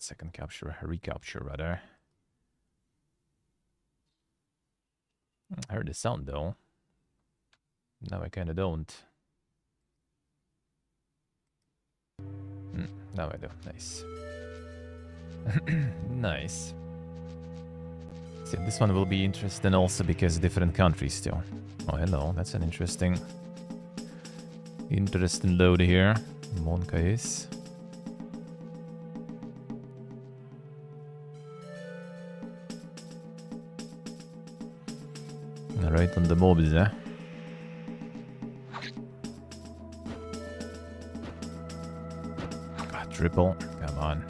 second capture, recapture rather. I heard the sound though. Now I kinda don't. Now I do. Nice. Nice. See, this one will be interesting also because different countries still. Oh, hello. That's an interesting load here. Monka is. Right on the mobs, eh? Triple. Come on.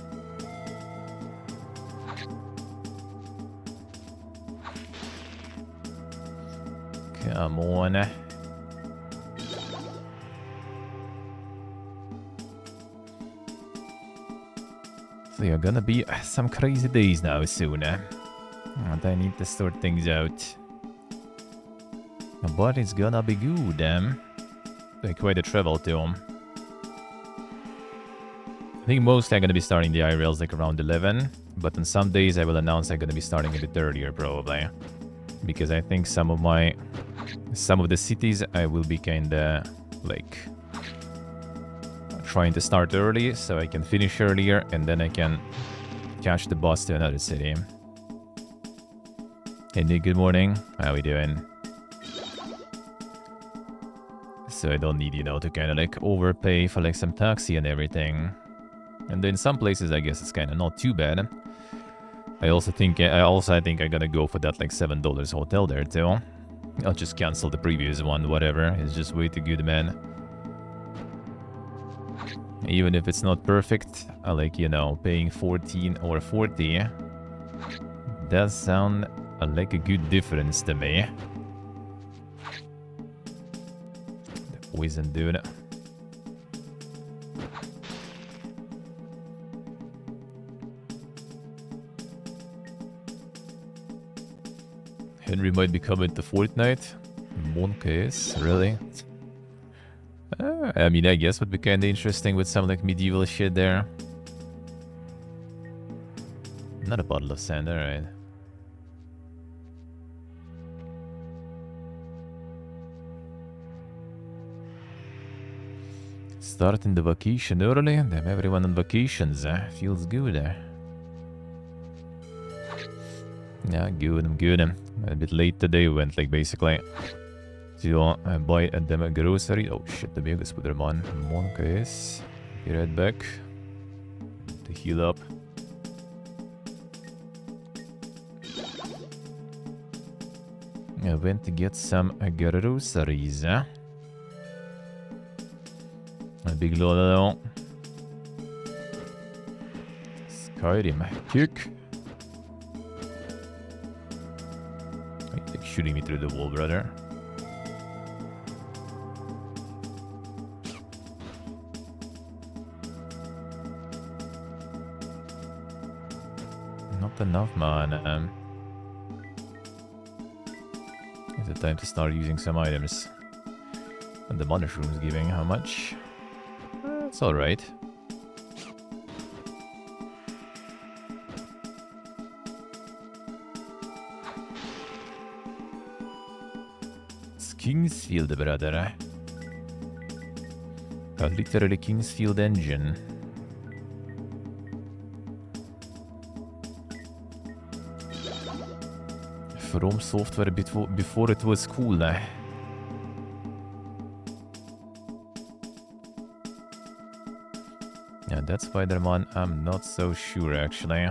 Come on. So you're gonna be some crazy days now soon, eh? And I need to sort things out. But it's gonna be good, Like quite a travel to them. I think mostly I'm gonna be starting the IRLs like around 11, but on some days I will announce I'm gonna be starting a bit earlier probably, because I think some of the cities I will be kinda like trying to start early so I can finish earlier and then I can catch the bus to another city. Hey Nick, good morning. How we doing? So I don't need, you know, to kind of like overpay for like some taxi and everything. And then some places, I guess it's kind of not too bad. I think I'm gonna go for that like $7 hotel there too. I'll just cancel the previous one, whatever. It's just way too good, man. Even if it's not perfect, I like, you know, paying 14 or 40 does sound like a good difference to me. The poison dude. Henry might be coming to Fortnite. Monka is, really? I mean, I guess would be kind of interesting with some like medieval shit there. Not a bottle of sand, alright. Starting the vacation early, damn everyone on vacations, feels good. Yeah, good, I'm good. A bit late today, we went like basically to buy them a grocery. Oh shit, the biggest with them on. Monka is. Be right back. To heal up. I went to get some groceries. A big load. Skyrim. Kick. Shooting me through the wall, brother. Not enough, man. Is it time to start using some items? And the mushroom's giving how much? It's alright. Kingsfield, brother. Literally Kingsfield engine. From software before it was cool. Yeah, that Spider-Man, I'm not so sure actually.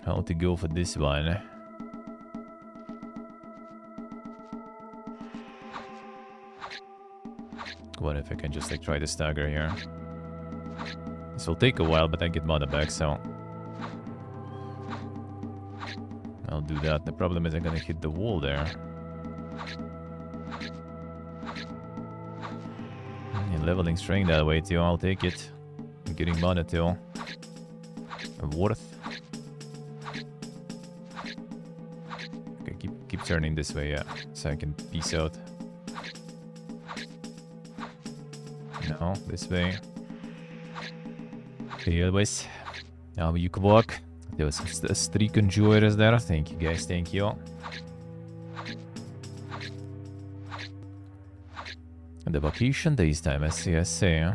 How to go for this one. What if I can just like try to stagger here? This will take a while, but I get mana back, so I'll do that. The problem is I'm gonna hit the wall there. And leveling strength that way too, I'll take it. I'm getting mana too. Worth. Okay, keep turning this way, yeah, so I can peace out. No, this way. Hey, boys. Now you can walk. There was some streak enjoyers there. Thank you, guys. Thank you. And the vacation days time, I see, I see.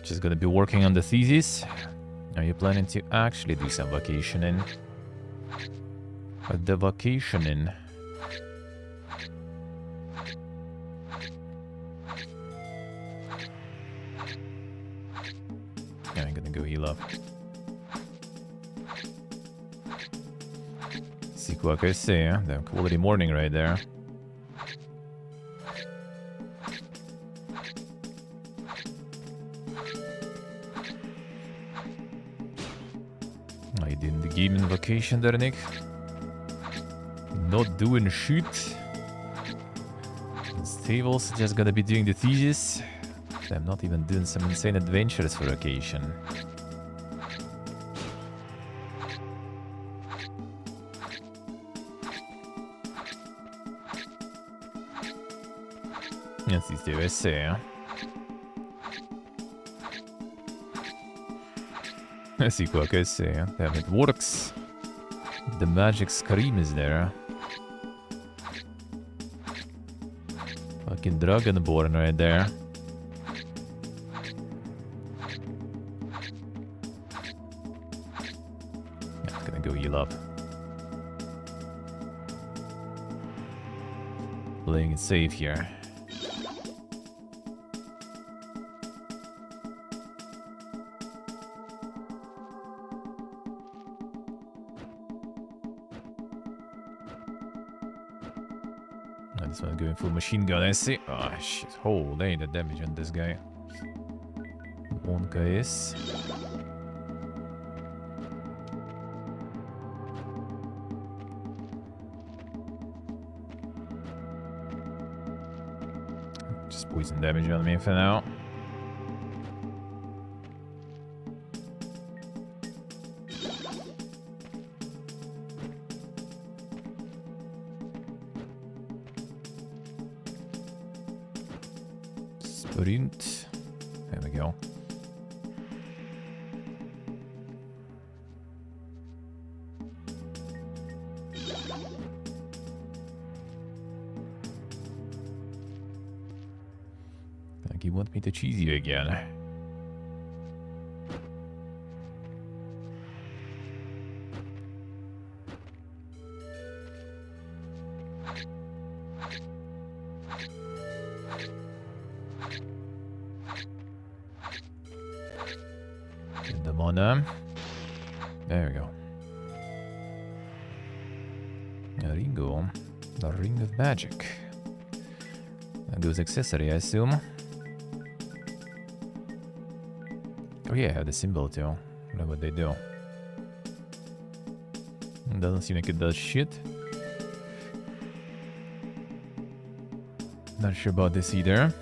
Just gonna be working on the thesis. Are you planning to actually do some vacationing? But the vacationing... I'm gonna go heal up. See what I say, huh? The quality morning right there. Are you doing the gaming vacation there, Nick? Not doing shit. Stables just gonna be doing the thesis. I'm not even doing some insane adventures for vacation. Yes, these do, I say. I see what I say. Damn, it works. The magic scream is there. Fucking Dragonborn right there. I'm gonna go heal up. Playing it safe here. This one going full machine gun, I see. Oh shit, holy the damage on this guy. One guy is. Just poison damage on me for now. Sprint. There we go. Like you want me to cheese you again. Get them on them. There we go. A Ringo. The Ring of Magic. That goes accessory, I assume. Oh yeah, I have the symbol too. I know what they do. Doesn't seem like it does shit. Not sure about this either.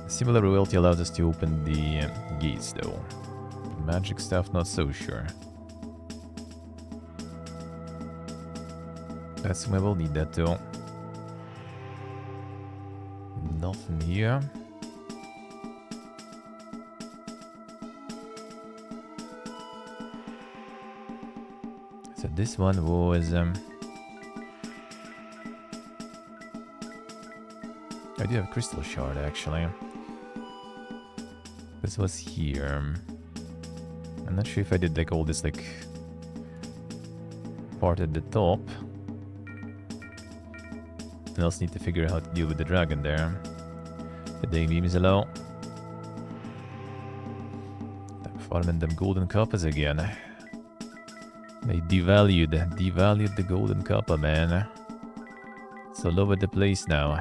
Similar royalty allows us to open the gates though. Magic stuff, not so sure. I assume I will need that too. Nothing here. So this one was I do have crystal shard actually. This was here. I'm not sure if I did like all this like part at the top. I also need to figure out how to deal with the dragon there. The day beam is low. I'm farming them golden coppers again. They devalued the golden copper, man. It's all over the place now.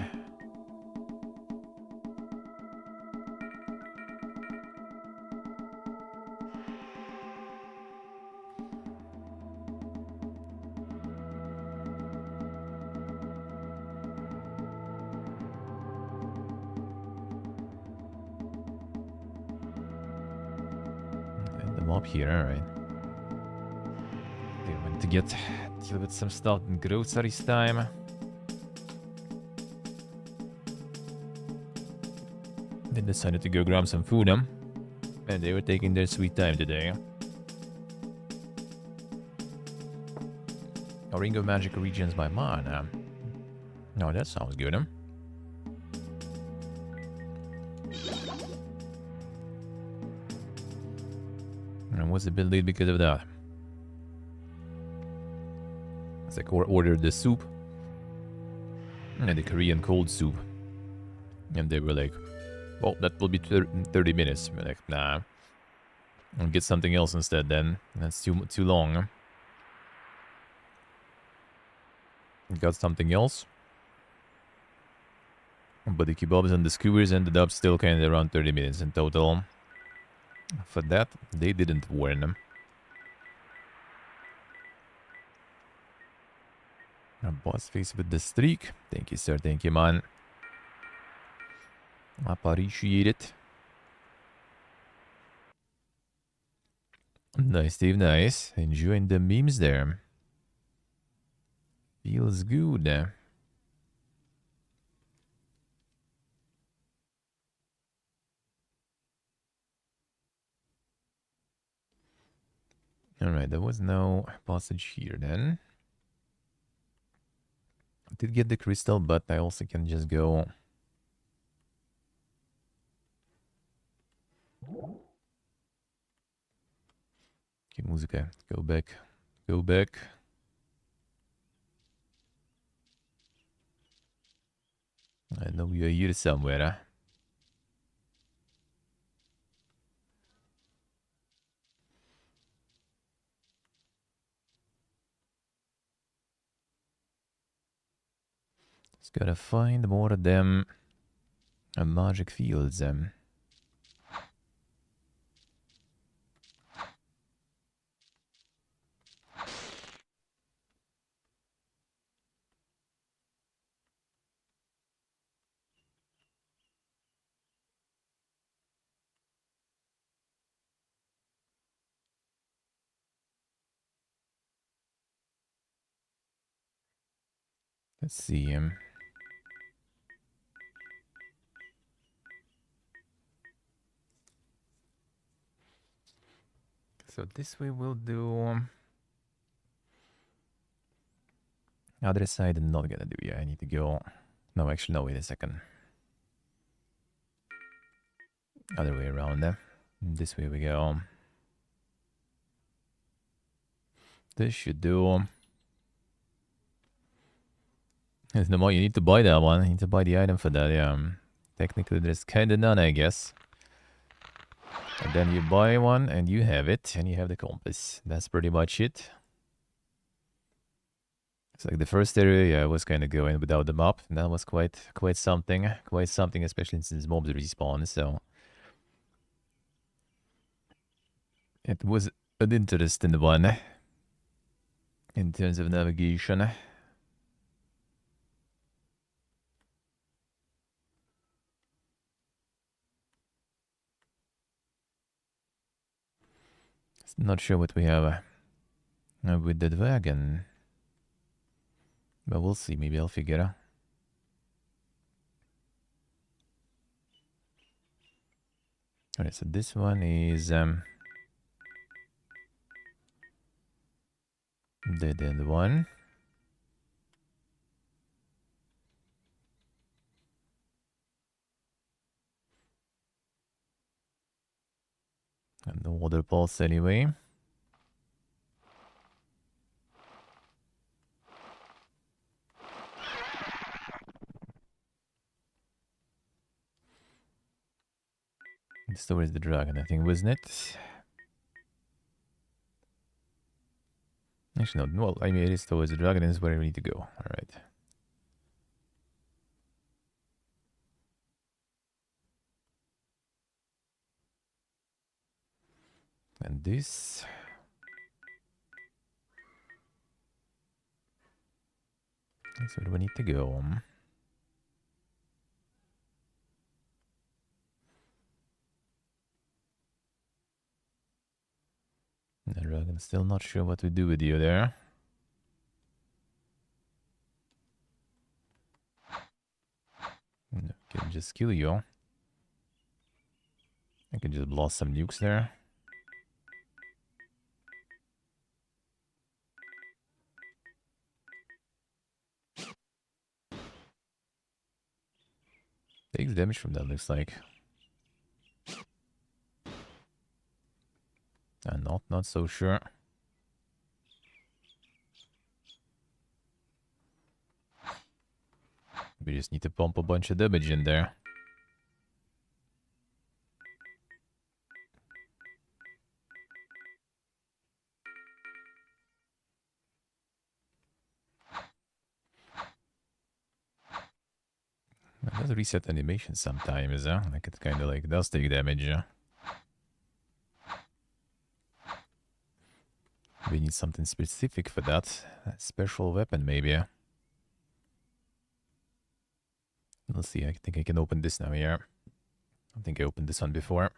Up here, alright. They want to deal with some stuff in groceries time. They decided to go grab some food, and they were taking their sweet time today. A ring of magic regions my mana. No, that sounds good, huh? And what's the build lead because of that? It's like ordered the soup. And the Korean cold soup. And they were like, well, that will be 30 minutes. We're like, nah. I'll get something else instead then. That's too long. Got something else. But the kebabs and the skewers ended up still kind of around 30 minutes in total. For that, they didn't warn them. A boss face with the streak. Thank you, sir. Thank you, man. Appreciate it. Nice, Steve. Nice. Enjoying the memes there. Feels good. Alright, there was no passage here then. I did get the crystal, but I also can just go... Okay, música. Go back. Go back. I know you're here somewhere. Just gotta find more of them magic fields. Let's see. So this way we'll do... Other side I'm not gonna do. Yeah, I need to go... No, actually, no, wait a second. Other way around. This way we go. This should do... No more, you need to buy that one. You need to buy the item for that, yeah. Technically, there's kinda none, I guess. And then you buy one, and you have it, and you have the compass. That's pretty much it. It's like the first area, yeah, I was kind of going without the map. And that was quite something. Quite something, especially since mobs respawn, so... It was an interesting one. In terms of navigation. Not sure what we have with the dragon. But we'll see. Maybe I'll figure out. Alright, so this one is dead end one. And no other pulse anyway. It's towards the dragon, I think, wasn't it? Actually, no. Well, I mean, it is towards the dragon, and is where we need to go. Alright. And this... That's where we need to go. The dragon, still not sure what to do with you there. Can just kill you. can just blast some nukes there. Takes damage from that, looks like. And not so sure. We just need to pump a bunch of damage in there. It does reset animation sometimes, huh? Like it kind of like does take damage. We need something specific for that. A special weapon, maybe. Let's see, I think I can open this now here. I think I opened this one before.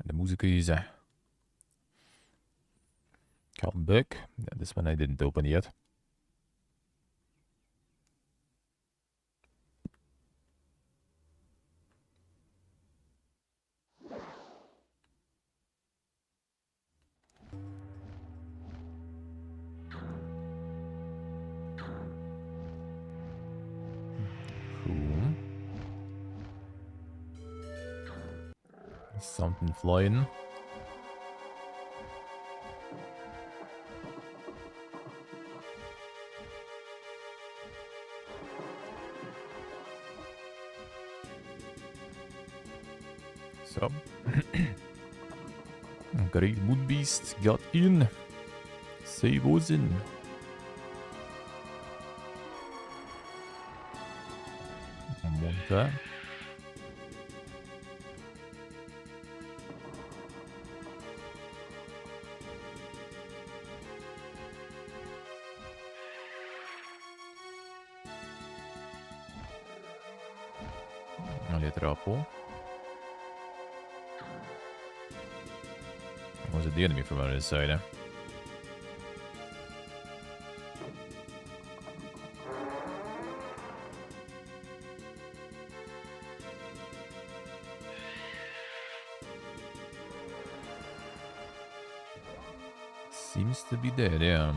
And the music is come back. Yeah, this one I didn't open yet. Cool. Something flying. So, Great Moon Beast got in. Save was in. Monta. Allez, drapeau. Was it the enemy from other side? Seems to be dead, yeah.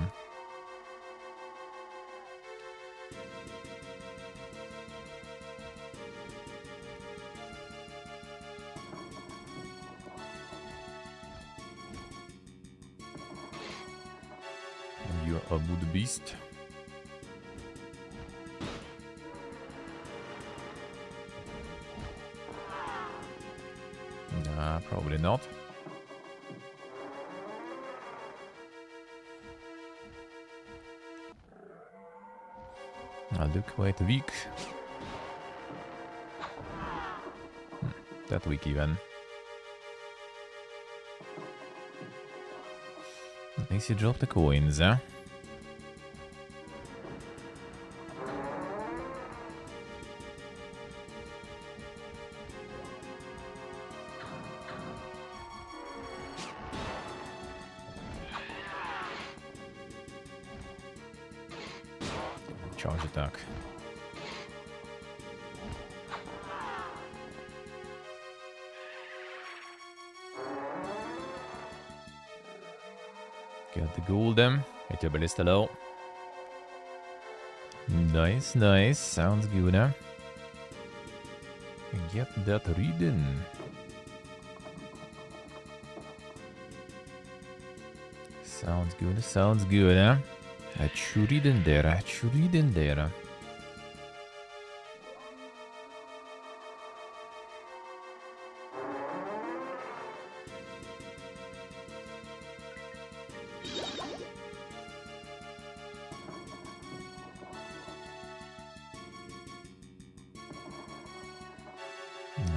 You're a mood beast. Nah, probably not. I look quite weak. That weak even. At least you drop the coins, huh? Charge attack. Get the gold then. Hit your ballista low. Nice, nice. Sounds good, huh? Get that reading. Sounds good, huh? Çürüdün dere, çürüdün dere.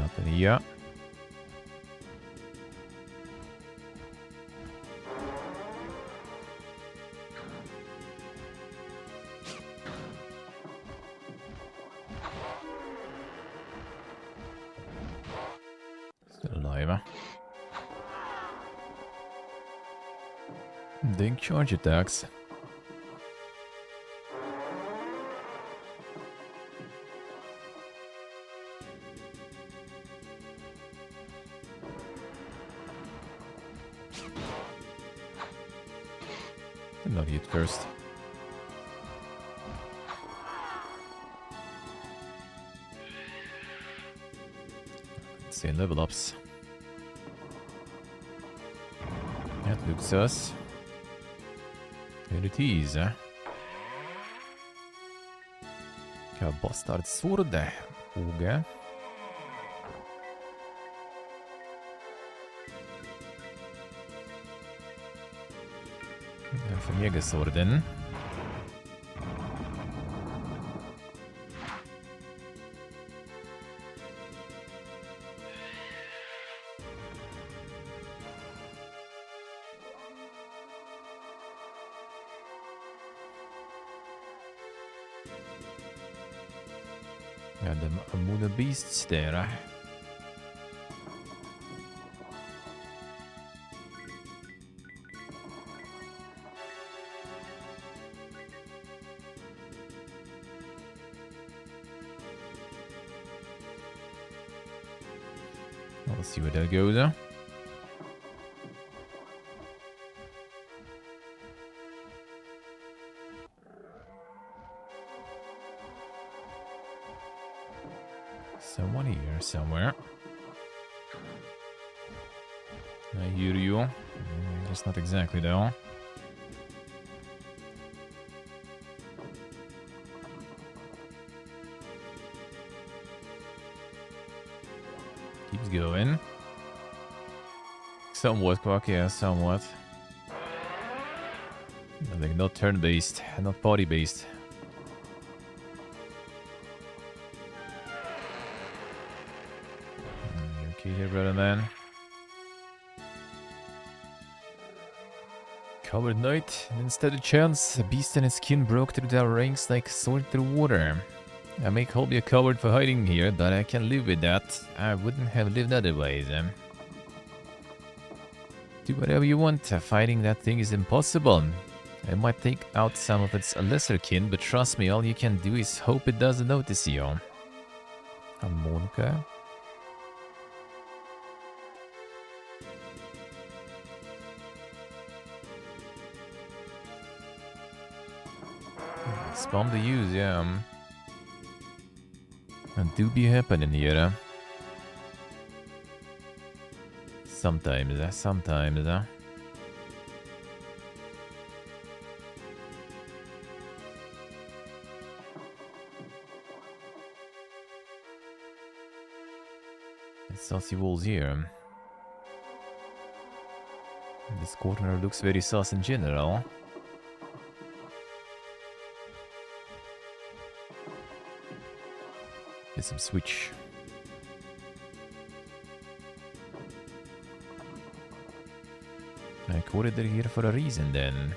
Nothing here. Still alive, huh? Dink charge attacks. Not yet first. Let's see, level ups. That looks us. Here it is. Bastard sword. Oge. Förmögesorden. Ja, de moeder beasts there. We'll see where that goes. Someone here somewhere. I hear you. Just not exactly though. Keeps going. Somewhat, Quack, yeah, somewhat. Like not turn-based, not party-based. You okay here, brother man? Coward knight, and instead of chance, a beast and its skin broke through their ranks like sword through water. I may call me a coward for hiding here, but I can live with that. I wouldn't have lived otherwise. Do whatever you want, fighting that thing is impossible. I might take out some of its lesser kin, but trust me, all you can do is hope it doesn't notice you. Harmonica? Spam the use, yeah. And do be happening here. Sometimes, sometimes. Saucy walls here. This corner looks very sus in general. Get some switch. I quoted it here for a reason then.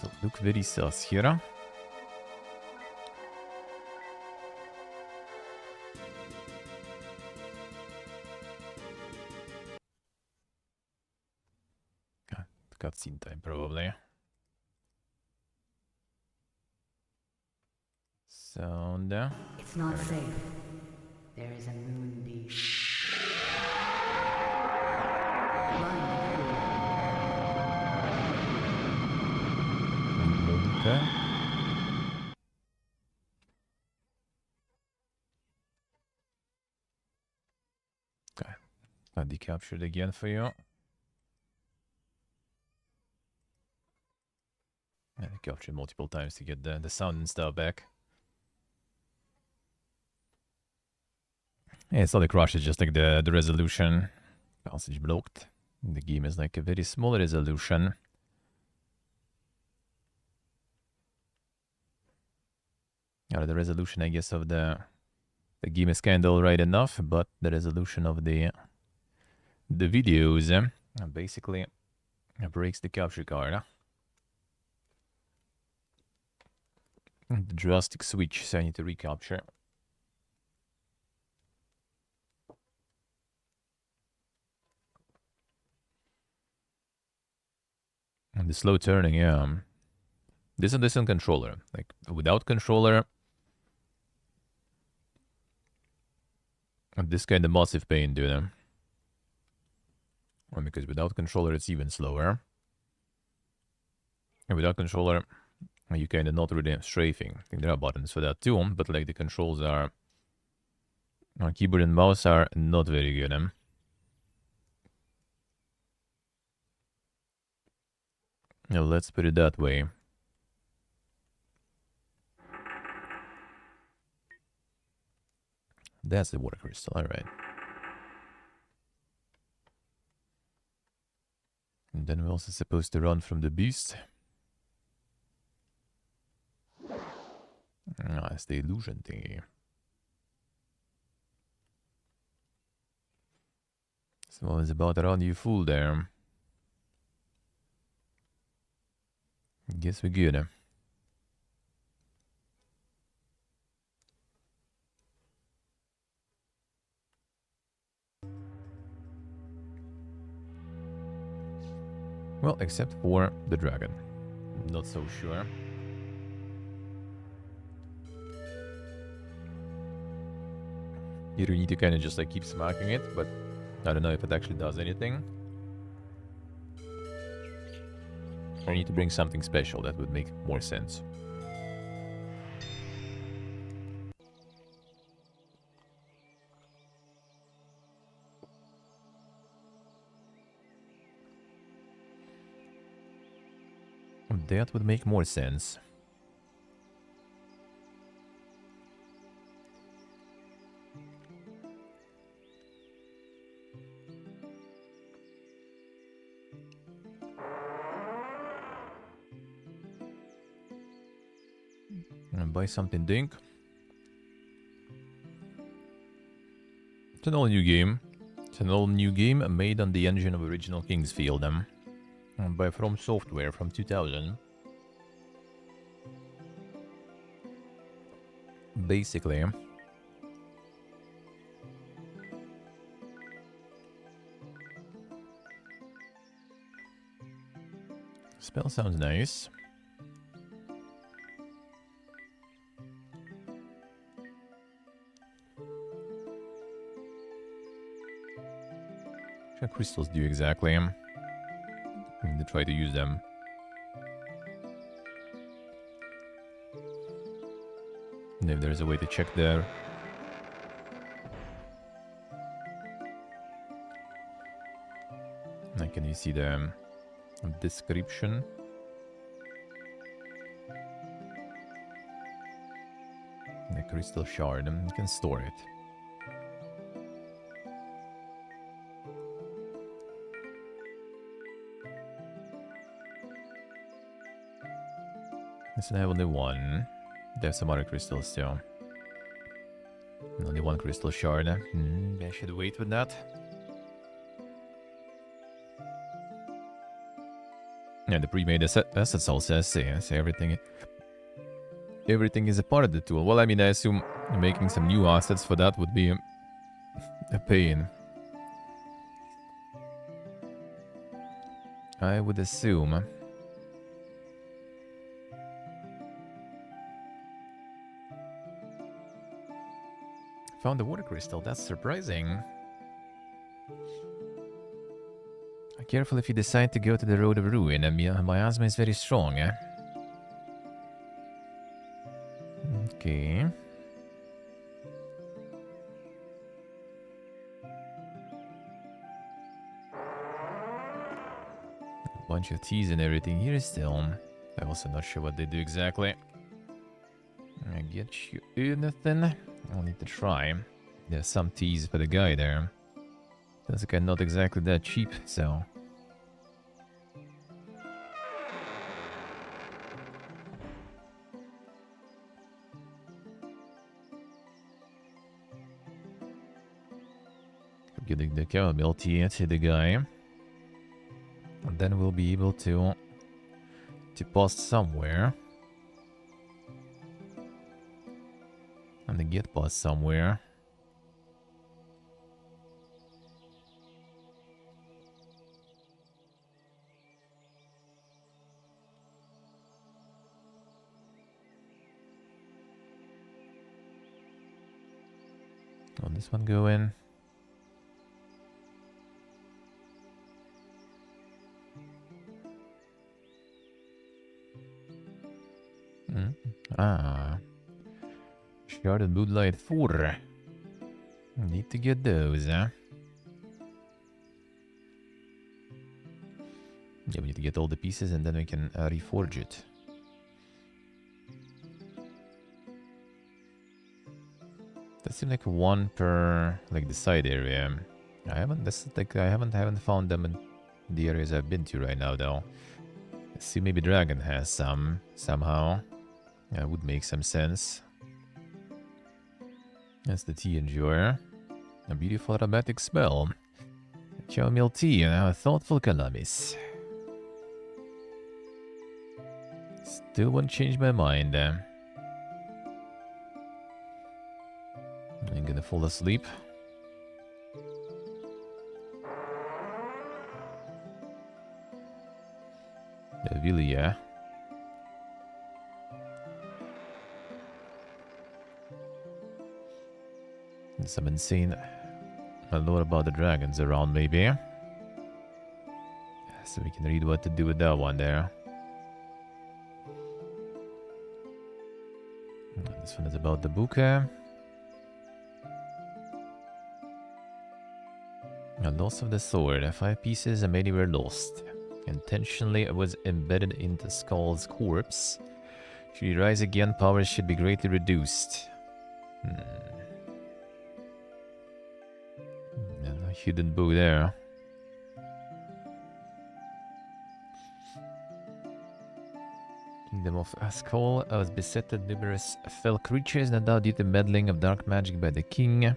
So look very sus here. Cutscene time, probably. Sound. It's not safe. There is a moon beast. Okay. Okay. I'll decapture it again for you. I captured multiple times to get the sound and stuff back. Yeah, it's not a crash, it's just like the resolution. Passage blocked. The game is like a very small resolution. Yeah, the resolution, I guess, of the game is kind of alright enough, but the resolution of the videos basically breaks the capture card. The drastic switch, so I need to recapture. And the slow turning, yeah. This is a decent controller. Like, without controller, this kind of massive pain, dude. Well, because without controller, it's even slower. And without controller, you kind of not really strafing. I think there are buttons for that too, but like the controls are... keyboard and mouse are not very good. Yeah, let's put it that way. That's the water crystal, alright. And then we're also supposed to run from the beast. Ah, it's the illusion thingy. Someone's about to run you fool there. Guess we're good. Well, except for the dragon. Not so sure. You need to kind of just like keep smacking it, but I don't know if it actually does anything. I need to bring something special that would make more sense. That would make more sense. And buy something dink. It's an all new game. It's an all new game made on the engine of original Kingsfield. By From Software from 2000. Basically. Spell sounds nice. What crystals do exactly? I need to try to use them. And if there's a way to check there. Now can you see the description? The crystal shard, you can store it. So I have only one. There's some other crystals too. Only one crystal shard. I should wait with that. Yeah, the pre-made assets also say everything is a part of the tool. Well, I mean, I assume making some new assets for that would be a pain. I would assume. Found the water crystal, that's surprising. Careful if you decide to go to the road of ruin, and miasma is very strong, eh? Okay. A bunch of teas and everything here still. I'm also not sure what they do exactly. I get you anything? I'll need to try. There's some teas for the guy there. That's again not exactly that cheap, so... Getting the caramel tea to the guy. And then we'll be able to pass somewhere. And then get past somewhere. Oh, this one go in. Ah. Sharded Moonlight 4. Need to get those, huh? Yeah, we need to get all the pieces and then we can reforge it. That seems like one per like the side area. I haven't I haven't found them in the areas I've been to right now though. Let's see, maybe Dragon has some somehow. That would make some sense. That's the tea enjoyer. A beautiful aromatic smell. Chamomile tea and a thoughtful calamis. Still won't change my mind. I'm gonna fall asleep. Really, yeah. And some insane lore about the dragons around, maybe. So we can read what to do with that one there. This one is about the book. A loss of the sword. 5 pieces and many were lost. Intentionally, it was embedded into Skull's corpse. Should he rise again, powers should be greatly reduced. A hidden bow there. Kingdom of Skull was beset with numerous fell creatures, no doubt due to meddling of dark magic by the king.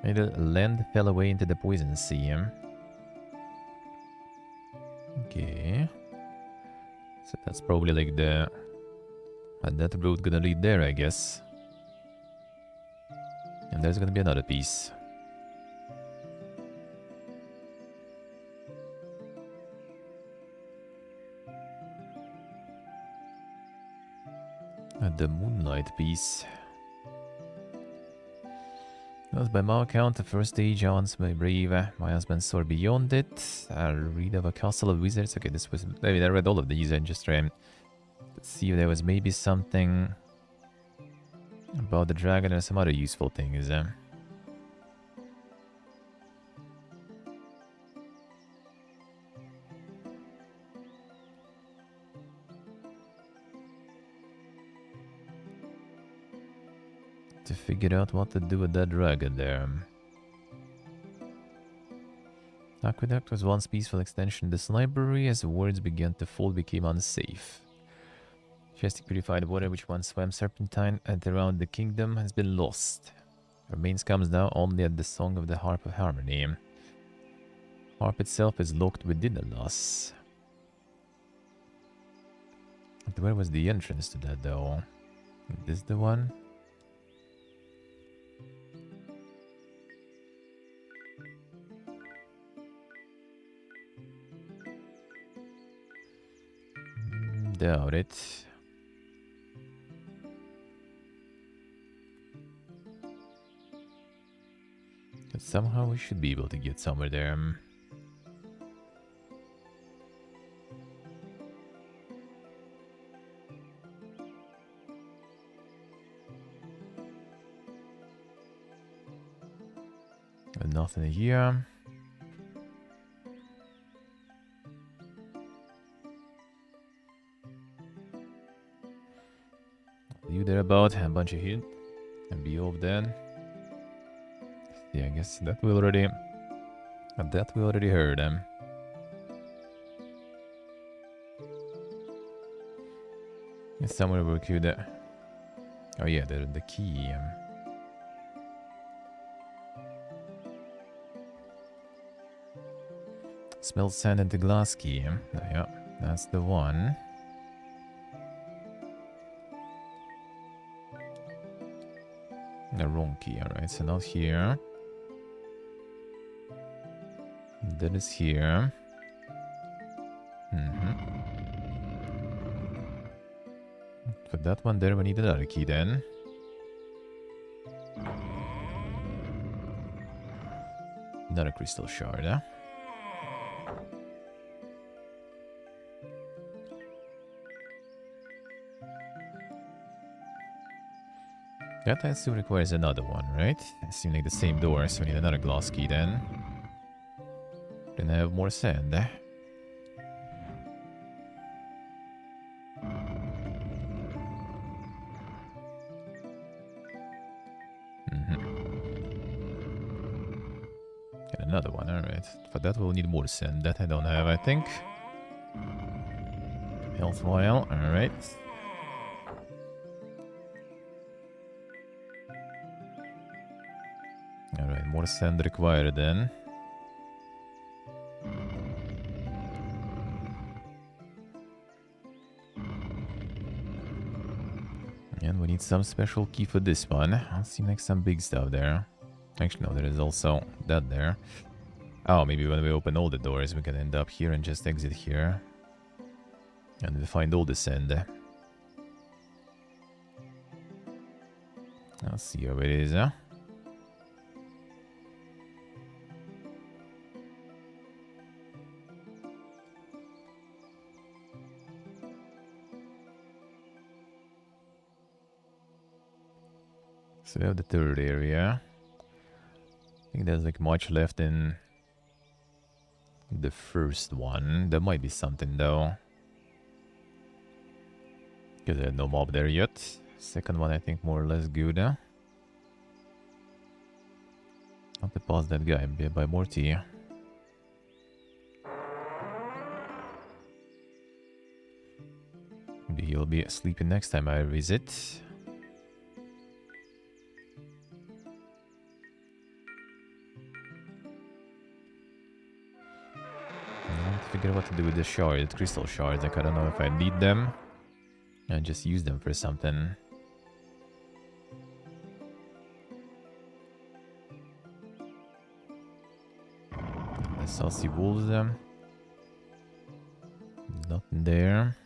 And the land fell away into the poison sea. Okay. So that's probably like the... that road gonna lead there, I guess. And there's gonna be another piece. The Moonlight piece. That was by my account the first stage once my brave. My husband saw beyond it. I read of a castle of wizards. Okay, this was... I mean, I read all of these and just trying to see if there was maybe something about the dragon or some other useful things. To figure out what to do with that dragon there. Aqueduct was once peaceful extension of this library. As the words began to fall, became unsafe. Chesty purified water which once swam serpentine and around the kingdom has been lost. Remains comes now only at the song of the Harp of Harmony. Harp itself is locked within the loss. But where was the entrance to that though? Is this the one? Doubt it. But somehow we should be able to get somewhere there. And nothing here. You there about a bunch of hit and be off then. Yeah, I guess that we already heard. It's somewhere we could. Oh yeah, the key. Smell sand and the glass key. Yeah, that's the one. The wrong key, alright, so not here. That is here. For that one there, we need another key then. Another crystal shard, huh? That still requires another one, right? It seems like the same door, so we need another glass key then. Then I have more sand. Get another one, alright. For that we'll need more sand. That I don't have, I think. Health vial, alright. Alright, more sand required then. And we need some special key for this one. Seems like some big stuff there. Actually, no, there is also that there. Oh, maybe when we open all the doors, we can end up here and just exit here. And we find all the sand. Let's see how it is, huh? So we have the third area. I think there's like much left in the first one. There might be something though. Because there's no mob there yet. Second one I think more or less good, huh? Not to pass that guy by more tea. Maybe he'll be sleeping next time I visit. Figure what to do with the shards, crystal shards. Like I don't know if I need them. I just use them for something. The saucy wolves. Nothing there.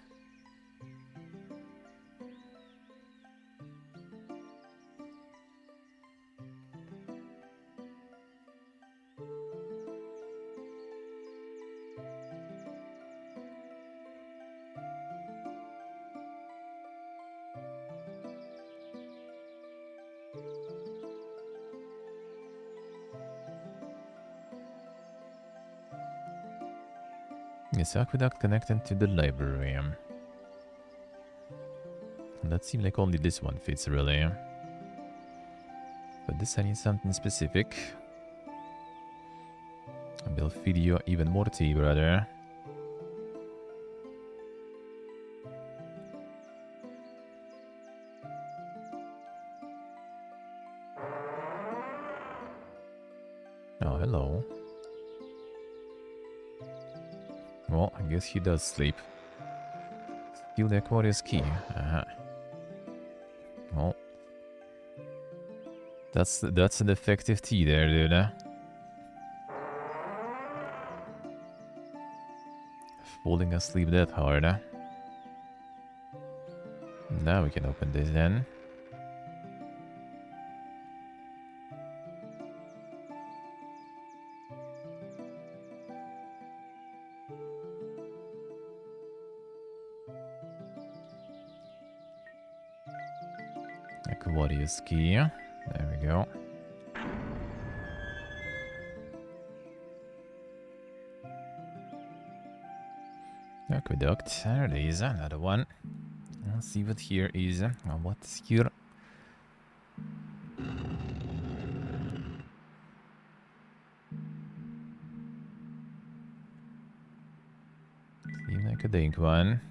Yes, aqueduct connected to the library. That seems like only this one fits, really. But this I need something specific. And they'll feed you even more tea, brother. Oh, hello. Well, I guess he does sleep. Steal the Aquarius key. Well, that's an effective tea there, dude. Falling asleep that hard. Now we can open this then. Aquarius key. There we go. Aqueduct. There it is. Another one. Let's see what here is. What's here? Seems like a dink one.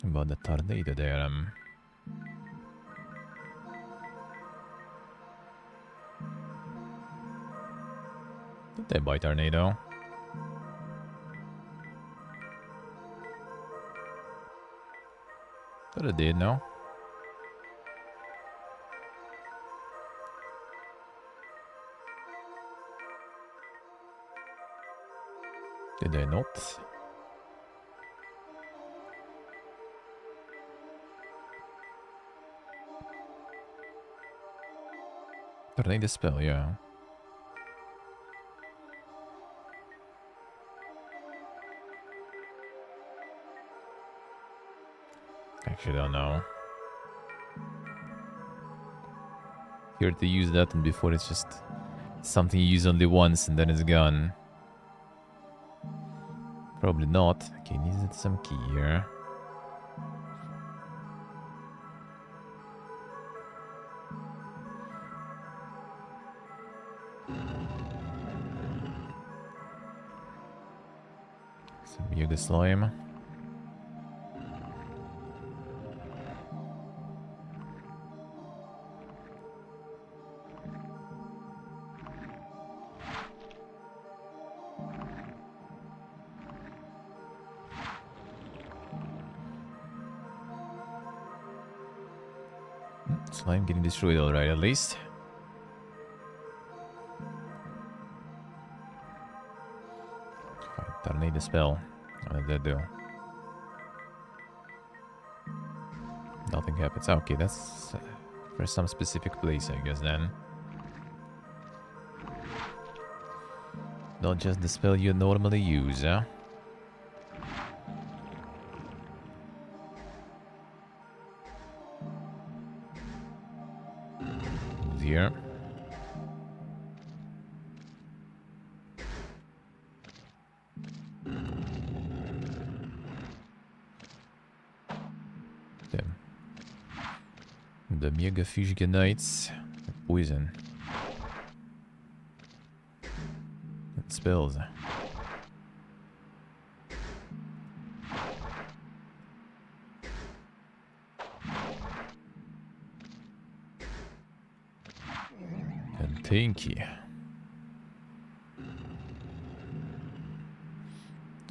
About the tornado there. Did they buy tornado? Thought it did, no? Did I not? Tornado spell, yeah. Actually, don't know. Here to use that, and before it's just something you use only once and then it's gone. Probably not. Okay, needs some key here. Some yoga slime. Slime getting destroyed alright, at least. Fine, tornado spell. What did that do? Nothing happens. Okay, that's for some specific place, I guess, then. Not just the spell you normally use, huh? Here. Damn. The Mega Fish Genites. Poison. It spells. And Tinky.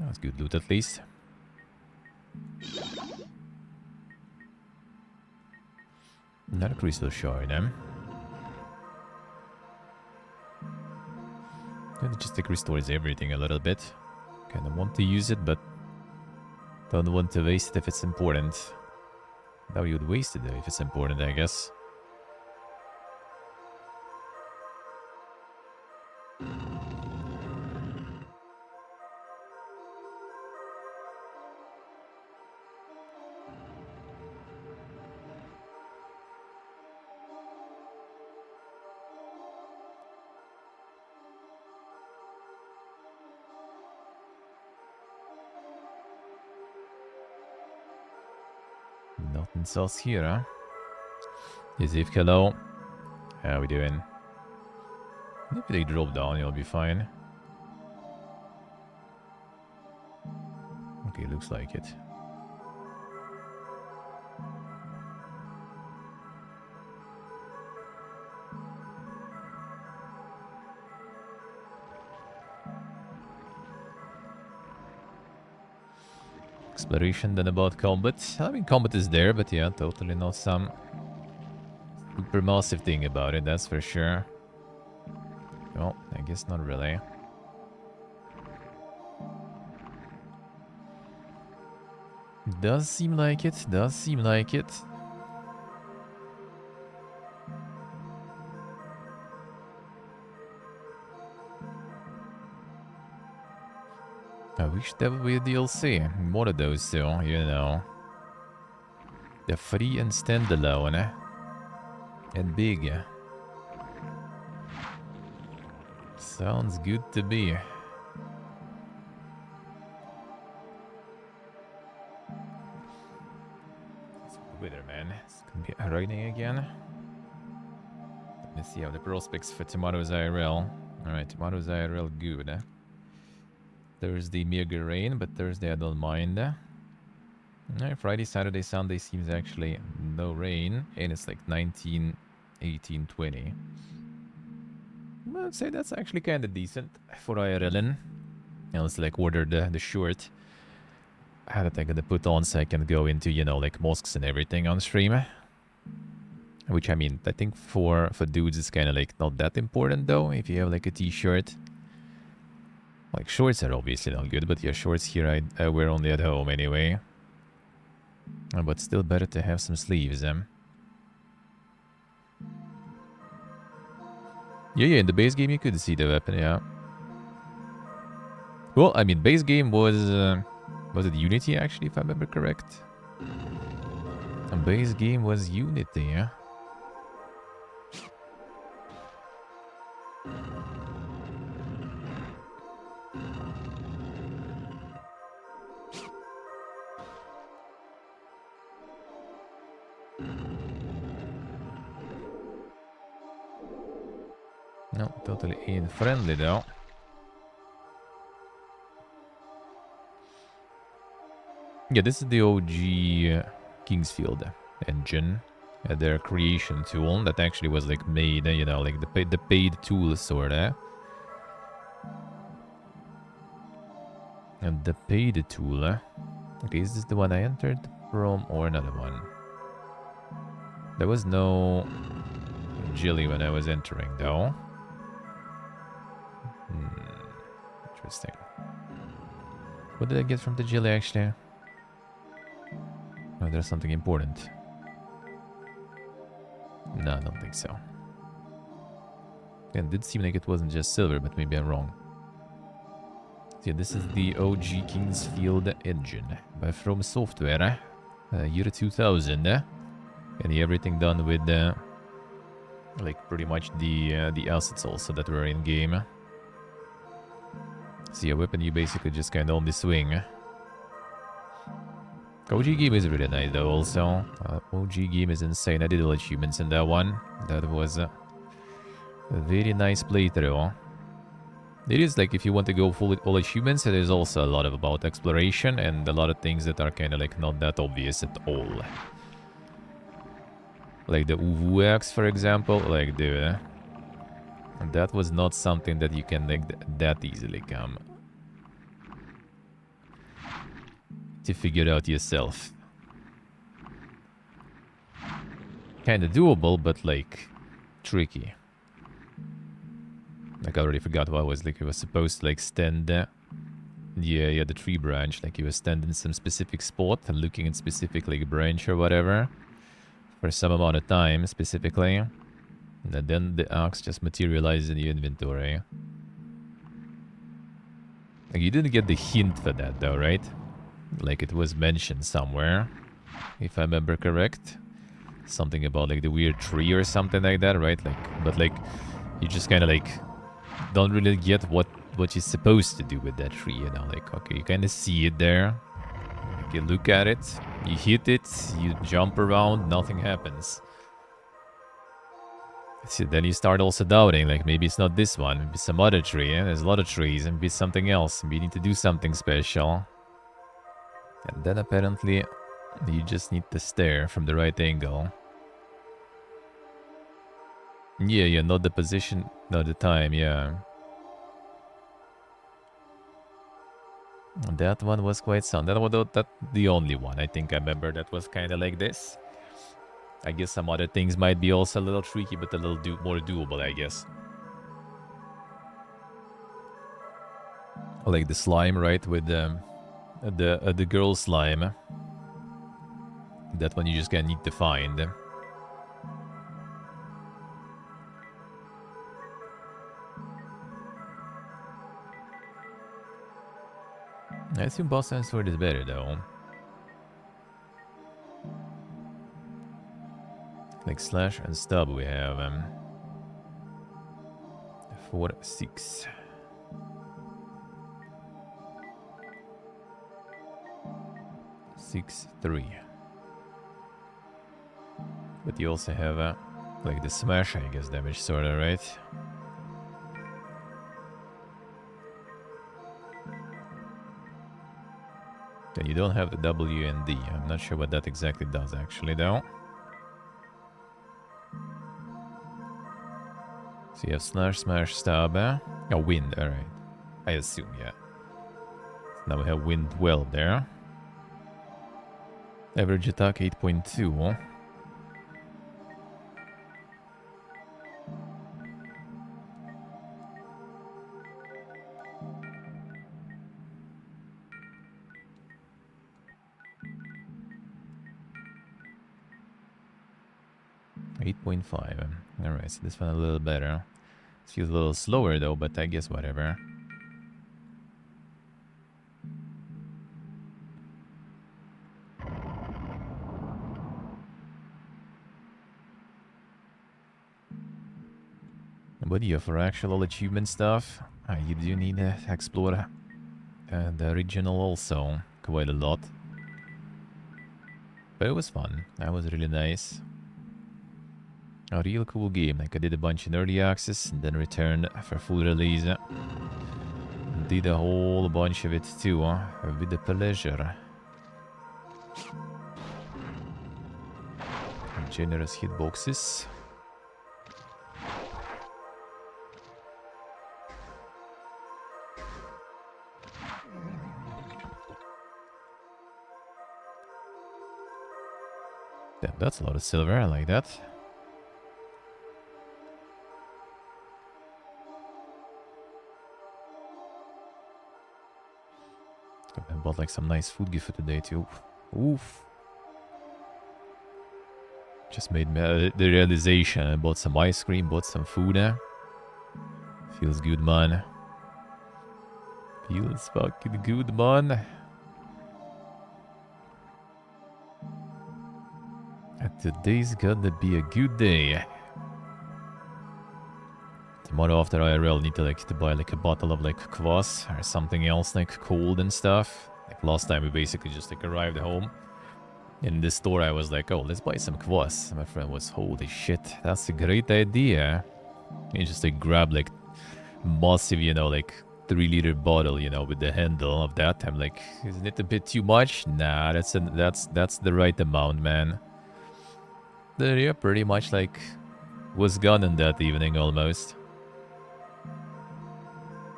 That's good loot at least. Another crystal shard, eh? It just like restores everything a little bit. Kinda want to use it, but don't want to waste it if it's important. Now you would waste it though if it's important, I guess. Nothing else here, huh? Is Eve hello? How we doing? Maybe they drop down, you'll be fine. Okay, looks like it. Exploration, then about combat. I mean, combat is there, but yeah, totally not some super massive thing about it, that's for sure. Well, I guess not really. Does seem like it, does seem like it. I wish there would be a DLC. One of those two, you know. They're free and standalone. And big. Sounds good to me. It's the weather, man. It's gonna be raining again. Let me see how the prospects for tomorrow's IRL. Alright, tomorrow's IRL good. Thursday, mega rain, but Thursday I don't mind. Alright, Friday, Saturday, Sunday seems actually no rain. And it's like 19, 18, 20. I'd say that's actually kind of decent for IRLing. Let's like order the short. How that I'm gonna put on so I can go into, you know, like mosques and everything on stream. Which, I mean, I think for dudes it's kind of like not that important though, if you have like a t-shirt. Like, shorts are obviously not good, but yeah, shorts here I wear only at home anyway. But still better to have some sleeves, Yeah, in the base game you could see the weapon, yeah. Well, I mean, base game was it Unity actually, if I remember correct? A base game was Unity, yeah. No, totally ain't friendly though. Yeah, this is the OG Kingsfield engine. Their creation tool that actually was like made, you know, like the paid tool sorta. And the paid tool. Okay, is this the one I entered from or another one? There was no Jilly when I was entering though. Interesting. What did I get from the Jilly actually? Oh, there's something important. No, I don't think so. Yeah, it did seem like it wasn't just silver, but maybe I'm wrong. So yeah, this is the OG Kingsfield engine by From Software, year 2000, and everything done with like pretty much the assets also that were in game. So yeah, weapon you basically just kind of only swing. OG game is really nice though also. OG game is insane. I did all achievements in that one. That was a very nice playthrough. It is like if you want to go full all achievements, it is also a lot of about exploration and a lot of things that are kind of like not that obvious at all. Like the Uwu axe, for example, like that was not something that you can like that easily come to figure out yourself. Kind of doable, but like tricky. Like I already forgot what I was like. It was supposed to like stand yeah, the tree branch. Like you was standing in some specific spot and looking at specific like branch or whatever for some amount of time specifically. And then the axe just materialized in your inventory. Like you didn't get the hint for that though, right? Like it was mentioned somewhere, if I remember correct. Something about like the weird tree or something like that, right? Like, but like you just kind of like don't really get what you're supposed to do with that tree, you know? Like, okay, you kind of see it there. Like you look at it, you hit it, you jump around, nothing happens. See, then you start also doubting, like maybe it's not this one, maybe some other tree, and there's a lot of trees, and maybe it's something else, maybe you need to do something special. And then apparently you just need to stare from the right angle. Yeah, not the position, not the time, yeah. That one was quite sound. That was the only one I think I remember that was kind of like this. I guess some other things might be also a little tricky, but a little more doable, I guess. Like the slime, right? With the girl slime. That one you just gonna need to find. I assume boss sword is better though. Like slash and stub we have 4, 6. 6, 3. But you also have like the smash, I guess, damage sorta, right? Then you don't have the W and D. I'm not sure what that exactly does actually though. So you have slash, smash, stab. Oh, wind, alright. I assume, yeah. Now we have wind 12 there. Average attack 8.2. 8.5. Alright, so this one a little better. It feels a little slower though, but I guess whatever. But yeah, for actual achievement stuff, you do need to explore the regional also quite a lot. But it was fun. That was really nice. A real cool game. Like I did a bunch in early access and then returned for full release. Did a whole bunch of it too, with the pleasure. Generous hitboxes. Damn, that's a lot of silver. I like that. I bought like some nice food gift for today too. Oof. Just made me, the realization. I bought some ice cream, bought some food. Feels good, man. Feels fucking good, man. Today's gonna be a good day. Tomorrow after IRL need to like to buy like a bottle of like kvass or something else like cold and stuff. Like last time we basically just like arrived home. In this store I was like, oh, let's buy some kvass. My friend was, holy shit, that's a great idea. You just like grab like massive, you know, like 3-liter bottle, you know, with the handle of that. I'm like, isn't it a bit too much? Nah, that's the right amount, man. Yeah, pretty much like was gone in that evening almost.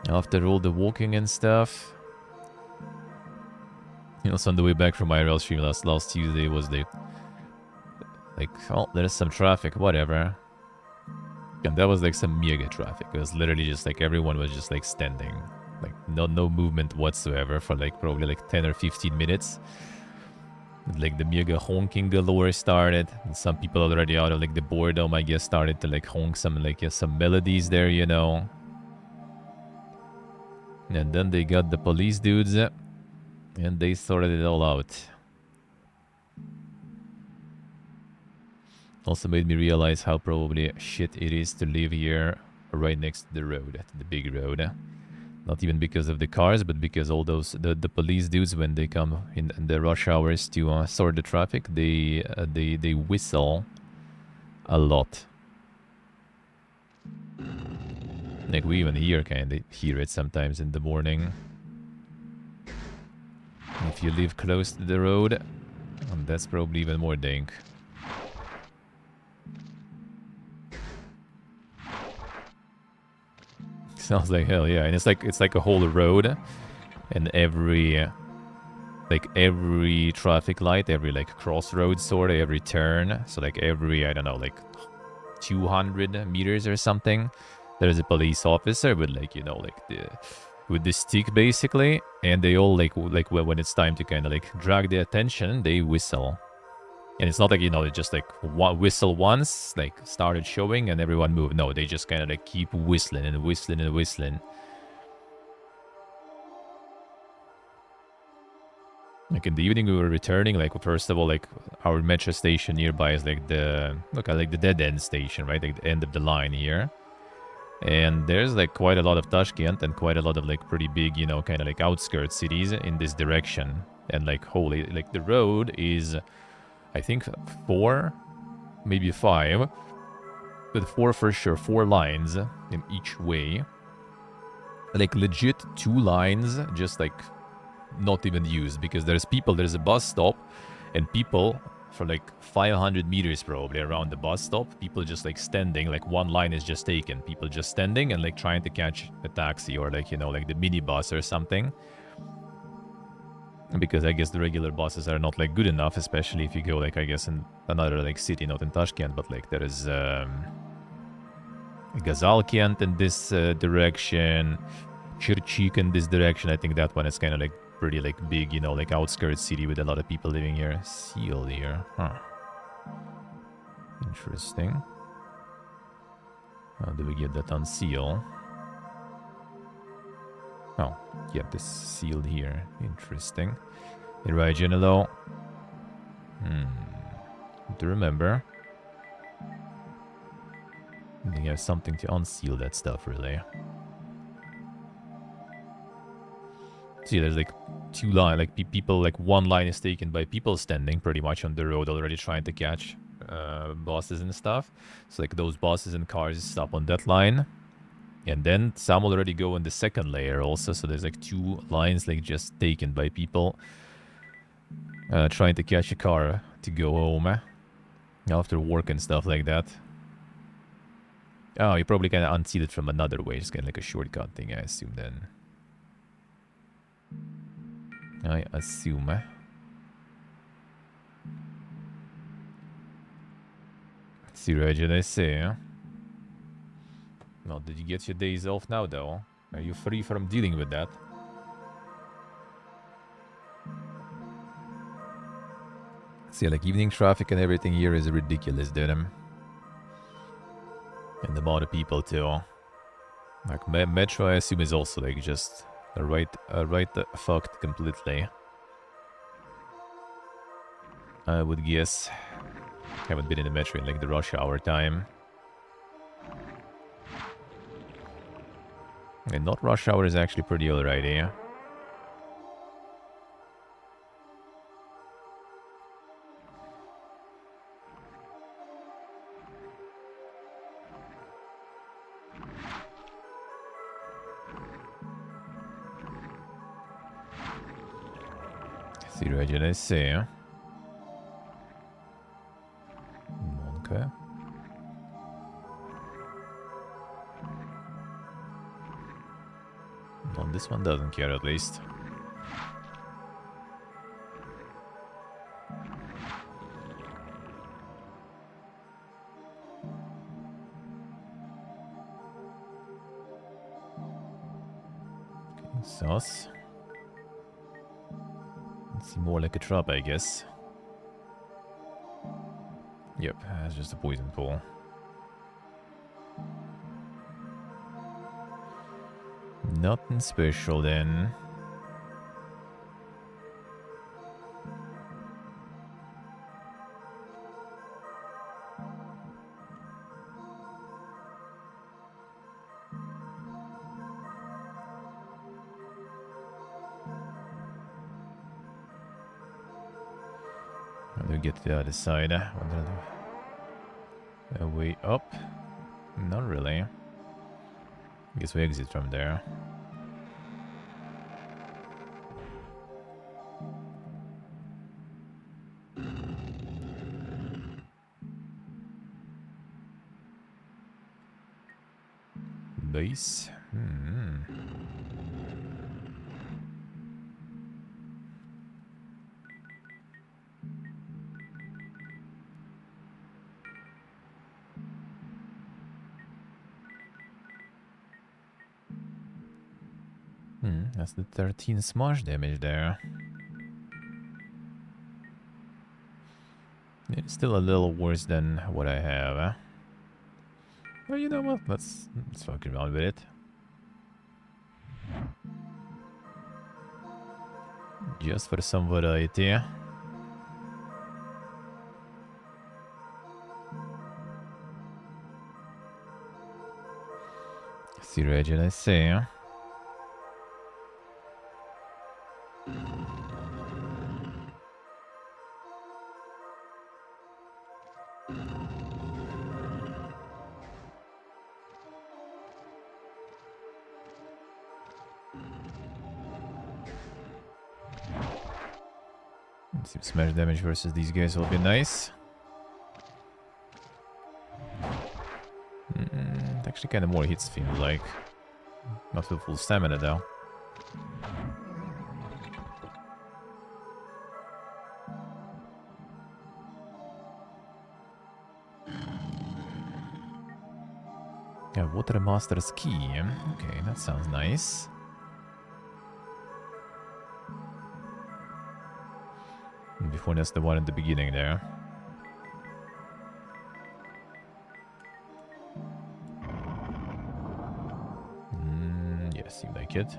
After all the walking and stuff. You know, so on the way back from my IRL stream last Tuesday was the like, oh, there's some traffic, whatever. And that was like some mega traffic. It was literally just like everyone was just like standing. Like no movement whatsoever for like probably like 10 or 15 minutes. Like the mega honking galore started. And some people already out of like the boredom, I guess, started to like honk some like some melodies there, you know. And then they got the police dudes and they sorted it all out. Also made me realize how probably shit it is to live here right next to the road, the big road. Not even because of the cars, but because all those the police dudes, when they come in the rush hours to sort the traffic, they whistle a lot. Like we even hear it sometimes in the morning. If you live close to the road, that's probably even more dank. Sounds like hell, yeah. And it's like a whole road, and every traffic light, every like crossroad sort of, every turn, so like every, I don't know, like 200 meters or something, there's a police officer with like, you know, like with the stick basically, and they all like when it's time to kind of like drag the attention, they whistle. And it's not like, you know, it just like whistle once, like started showing and everyone moved. No, they just kind of like keep whistling and whistling and whistling. Like in the evening we were returning, like first of all, like our metro station nearby is like the dead end station, right? Like the end of the line here. And there's like quite a lot of Tashkent and quite a lot of like pretty big, you know, kind of like outskirts cities in this direction. And like holy, like the road is, I think 4, maybe 5, but 4 for sure, 4 lines in each way. Like legit 2 lines, just like not even used, because there's a bus stop, and people for like 500 meters probably around the bus stop, people just like standing, like one line is just taken, people just standing and like trying to catch a taxi or like, you know, like the minibus or something. Because I guess the regular buses are not like good enough, especially if you go like, I guess, in another like city, not in Tashkent, but like there is Gazalkent in this direction, Chirchik in this direction. I think that one is kind of like pretty like big, you know, like outskirts city with a lot of people living here. Seal here, huh? Interesting. How do we get that on seal? Oh, yeah, this sealed here. Interesting. Right, Genelo. To remember. You have something to unseal that stuff, really. See, there's like two lines, like people, like one line is taken by people standing pretty much on the road already trying to catch bosses and stuff. So like those bosses and cars stop on that line. And then some already go in the second layer also. So there's like two lines like just taken by people trying to catch a car to go home after work and stuff like that. Oh, you probably can unseal it from another way. Just kind of like a shortcut thing, I assume then. I assume. Let's see, Reggie, I say. Well, did you get your days off now, though? Are you free from dealing with that? See, like evening traffic and everything here is ridiculous, dude. And the amount of people, too. Like, Metro, I assume, is also, like, just right fucked completely. I would guess. Haven't been in the Metro in, like, the rush hour time. And not rush hour is actually pretty alright, yeah. See, Reggie, I say. Okay. Well, this one doesn't care, at least. Okay, sauce. Let's see, more like a trap, I guess. Yep, it's just a poison pool. Nothing special then. How do we get to the other side? A way up? Not really. Guess we exit from there. Base? That's the 13 smash damage there. It's still a little worse than what I have, huh? Well, you know what? Let's fuck around with it. Just for some variety. See, Reggie, I say. Some smash damage versus these guys will be nice. Actually, kind of more hits seems like. Not with full stamina though. Yeah, Water Master's Key. Okay, that sounds nice. Before that's the one at the beginning there. like it.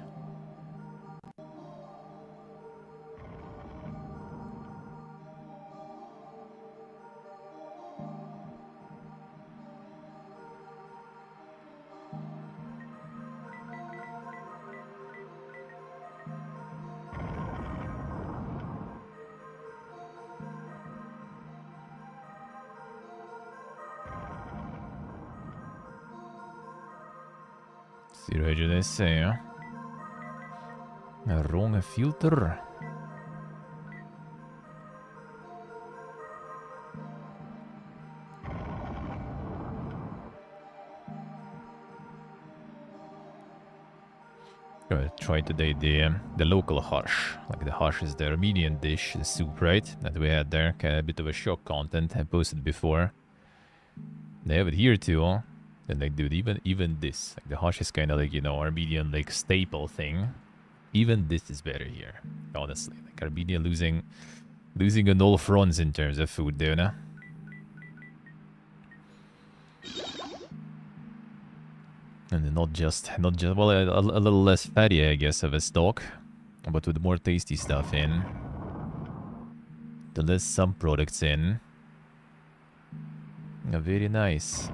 Zero did I say? Wrong filter. Gonna try today the local hash. Like the hash is the Armenian dish, the soup, right? That we had there. Kind of a bit of a shock content I posted before. They have it here too. Huh? And like, dude, even this, like the hash is kind of like, you know, Armenian like staple thing. Even this is better here, honestly. Like Armenia losing on all fronts in terms of food, there, no? And not just well, a little less fatty, I guess, of a stock, but with more tasty stuff in. The less some products in. Very nice.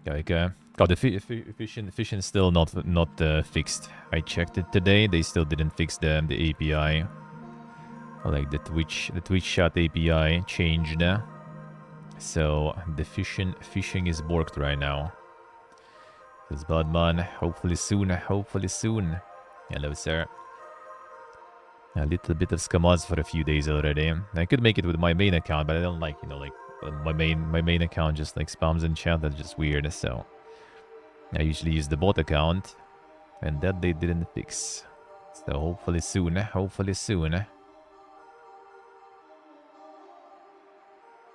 Like, God, the efficient still not fixed. I checked it today. They still didn't fix the API. Like the Twitch chat API changed. So the phishing is borked right now. It's bad, man. Hopefully soon. Hello, sir. A little bit of scammers for a few days already. I could make it with my main account, but I don't like, you know, like my main account just like spams in chat. That's just weird. So I usually use the bot account, and that they didn't fix. So hopefully soon.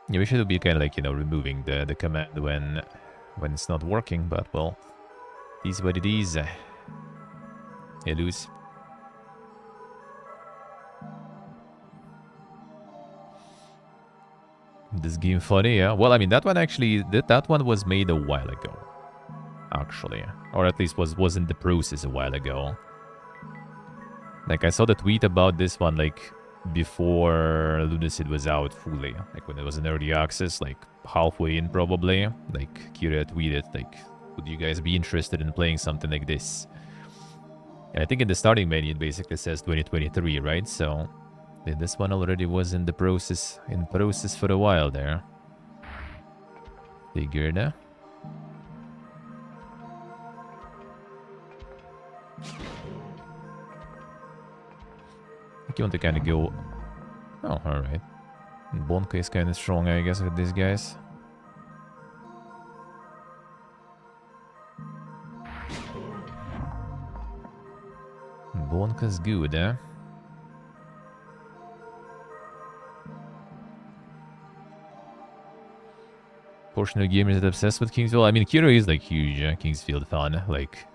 Yeah, we should be kind of like, you know, removing the command when it's not working, but well, it is what it is. You lose. This game funny, yeah? Well, I mean, that one actually, that one was made a while ago, actually. Or at least was in the process a while ago. Like, I saw the tweet about this one, like, before Lunacid was out fully. Like, when it was in early access, like, halfway in, probably. Like, Kira tweeted, like, would you guys be interested in playing something like this? And I think in the starting menu, it basically says 2023, right? So, yeah, this one already was in the process, for a while there. Figured, eh? You want to kind of go... Oh, alright. Bonka is kind of strong, I guess, with these guys. Bonka's good, eh? Portion of gamers that obsessed with Kingsfield. I mean, Kiro is like huge Kingsfield fan. Like,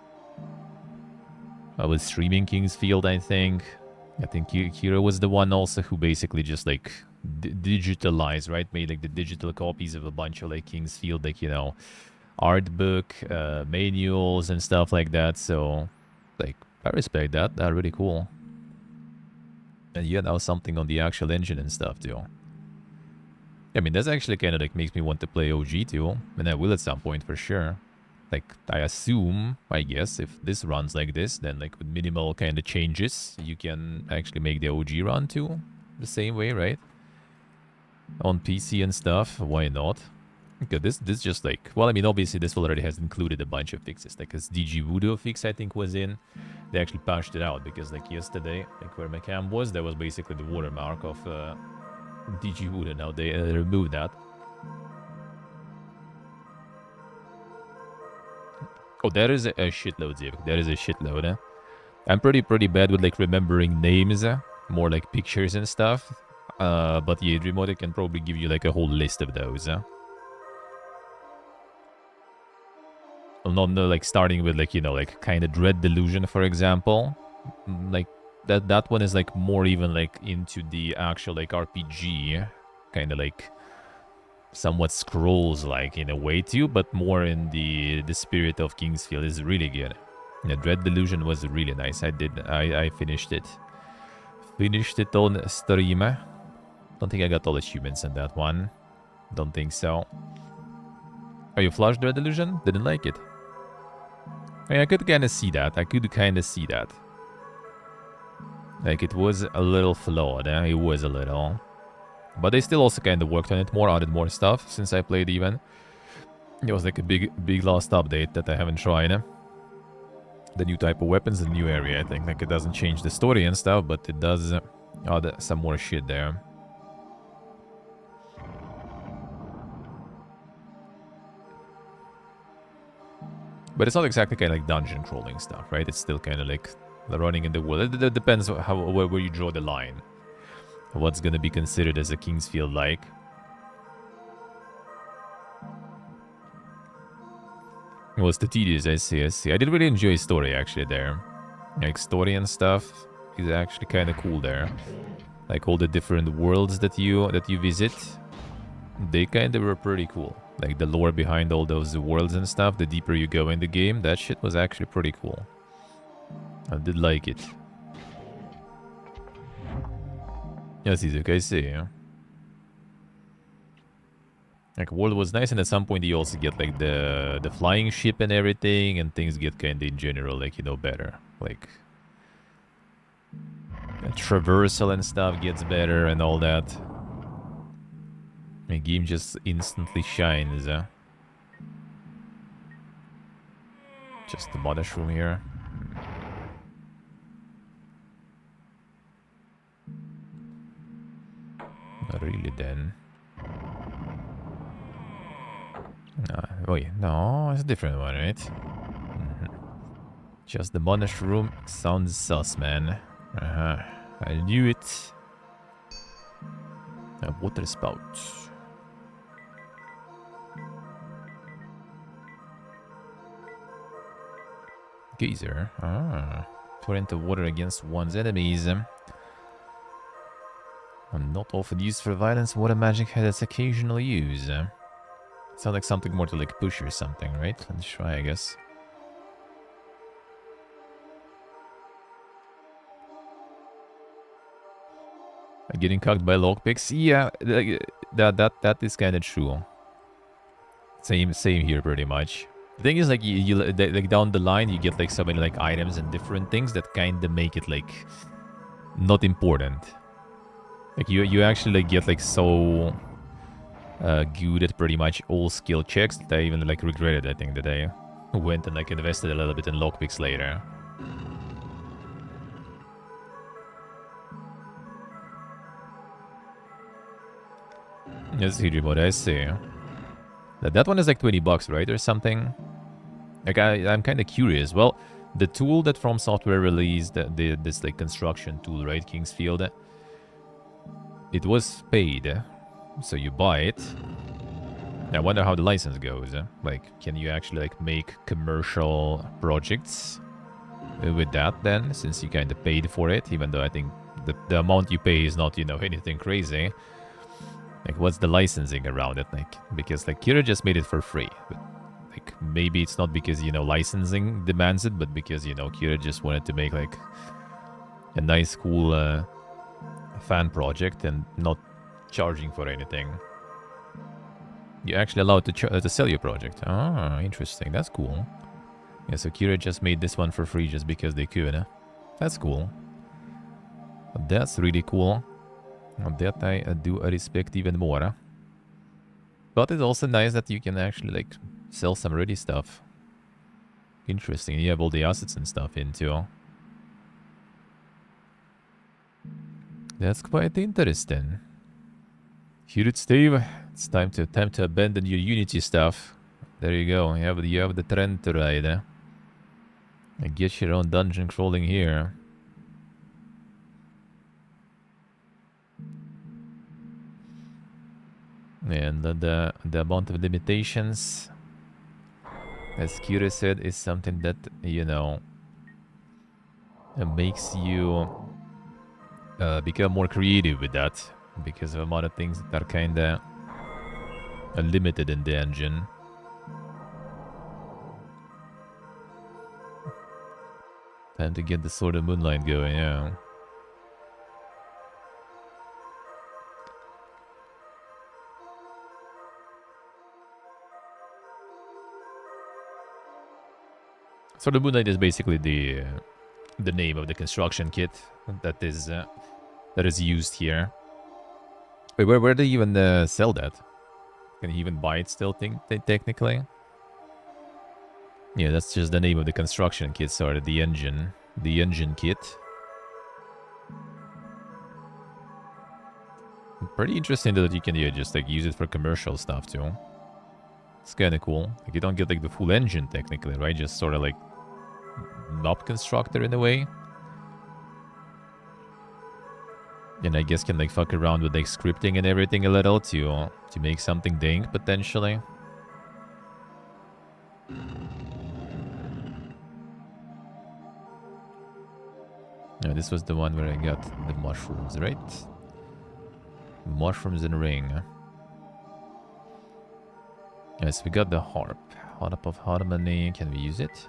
I was streaming Kingsfield, I think. I think Kira was the one also who basically just like digitalized, right? Made like the digital copies of a bunch of like Kingsfield, like, you know, art book, manuals and stuff like that. So, like, I respect that. That's really cool. And yeah, now something on the actual engine and stuff too. I mean, that's actually kind of like makes me want to play OG too. And I will at some point for sure. Like, I assume, I guess, if this runs like this, then like with minimal kind of changes, you can actually make the OG run too. The same way, right? On PC and stuff, why not? Okay, this just like, well, I mean, obviously this already has included a bunch of fixes. Like this DG Voodoo fix, I think, was in. They actually patched it out because like yesterday, like where my cam was, there was basically the watermark of DG Voodoo. Now they removed that. Oh, there is a shitload, Zivik. There is a shitload, eh? I'm pretty bad with, like, remembering names, more like pictures and stuff. But yeah, Dreamotic can probably give you, like, a whole list of those, Well, not, no, like, starting with, like, you know, like, kind of Dread Delusion, for example. Like, that one is, like, more even, like, into the actual, like, RPG, kind of, like, somewhat Scrolls-like in a way too, but more in the spirit of Kingsfield is really good. The Dread Delusion was really nice. I finished it. Finished it on stream. Don't think I got all achievements in that one. Don't think so. Are you flushed, Dread Delusion? Didn't like it. I mean, I could kind of see that. Like, it was a little flawed. It was a little. But they still also kind of worked on it more, added more stuff since I played even. It was like a big last update that I haven't tried. The new type of weapons, the new area, I think. Like, it doesn't change the story and stuff, but it does add some more shit there. But it's not exactly kind of like dungeon crawling stuff, right? It's still kind of like running in the world. It depends where you draw the line. What's gonna be considered as a Kingsfield-like. It was the tedious, I see. I did really enjoy story, actually, there. Like, story and stuff is actually kind of cool there. Like, all the different worlds that you visit, they kind of were pretty cool. Like, the lore behind all those worlds and stuff, the deeper you go in the game, that shit was actually pretty cool. I did like it. Yes, Izuk, I see. Like, world was nice, and at some point you also get, like, the flying ship and everything, and things get kind of, in general, like, you know, better. Like, traversal and stuff gets better and all that. The game just instantly shines. Just the mushroom here. Not really, then. Wait, no, it's a different one, right? Just the mushroom sounds sus, man. I knew it. A water spout. Geyser. Pour into water against one's enemies. Not often used for violence, water magic has its occasional use. Sounds like something more to like push or something, right? Let's try, I guess. Getting cocked by lockpicks? Yeah, that is kind of true. Same here, pretty much. The thing is, like, like down the line, you get like so many like items and different things that kind of make it like not important. Like you actually like get like so good at pretty much all skill checks that I even like regretted. I think that I went and like invested a little bit in lockpicks later. Yes, Hydri mode, I see. That one is like 20 bucks, right, or something? Like I'm kind of curious. Well, the tool that From Software released, this like construction tool, right, Kingsfield, it was paid, so you buy it. I wonder how the license goes. Like, can you actually like make commercial projects with that then, since you kind of paid for it, even though I think the amount you pay is not, you know, anything crazy. Like, what's the licensing around it? Like, because like Kira just made it for free. But, like, maybe it's not because, you know, licensing demands it, but because, you know, Kira just wanted to make like a nice, cool fan project and not charging for anything. You're actually allowed to sell your project. Ah, interesting. That's cool. Yeah, so Kira just made this one for free just because they could. That's cool. That's really cool. That I do respect even more. But it's also nice that you can actually like sell some ready stuff. Interesting. You have all the assets and stuff in too. That's quite interesting. Here it's Steve. It's time to attempt to abandon your Unity stuff. There you go. You have the trend to ride. And get your own dungeon crawling here. And the amount of limitations, as Kira said, is something that, you know, makes you become more creative with that, because of a lot of things that are kinda limited in the engine. Time to get the Sword of Moonlight going, yeah. Sword of Moonlight is basically the name of the construction kit that is used here. Wait, where do you even sell that? Can you even buy it still, technically? Yeah, that's just the name of the construction kit, sorry, the engine kit. Pretty interesting that you can just like use it for commercial stuff too. It's kind of cool. Like you don't get like the full engine technically, right? Just sort of like knob constructor in a way. And I guess can like fuck around with like scripting and everything a little to make something ding potentially. No, this was the one where I got the mushrooms, right? Mushrooms and ring. Yes, we got the harp. Harp of harmony. Can we use it?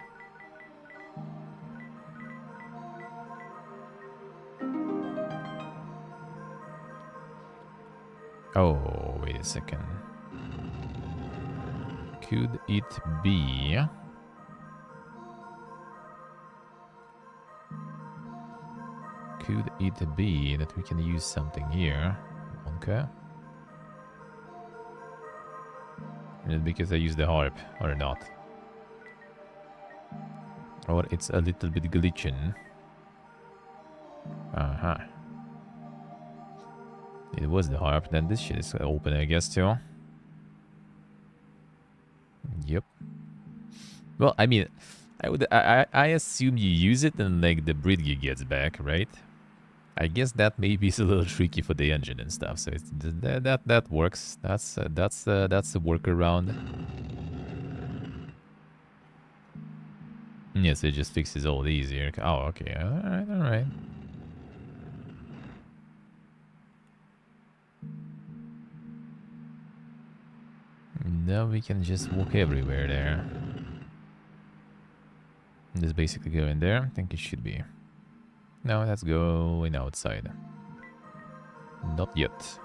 Oh, wait a second. Could it be... Could it be that we can use something here? Okay. Is it because I use the harp or not? Or it's a little bit glitching. Uh-huh. It was the harp, then this shit is open, I guess, too. Yep. Well, I mean, I assume you use it and like the Bridge gets back, right? I guess that maybe is a little tricky for the engine and stuff, so it's, that works. That's a workaround. Yes, it just fixes all easier. Oh, okay. All right. Now we can just walk everywhere there. Just basically go in there. I think it should be. No, that's going outside. Not yet.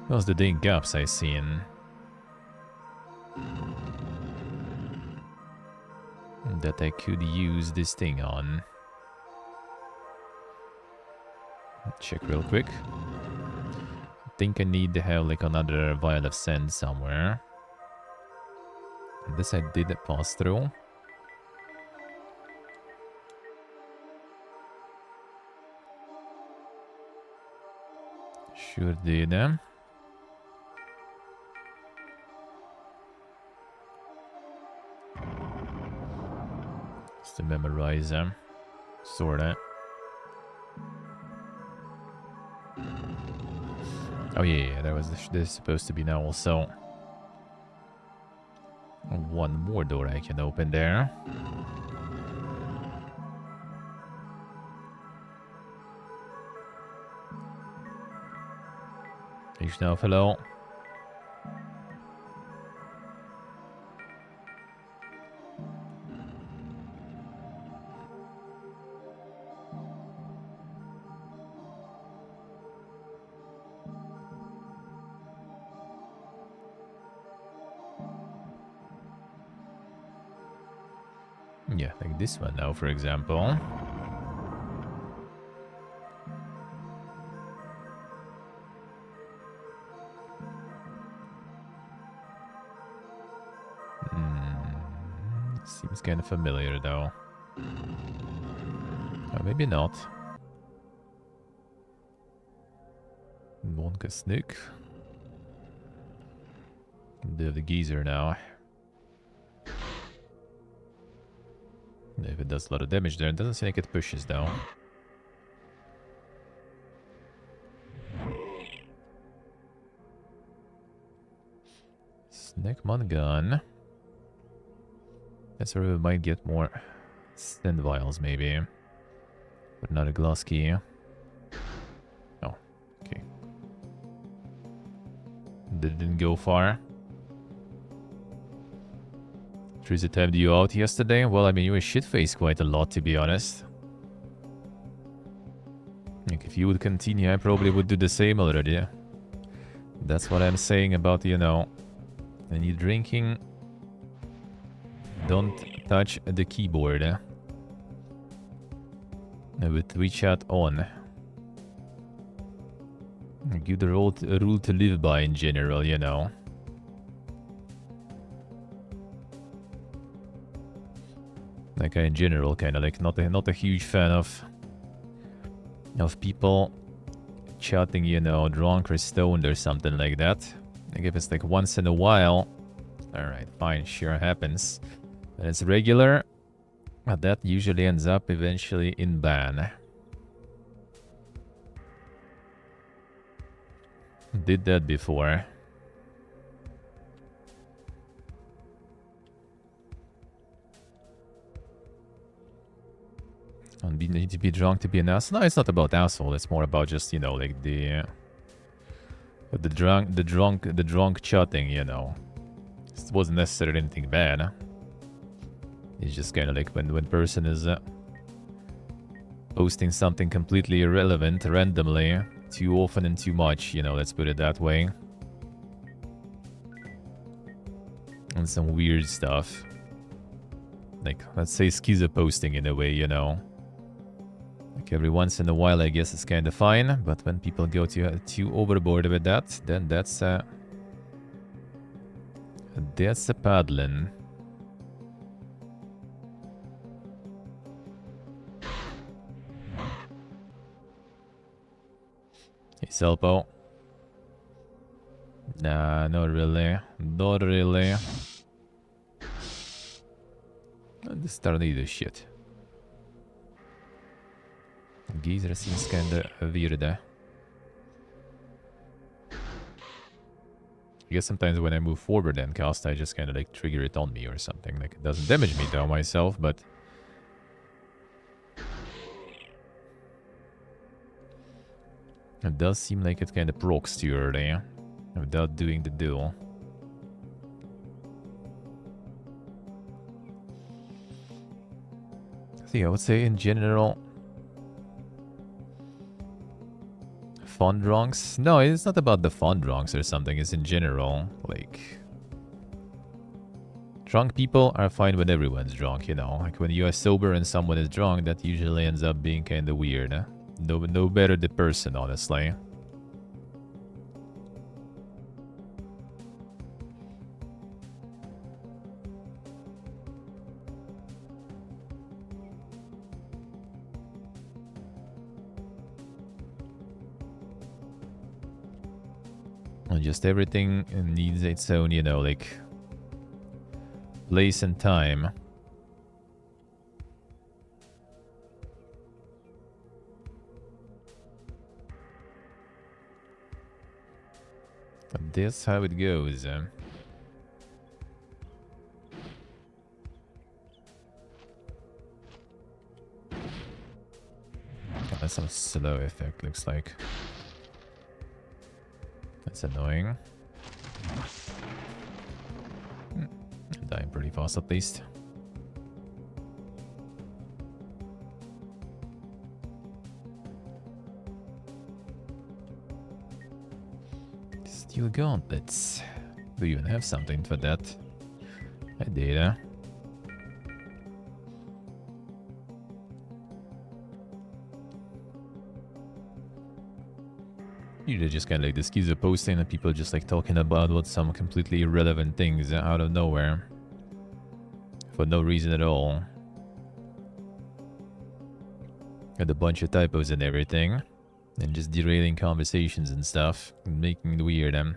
Those the dang gaps I seen. That I could use this thing on. Check real quick. I think I need to have like another vial of sand somewhere. This I did pass through. Sure did. Just to memorize them. Sorta. Oh yeah, there was this supposed to be now also. One more door I can open there. Now, hello. Yeah, like this one now, for example. Seems kind of familiar, though. Oh, maybe not. Wonka Snook. The geezer now. If it does a lot of damage there, it doesn't seem like it pushes, though. Snackmon gun. That's where we might get more sand vials, maybe. But not a glass key. Oh, okay. Didn't go far. Tracy timed you out yesterday? Well, I mean, you were shit-faced quite a lot, to be honest. Like, if you would continue, I probably would do the same already. That's what I'm saying about, you know, when you're drinking, don't touch the keyboard. With WeChat on. Give the rule to live by in general, you know. Like, in general, kind of like not a huge fan of people chatting, you know, drunk or stoned or something like that. Like if it's like once in a while, all right, fine, sure happens. When it's regular, that usually ends up eventually in ban. Did that before. And you need to be drunk to be an asshole. No, it's not about asshole. It's more about just, you know, like the drunk chatting, you know. It wasn't necessarily anything bad. It's just kind of like when person is posting something completely irrelevant randomly, too often and too much, you know, let's put it that way. And some weird stuff. Like, let's say schizo posting in a way, you know. Like every once in a while, I guess it's kind of fine, but when people go too overboard with that, then that's a paddling. Hey, Selpo. Nah, not really. Not really. This tornado shit. Geezer seems kinda weird. I guess sometimes when I move forward and cast, I just kinda like trigger it on me or something. Like it doesn't damage me though myself, but it does seem like it kinda procs too early without doing the duel. See, I would say in general, fun drunks? No, it's not about the fun drunks or something. It's in general, like, drunk people are fine when everyone's drunk, you know. Like when you are sober and someone is drunk, that usually ends up being kind of weird. No better the person, honestly. And just everything needs its own, you know, like, place and time. But that's how it goes. That's some slow effect, looks like. That's annoying. Dying pretty fast at least. Steel gauntlets. Do you even have something for that? I did. Usually just kind of like the schizo posting and people just like talking about what some completely irrelevant things out of nowhere. For no reason at all. Got a bunch of typos and everything. And just derailing conversations and stuff. And making it weird. And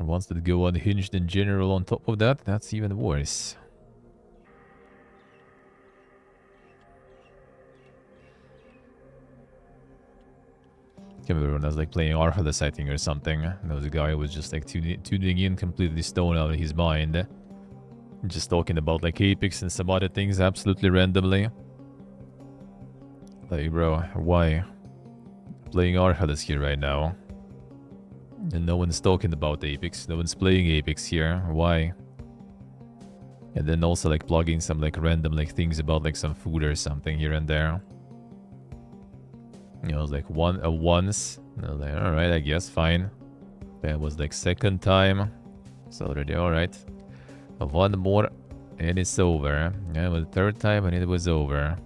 ones that go unhinged in general on top of that, that's even worse. Everyone was like playing Arhalis, I think, or something. There was a guy who was just like tuning in, completely stoned out of his mind. Just talking about like Apex and some other things absolutely randomly. Like, bro, why? Playing Arhalis here right now. And no one's talking about Apex. No one's playing Apex here. Why? And then also like plugging some like random like things about like some food or something here and there. You know, it was like once. And I was like, alright, I guess, fine. That was like second time. It's already alright. One more and it's over. Yeah, it was third time and it was over.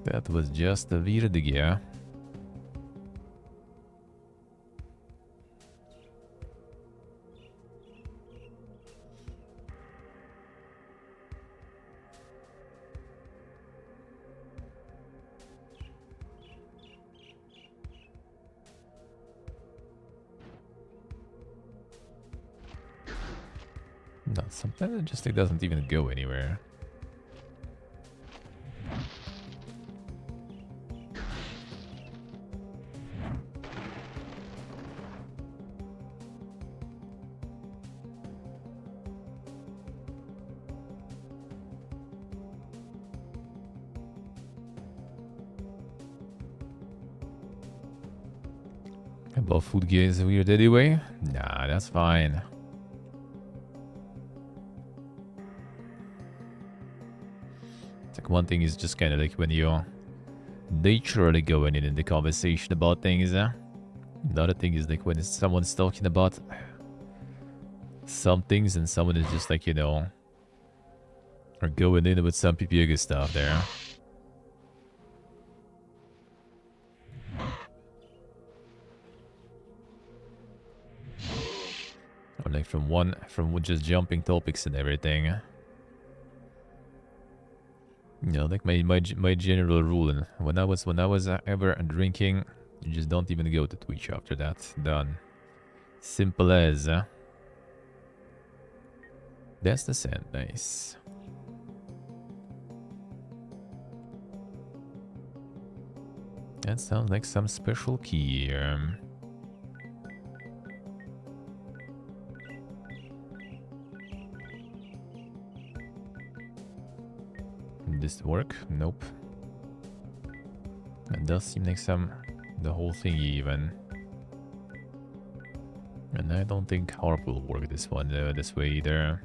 That was just a weird gear. No, sometimes it just like doesn't even go anywhere. About food gear is weird anyway. Nah, that's fine. It's like one thing is just kind of like when you're naturally going in the conversation about things. Another thing is like when someone's talking about some things and someone is just like, you know, or going in with some PPG stuff there. Or like from just jumping topics and everything. You know, like my general rule, and when I was ever drinking, you just don't even go to Twitch after that. Done. Simple as. That's the sand. Nice. That sounds like some special key. This work? Nope. It does seem like the whole thing even. And I don't think harp will work this way either.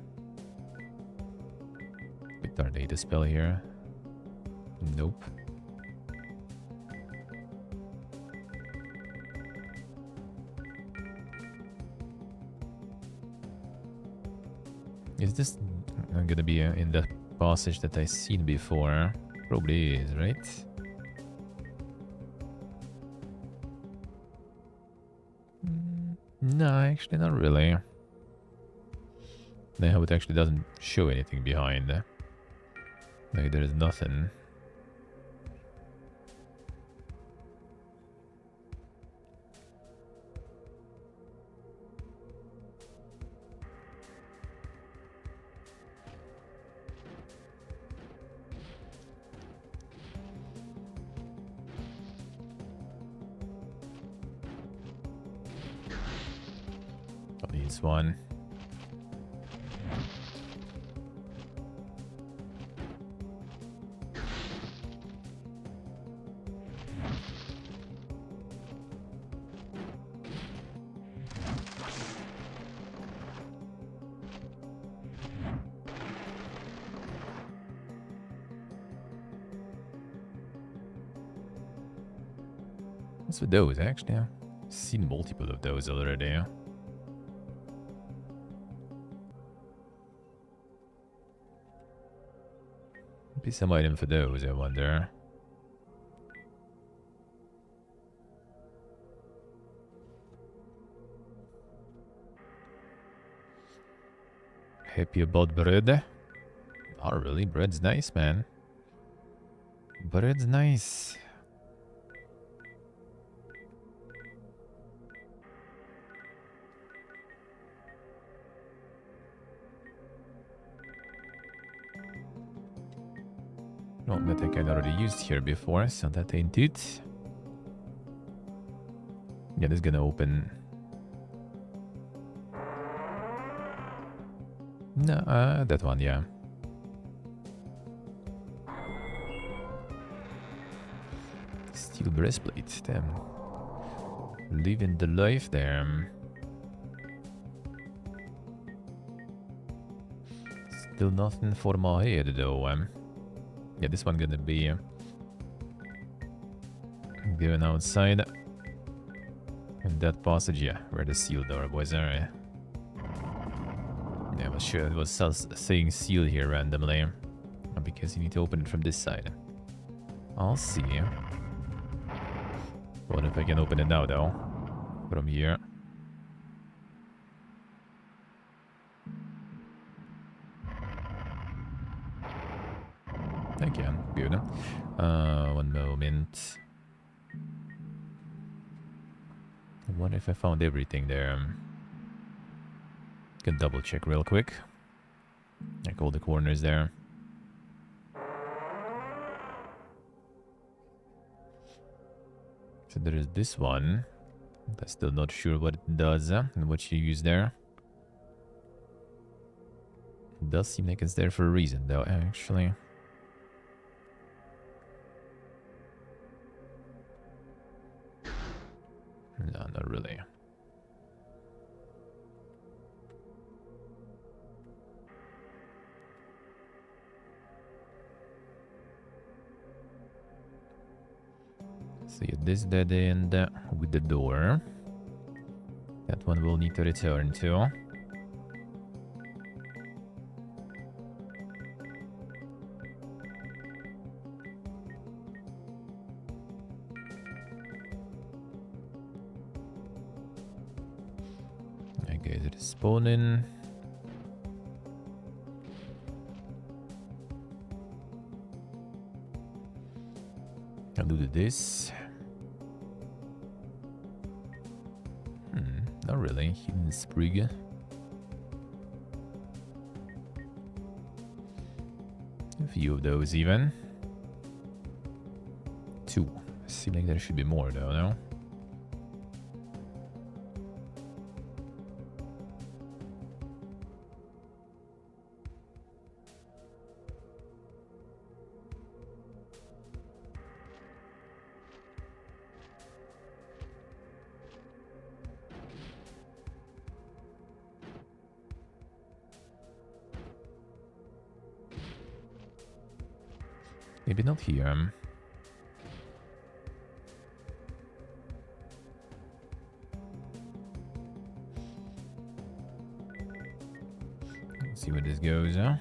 Picked our data spell here. Nope. Is this gonna be in the passage that I've seen before? Probably is, right? No, actually not really. No, it actually doesn't show anything behind. Like there's nothing. This one. What's with those? Actually, I've seen multiple of those already. Be some item for those, I wonder. Happy about bread? Oh, really? Bread's nice, man. Bread's nice. Oh, that I kind of already used here before, so that ain't it. Yeah, this is gonna open. No, that one, yeah. Steel breastplate, damn. Living the life there. Still nothing for my head though. Yeah, this one gonna be going outside. And that passage, yeah, where the seal door was, alright. Yeah, I was sure it was saying seal here randomly. Because you need to open it from this side. I'll see. What if I can open it now though? From here. I can. Good. One moment. What if I found everything there? Can double check real quick. Like all the corners there. So there is this one. I'm still not sure what it does and what you use there. It does seem like it's there for a reason though, actually. No, not really. See this dead end with the door. That one we'll need to return to. Okay, it is spawning. I'll do this. Not really. Hidden sprig. A few of those even. 2. Seems like there should be more though, no? Maybe not here. Let's see where this goes, huh?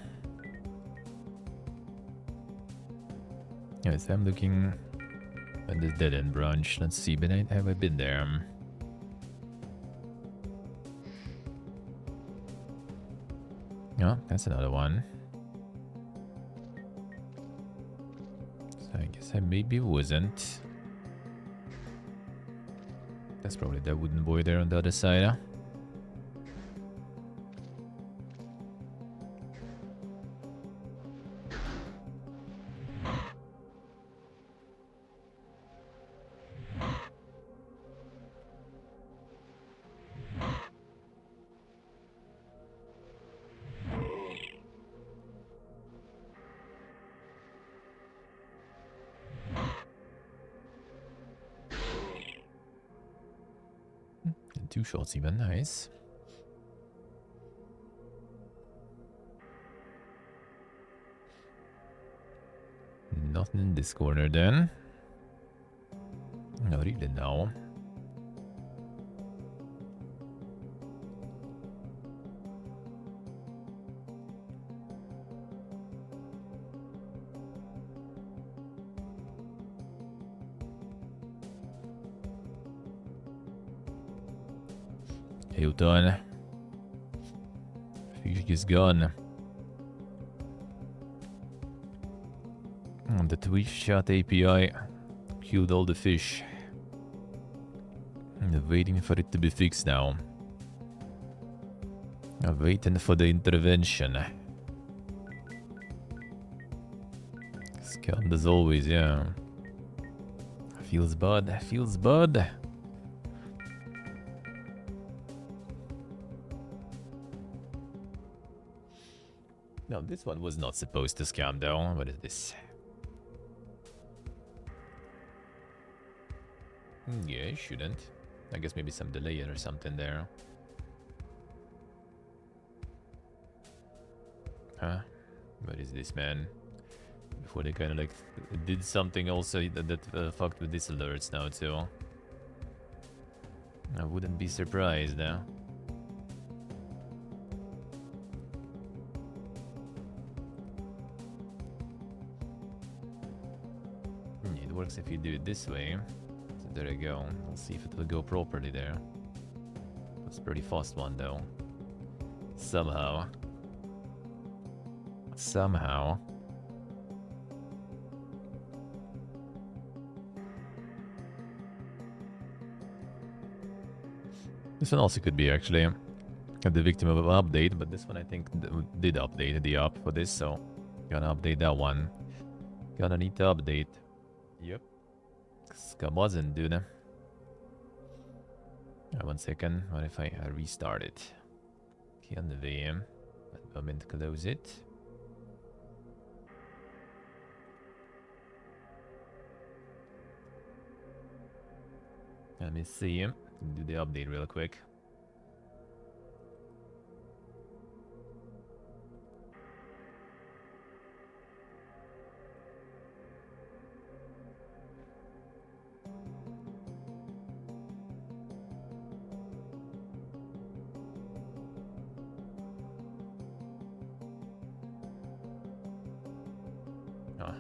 Yes, I'm looking at this dead end branch. Let's see, but have I been there? Oh, that's another one. I guess I maybe wasn't. That's probably that wooden boy there on the other side, huh? And 2 shots even, nice. Nothing in this corner then. Not really now. Hilton. Fish is gone. The Twitch chat API killed all the fish. I'm waiting for it to be fixed now. I'm waiting for the intervention. Scammed as always, yeah. Feels bad, feels bad. No, this one was not supposed to scam though. What is this? Yeah, it shouldn't. I guess maybe some delay or something there. Huh? What is this, man? Before they kind of like did something also that fucked with these alerts now too. I wouldn't be surprised now. It works if you do it this way. So there you go. We'll see if it will go properly there. That's a pretty fast one though. Somehow. Somehow. This one also could be actually the victim of an update, but this one I think did update the app for this, so gonna update that one. Gonna need to update. Yep. Scum wasn't, dude. 1 second. What if I restart it? Okay, on the VM. One moment, close it. Let me see. Do the update real quick. Oh.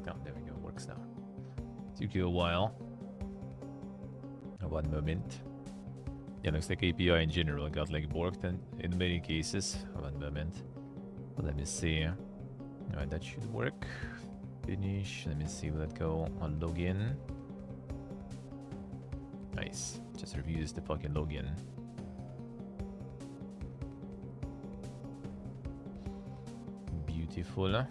Oh, there we go. Works now. Took you a while. 1 moment. Yeah, looks like API in general got like borked in many cases. 1 moment. But let me see. Alright, that should work. Finish. Let me see. Will that go on login? Nice. Just refused the fucking login. Beautiful.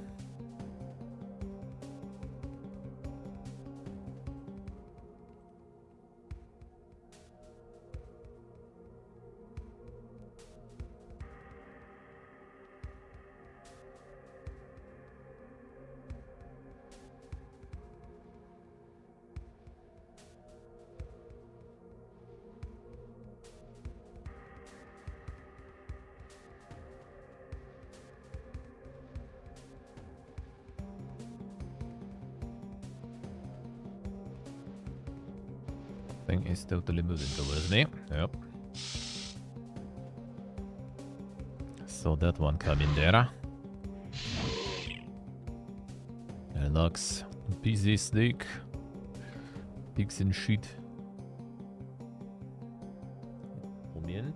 Thing is totally moving towards me. Yep. Saw that one coming there. Relax. PC stick. Pigs and shit. Moment.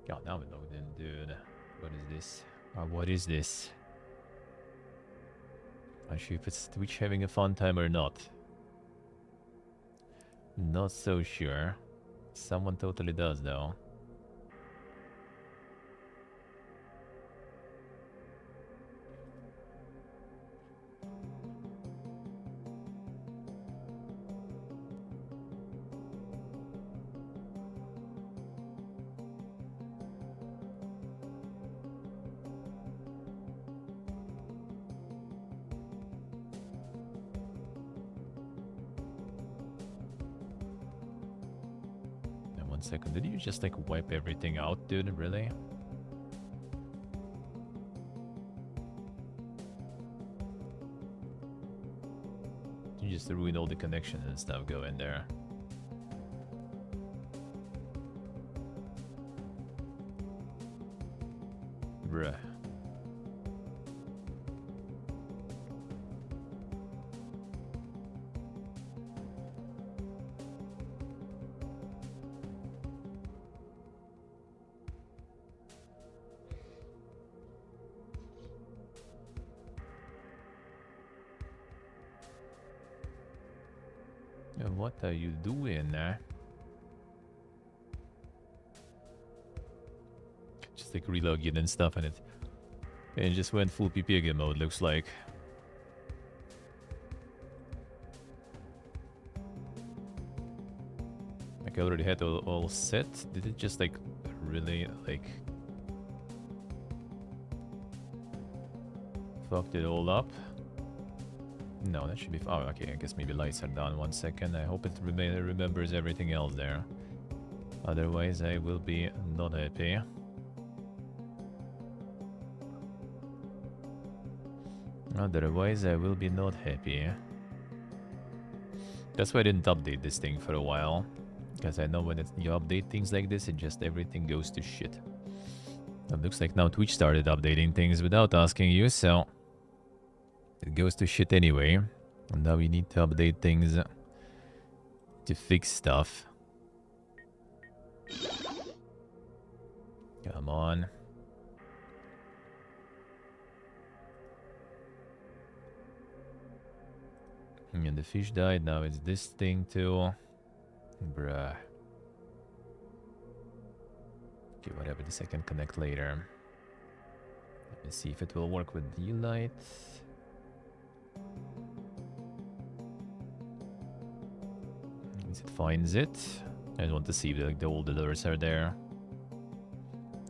God, now we're logged in, dude. What is this? What is this? Not sure if it's Twitch having a fun time or not. Not so sure. Someone totally does, though. Now, 1 second. Did you just like wipe everything out, dude? Really? You just ruin all the connections and stuff going there. Bruh. What are you doing? Just like relogging and stuff, and it just went full PPG mode. Looks like. Like I already had all set. Did it just like really like fucked it all up? No, that should be. Oh, okay. I guess maybe lights are down. 1 second. I hope it remembers everything else there. Otherwise, I will be not happy. Otherwise, I will be not happy. That's why I didn't update this thing for a while. Because I know when you update things like this, it just everything goes to shit. It looks like now Twitch started updating things without asking you, so it goes to shit anyway. And now we need to update things to fix stuff. Come on. And the fish died, now it's this thing too. Bruh. Okay, whatever, this I can connect later. Let me see if it will work with the light. Means it finds it. I just want to see if like, the old alerts are there.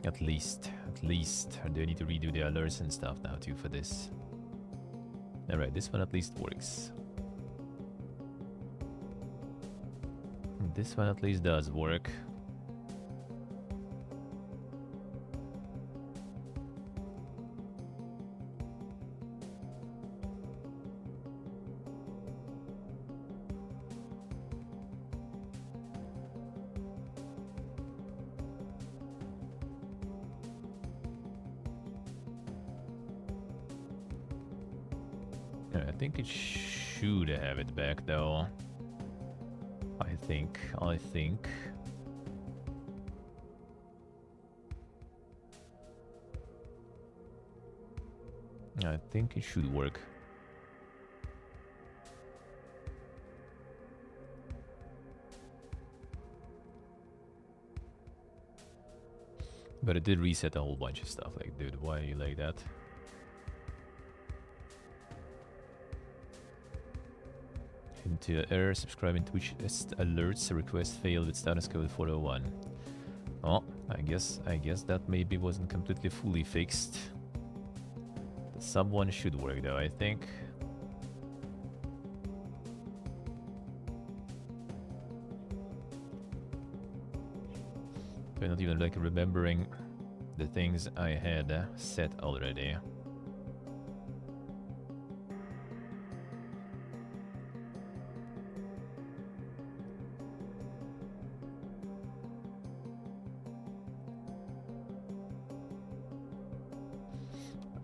At least. Or do I need to redo the alerts and stuff now too for this? Alright, this one at least works. This one at least does work. I think it should have it back though. I think. I think it should work. But it did reset a whole bunch of stuff. Like, dude, why are you like that? Into error, subscribing Twitch alerts, request failed with status code 401. Oh, I guess that maybe wasn't completely fully fixed. The sub one should work though, I think. I'm not even like remembering the things I had set already.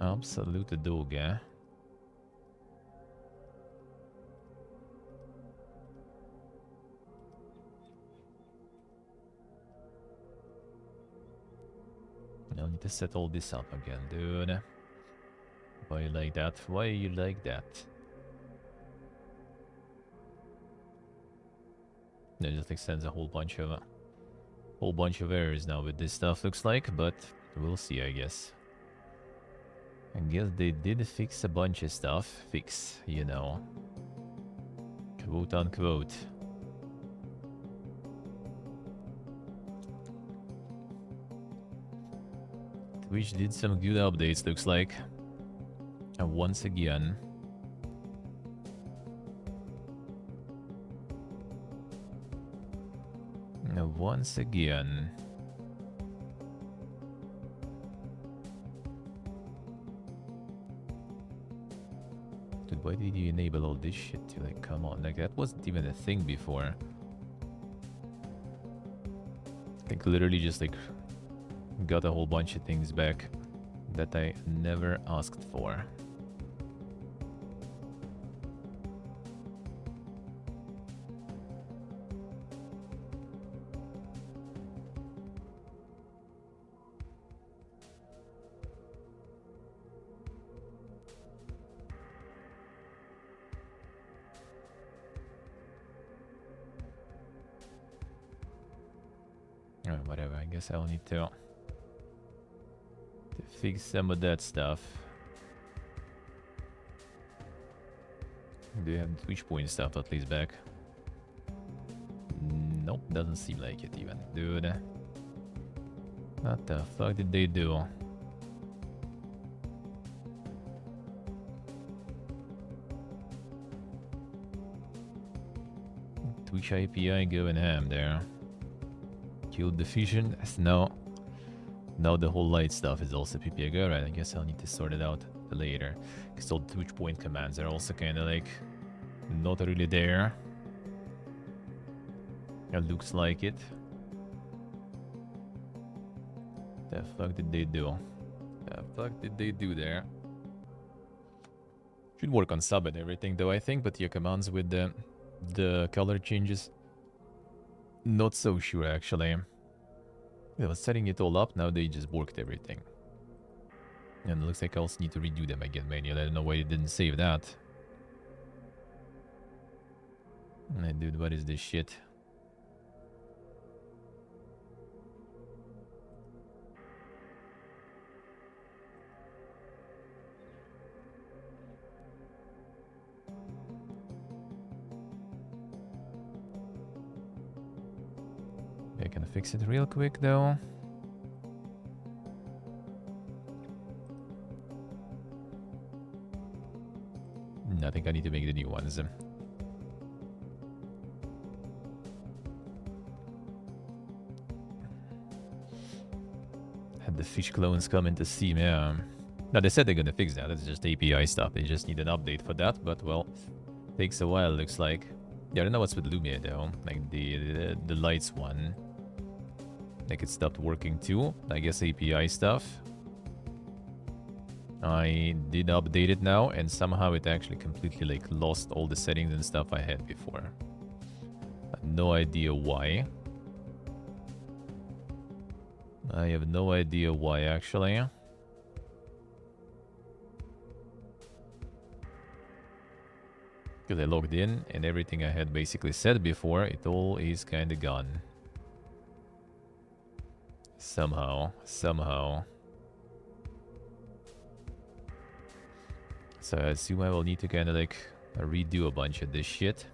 Absolute dog, eh? I need to set all this up again, dude. Why you like that? Why you like that? It just extends a whole bunch of errors now with this stuff, looks like, but we'll see, I guess. I guess they did fix a bunch of stuff. Fix, you know. Quote unquote. Twitch did some good updates, looks like. And once again. Once again. Dude, why did you enable all this shit? Like, come on. Like, that wasn't even a thing before. Like, literally just, like, got a whole bunch of things back that I never asked for. Whatever, I guess I'll need to fix some of that stuff. Do you have Twitch point stuff at least back? Nope, doesn't seem like it even. Dude. What the fuck did they do? Twitch API going ham there. Killed the fusion. No. Now the whole light stuff is also PPG. Alright, I guess I'll need to sort it out later. Because all the Twitch point commands are also kind of like not really there. It looks like it. The fuck did they do? The fuck did they do there? Should work on sub and everything though, I think, but your commands with the color changes, not so sure actually. I was setting it all up, now they just worked everything. And it looks like I also need to redo them again manually. I don't know why it didn't save that. Dude, what is this shit? I can fix it real quick though. I think I need to make the new ones. Had the fish clones come into Steam, yeah. Now they said they're gonna fix that, it's just API stuff, they just need an update for that, but well, takes a while looks like. Yeah, I don't know what's with Lumia though, like the lights one. Like it stopped working too, I guess API stuff. I did update it now, and somehow it actually completely like lost all the settings and stuff I had before. I have no idea why. I have no idea why actually. Because I logged in and everything I had basically said before, it all is kinda gone. Somehow. So I assume I will need to kind of like redo a bunch of this shit.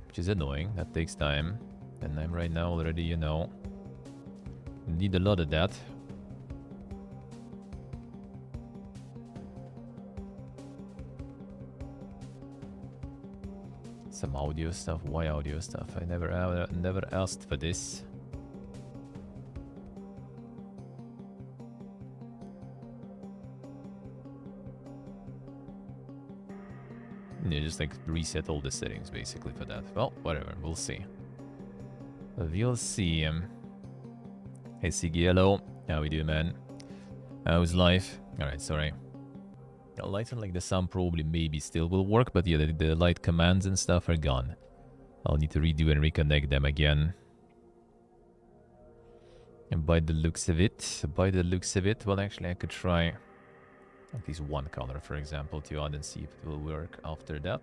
Which is annoying, that takes time. And I'm right now already, you know, need a lot of that. Some audio stuff. Why audio stuff? I never asked for this. Yeah, just like reset all the settings basically for that. Well, whatever, we'll see. We'll see. Hey Siggy, hello. How we doing, man? How's life? Alright, sorry. The lights and like the sound probably maybe still will work, but yeah, the light commands and stuff are gone. I'll need to redo and reconnect them again. And by the looks of it, well actually I could try at least one color, for example, to add and see if it will work after that.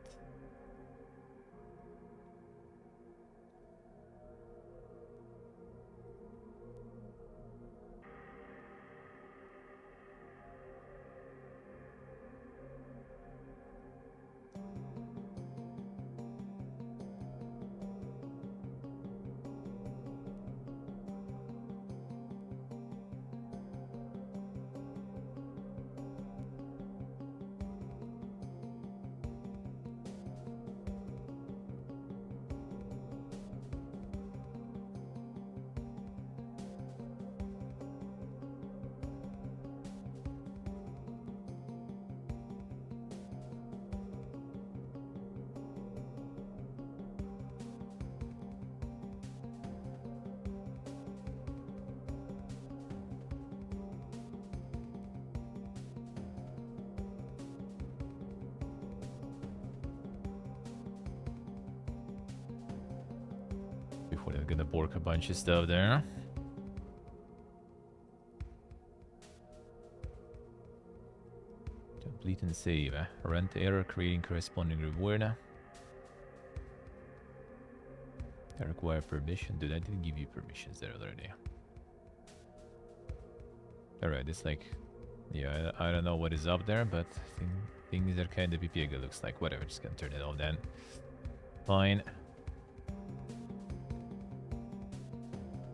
Before they're gonna bork a bunch of stuff there. Complete and save. Rent error, creating corresponding reward. I require permission. Dude, I didn't give you permissions there already. Alright, it's like... Yeah, I don't know what is up there, but things are kind of big, looks like. Whatever, just gonna turn it off then. Fine.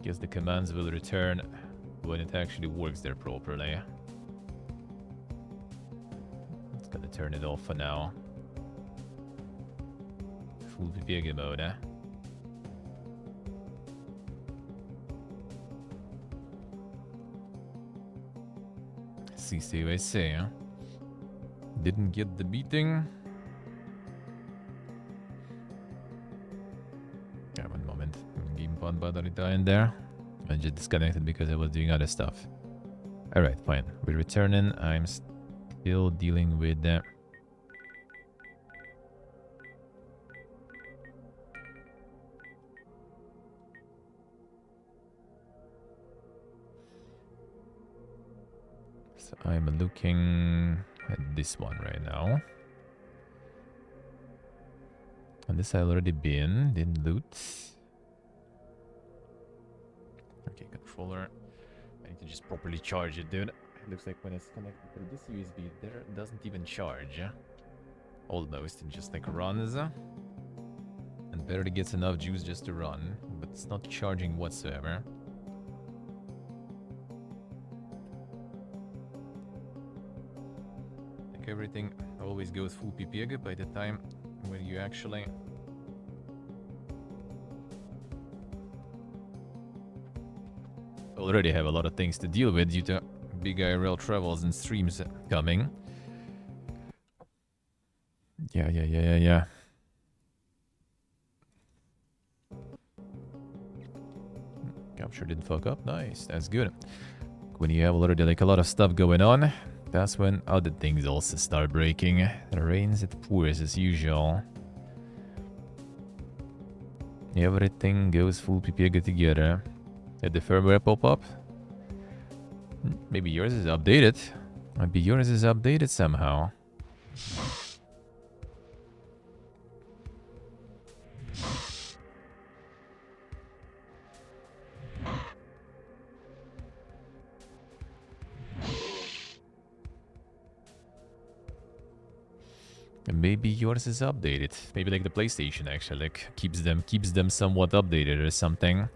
Guess the commands will return when it actually works there properly. It's gonna turn it off for now. Full PPG mode, eh? CCUSA, huh? Didn't get the beating. Yeah, one moment. Gamepad battery dying there. I just disconnected because I was doing other stuff. Alright, fine. We're returning. I'm still dealing with the... So I'm looking at this one right now. And this I already been. Didn't loot. Okay, controller. I need to just properly charge it, dude. It looks like when it's connected to this USB, there it doesn't even charge. Almost, it just like runs. And barely gets enough juice just to run. But it's not charging whatsoever. Like everything always goes full PPG by the time when you actually... already have a lot of things to deal with due to big IRL travels and streams coming. Yeah. Capture didn't fuck up. Nice, that's good. When you have already like a lot of stuff going on, that's when other things also start breaking. It rains, it pours as usual. Everything goes full PPG together. Did the firmware pop up? Maybe yours is updated. Maybe yours is updated somehow. And maybe yours is updated. Maybe like the PlayStation actually like keeps them somewhat updated or something.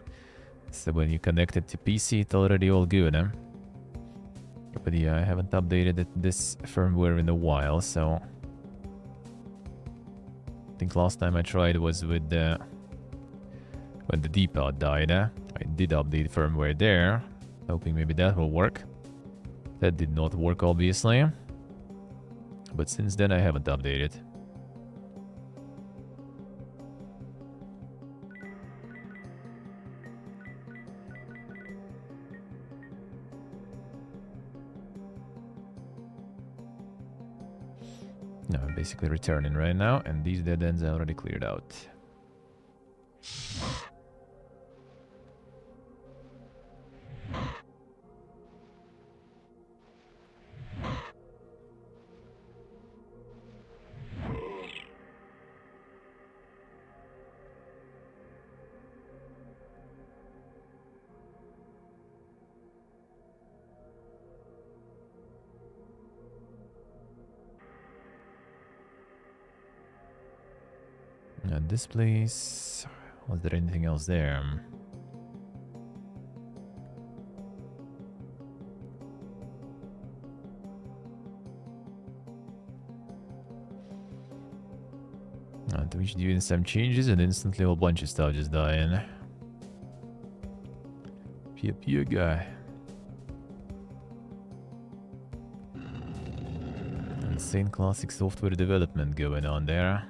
So when you connect it to PC, it's already all good, huh? But yeah, I haven't updated this firmware in a while, so... I think last time I tried was with the... when the D-pad died, I did update firmware there, hoping maybe that will work. That did not work, obviously. But since then, I haven't updated. No, I'm basically returning right now, and these dead ends are already cleared out. This place... was there anything else there? Twitch doing some changes and instantly a whole bunch of stuff just dying. Pure guy. Insane classic software development going on there.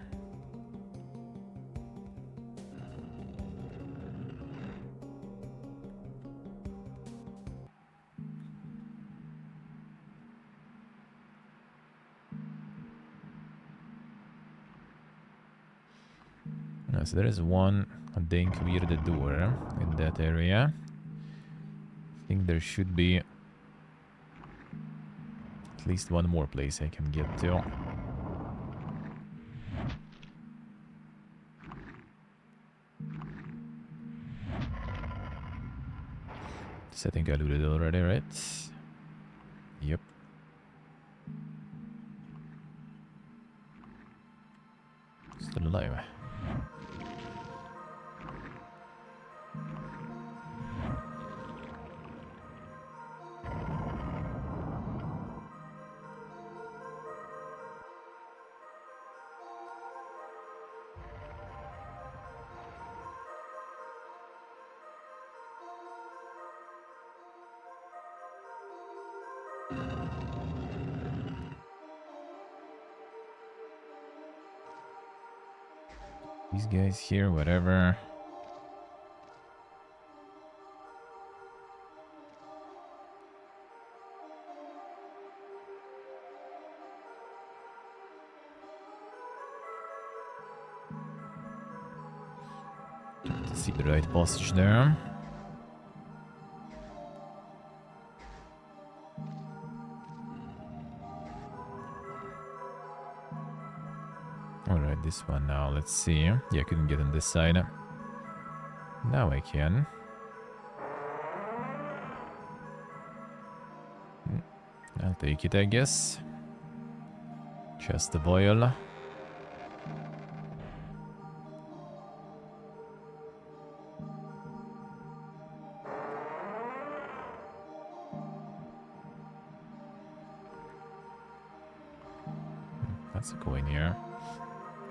So there is one thing clear the door in that area. I think there should be at least one more place I can get to. I think I looted already, right? Yep. Still alive. These guys here, whatever. To see the right passage there. Alright, this one now. Let's see. Yeah, I couldn't get on this side. Now I can. I'll take it, I guess. Just the boil. That's a coin here.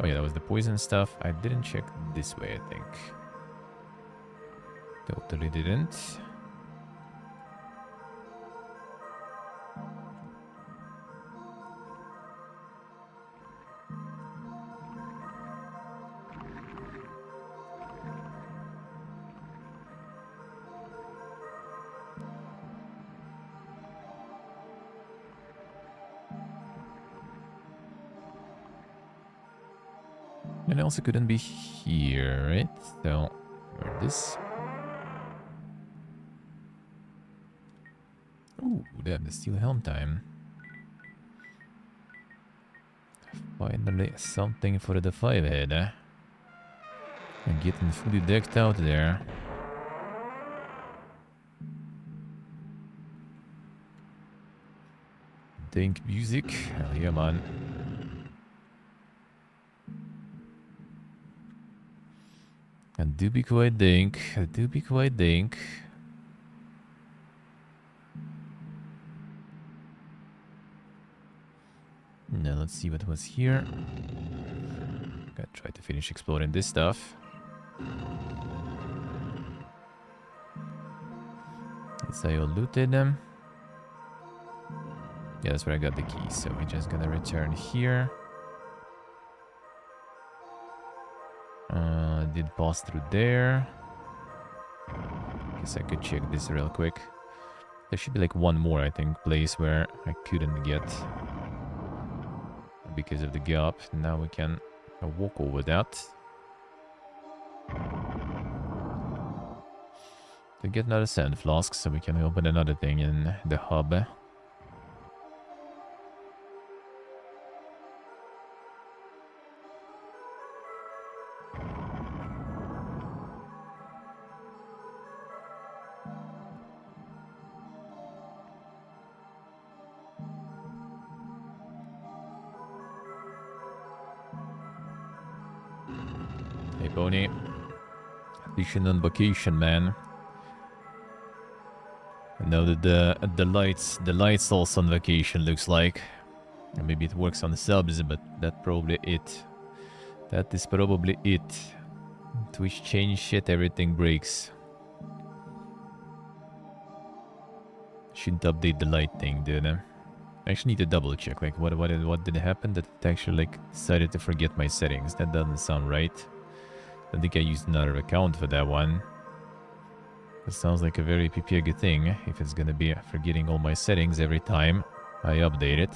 Oh yeah, that was the poison stuff. I didn't check this way, I think. Totally didn't. And I also couldn't be here, right? So, or this. Ooh, damn, the steel helm time. Finally, something for the 5-head, eh? And getting fully decked out there. Dink music. Hell yeah, man. I do be quite dink. I do be quite dink. Now let's see what was here. Gotta try to finish exploring this stuff. Let's say I looted them. Yeah, that's where I got the key. So we're just gonna return here. Did pass through there. Guess I could check this real quick. There should be like one more, I think, place where I couldn't get because of the gap. Now we can walk over that. To get another sand flask, so we can open another thing in the hub. Hey, Pony. Fishing on vacation, man. I know that the lights also on vacation, looks like. And maybe it works on the subs, but that's probably it. That is probably it. Twitch change shit, everything breaks. Shouldn't update the light thing, dude. I actually need to double check, like what did happen that it actually like decided to forget my settings. That doesn't sound right. I think I used another account for that one. That sounds like a very PPG thing, if it's gonna be forgetting all my settings every time I update it.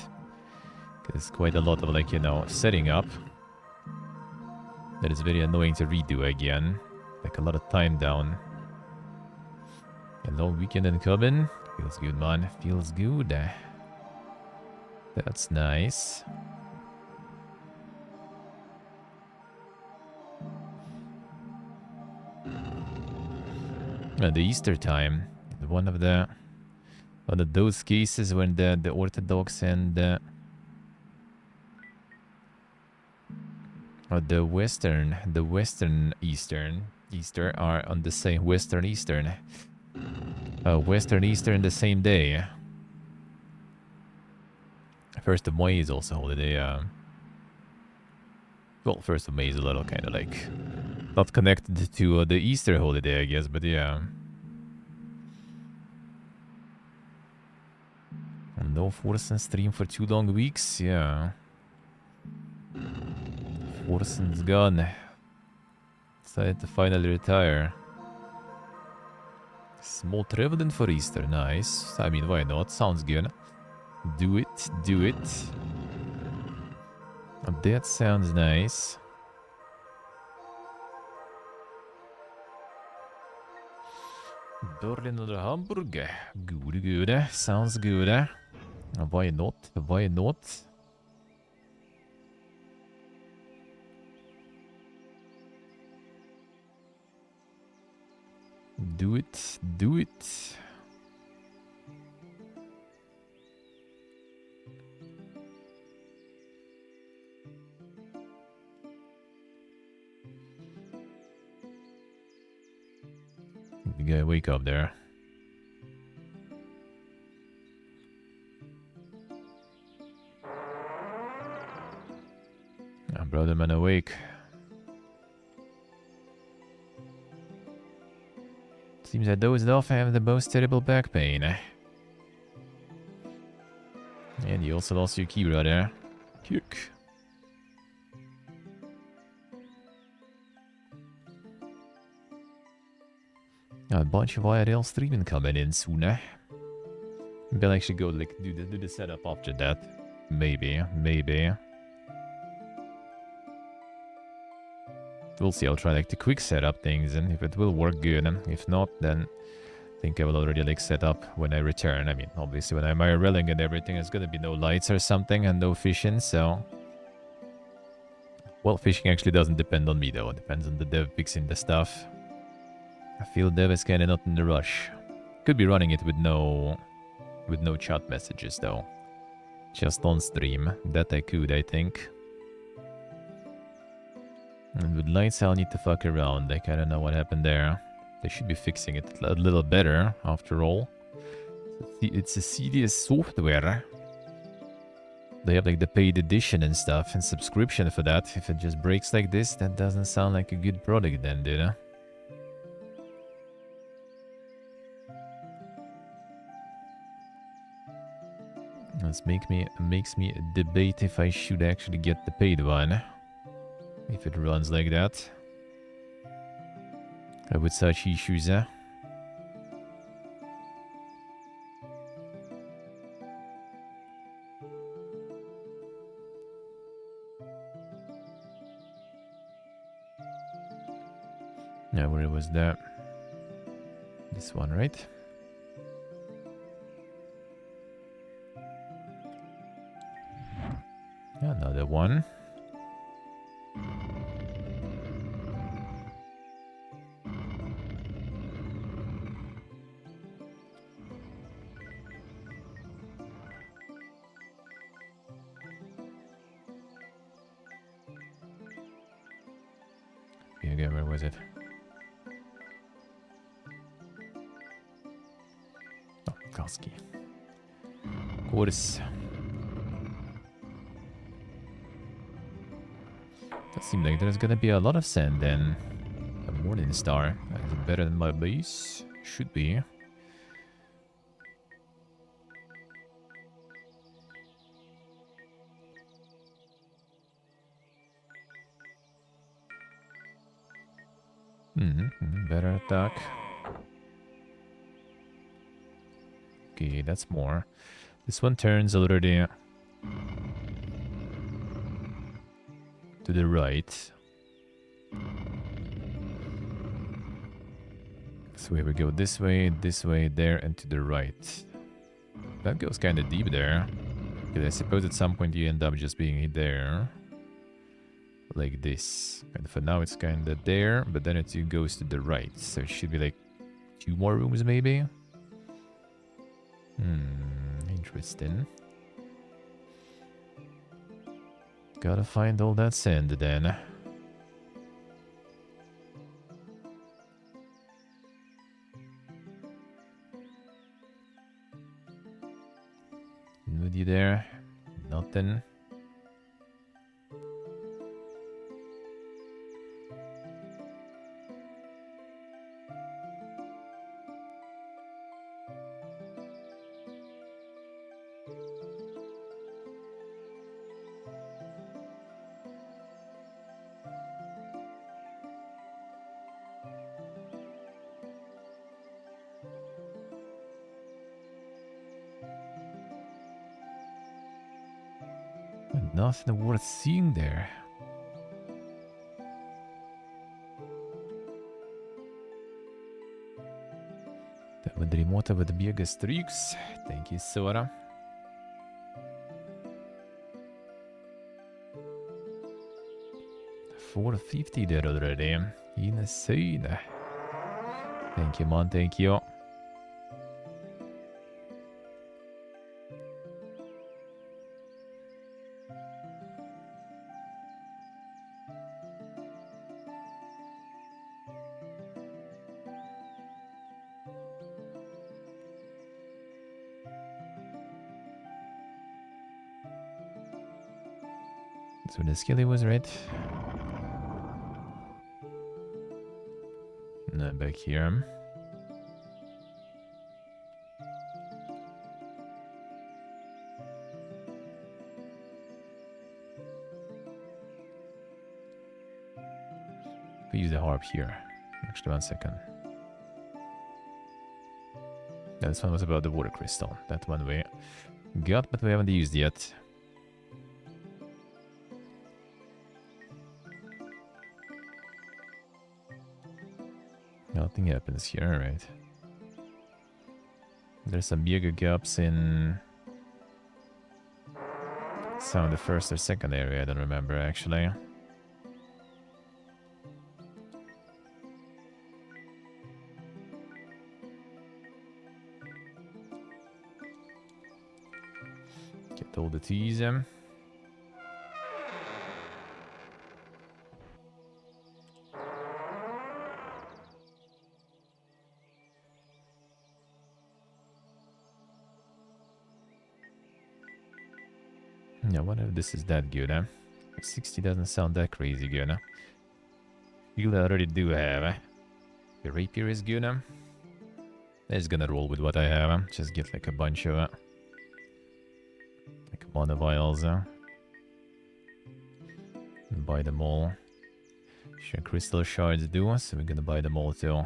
It's quite a lot of, like, you know, setting up. That is very annoying to redo again. Like a lot of time down. A long weekend in coming. Feels good, man. Feels good. That's nice. The Easter time. one of those cases when the Orthodox and the Western Easter are on the same Western Eastern the same day. 1st of May is also holiday. Well, 1st of May is a little kind of like not connected to the Easter holiday, I guess, but yeah. No Forsen stream for 2 long weeks, yeah. Forsen's gone. Decided to finally retire. Small traveling for Easter, nice. I mean, why not? Sounds good. Do it, do it. That sounds nice. Berlin or Hamburg? Good, good. Sounds good. Why not? Why not? Do it, do it. You gotta wake up there. I brought him awake. Seems I dozed off. I have the most terrible back pain. And you also lost your key, brother. Kick. Got a bunch of IRL streaming coming in soon. Maybe I'll actually go like do the setup after that. Maybe. We'll see. I'll try like the quick setup things, and if it will work good, and if not, then I think I will already like set up when I return. I mean, obviously when I'm IRLing and everything, there's gonna be no lights or something and no fishing, so... Well, fishing actually doesn't depend on me though. It depends on the dev fixing the stuff. I feel dev is kinda not in the rush. Could be running it with no chat messages though. Just on stream. That I could, I think. And with lights, I'll need to fuck around. I kinda know what happened there. They should be fixing it a little better, after all. It's a serious software. They have like the paid edition and stuff, and subscription for that. If it just breaks like this, that doesn't sound like a good product then, dude. Huh? This makes me debate if I should actually get the paid one. If it runs like that. With such issues, Now, where was that? This one, right? Another one. Again, where was it? Oh, Kalski. Of course. That seems like there's gonna be a lot of sand then. A morning star. Is it better than my base? Should be. Better attack. Okay, that's more. This one turns already to the right. So we go this way, there, and to the right. That goes kind of deep there. Because I suppose at some point you end up just being there. Like this. And for now it's kind of there, but then it goes to the right. So it should be like 2 more rooms maybe? Interesting. Gotta find all that sand then. Moody there. Nothing. Nothing worth seeing there. Det var remote with the biggest streaks. Thank you, Sora. $450 there already. Insane. Thank you, man. Thank you. So the skilly was right. Now back here. We use the harp here. Actually, 1 second. This one was about the water crystal. That one we got, but we haven't used yet. Nothing happens here, right? There's some bigger gaps in some of the first or second area, I don't remember actually. Get all the teas in. Yeah, what if this is that good, huh? 60 doesn't sound that crazy good, huh? Feel I already do have, huh? The rapier is good, huh? It's gonna roll with what I have, huh? Just get like a bunch of like mana vials, huh? And buy them all. Sure, crystal shards do, so we're gonna buy them all too.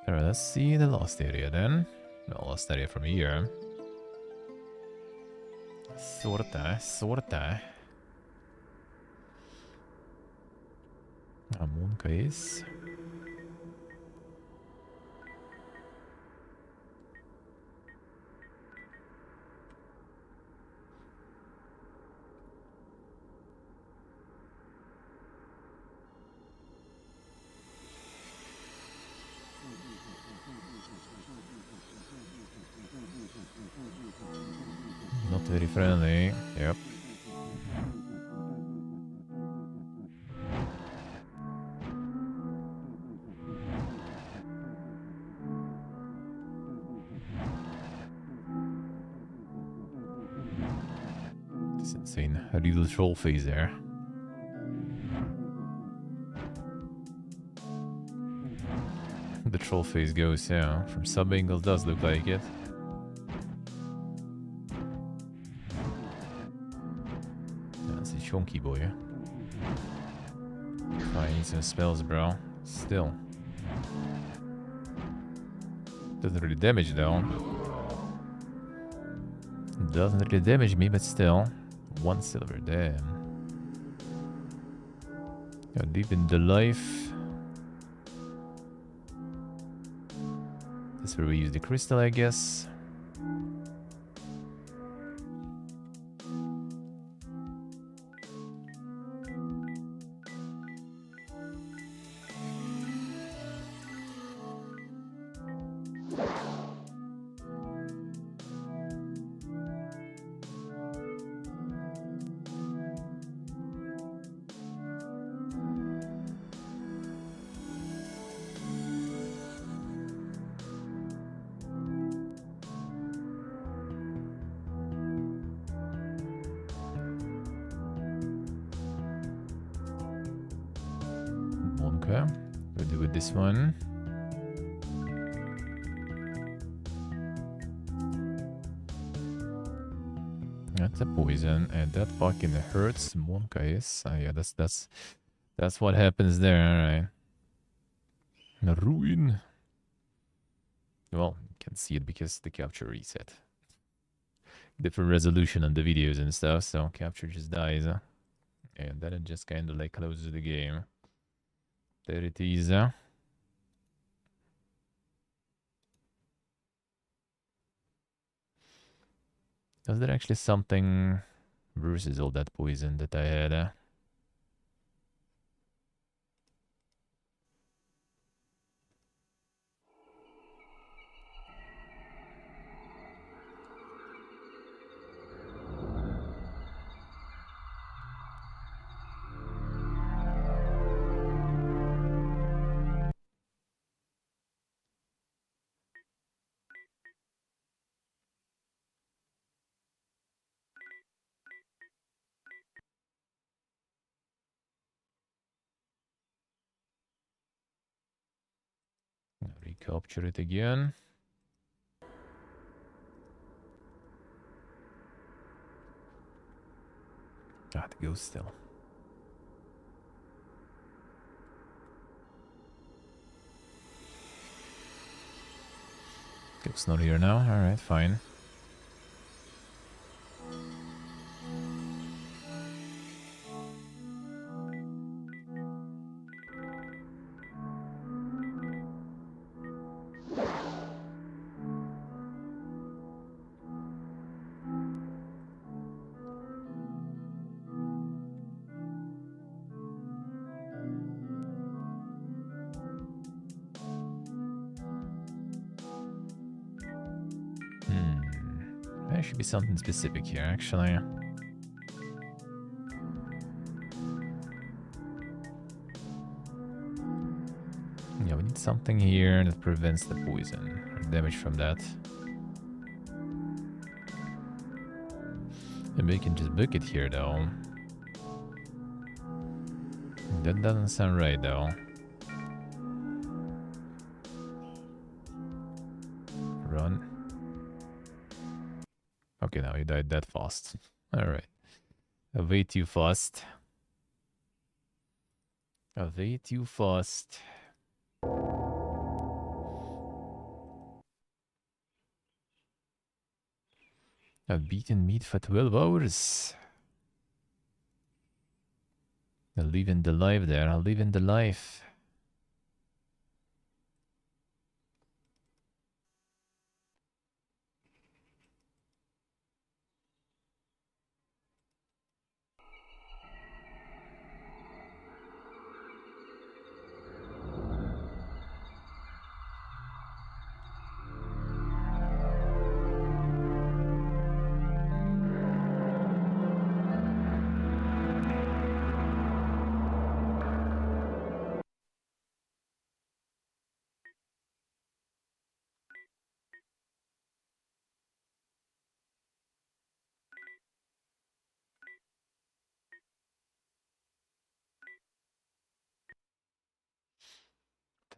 Alright, let's see the last area then. No, last area from here. Sorta. Moon case. Not very friendly. Yep. It's insane. A little troll face there. The troll face goes, yeah. From some angles does look like it. That's a chunky boy. Fine, need some spells, bro. Still. Doesn't really damage, though. Doesn't really damage me, but still. 1 silver, damn. Leaving the life. That's where we use the crystal, I guess. Okay, we'll do with this one. That's a poison, and that fucking hurts. Monka is. Yeah, that's what happens there. All right. Ruin. Well, you can see it because the capture reset. Different resolution on the videos and stuff, so capture just dies. And then it just kind of like closes the game. There it is. Was there actually something versus all that poison that I had? Recapture it again. God, go still. Ghost not here now. Alright, fine. There should be something specific here, actually. Yeah, we need something here that prevents the poison or damage from that. Maybe we can just book it here, though. That doesn't sound right, though. Run. Okay, now he died that fast. Alright. Way too fast. Way too fast. I've beaten meat for 12 hours. I'll leave in the life there. I'll leave in the life.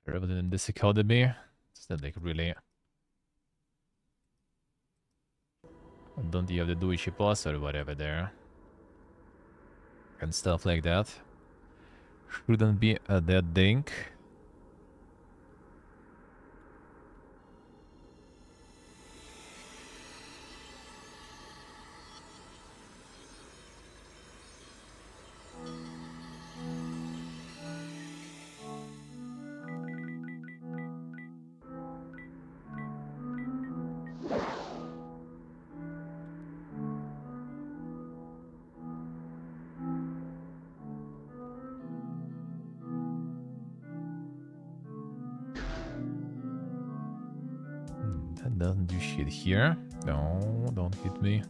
Rather than this academy. Is that like really? Don't you have the Duishi pass or whatever there? And stuff like that. Shouldn't be a dead dink. That doesn't do shit here. No, don't hit me.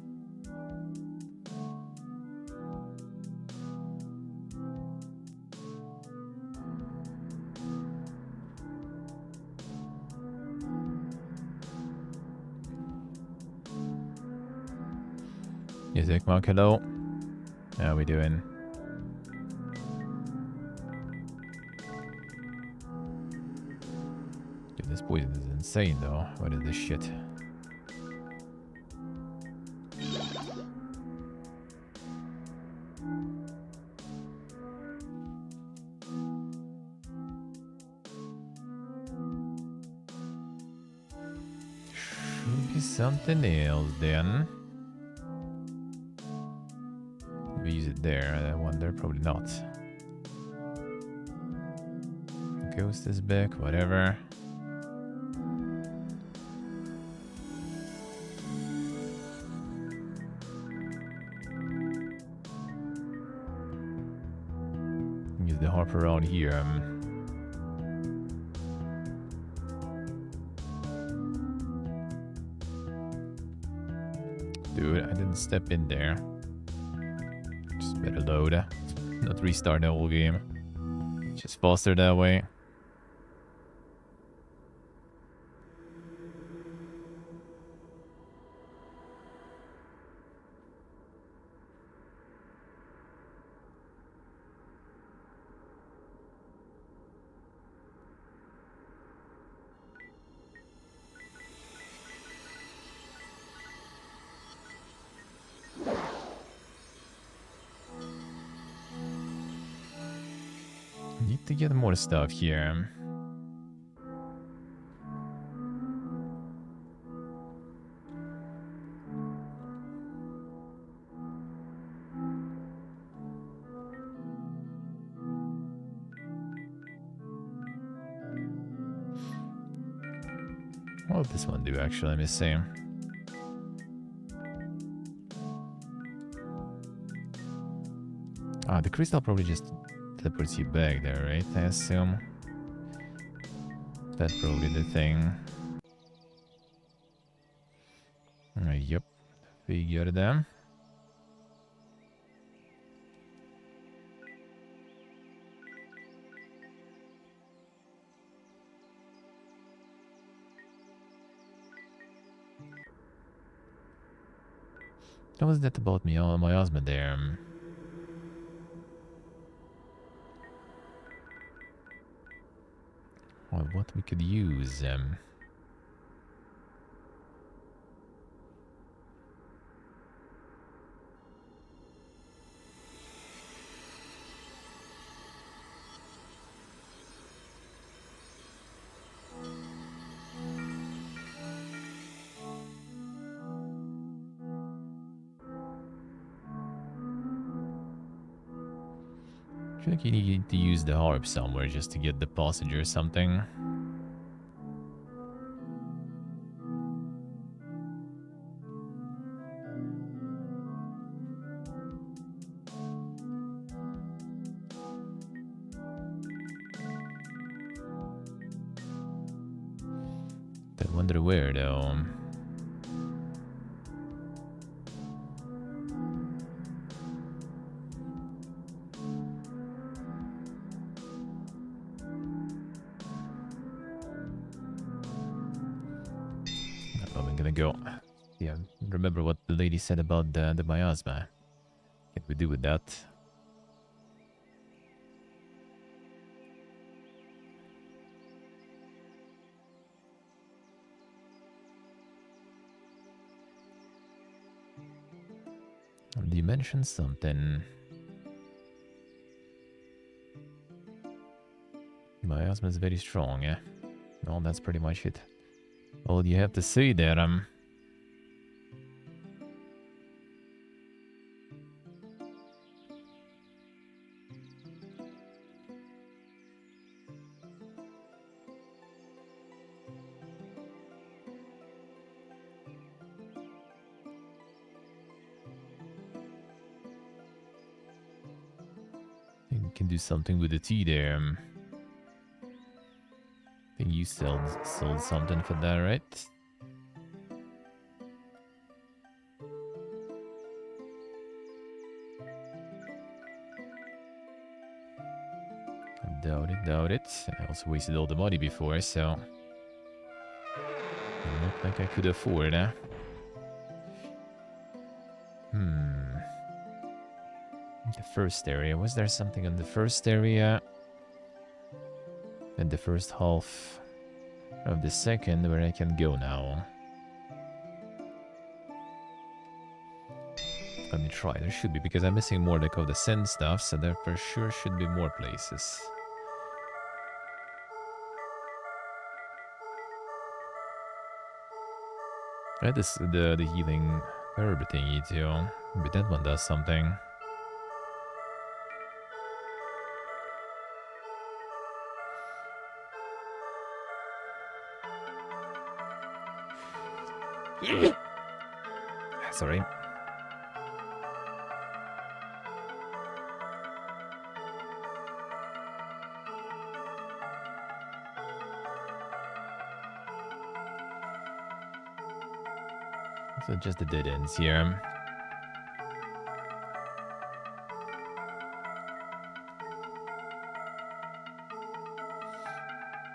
Music mark, hello. How we doing? Dude, this poison is insane though. What is this shit? Should be something else then. We use it there, I wonder. Probably not. Ghost is back, whatever. Use the harp around here. Dude, I didn't step in there. Just better load. Not restart the whole game. Just faster that way. Need to get more stuff here. What will this one do actually? Let me see. Ah, the crystal probably just teleports you back there, right? I assume. That's probably the thing. Yep. Figured them. What was that about me? Oh, my husband there. Well, what we could use. I feel like you need to use the harp somewhere just to get the passage or something. I wonder where though. I'm gonna go. Yeah, remember what the lady said about the miasma. What can we do with that? You mentioned something. Miasma is very strong, yeah. Well, that's pretty much it. All you have to say there, You can do something with the tea there. I think you sold something for that, right? Doubt it. I also wasted all the money before, so... Not like I could afford, huh? The first area. Was there something on the first area? And the first half of the second where I can go now? Let me try. There should be, because I'm missing more like of the send stuff, so there for sure should be more places. This the healing herb thingy too. Maybe that one does something. Sorry. So just the dead ends here.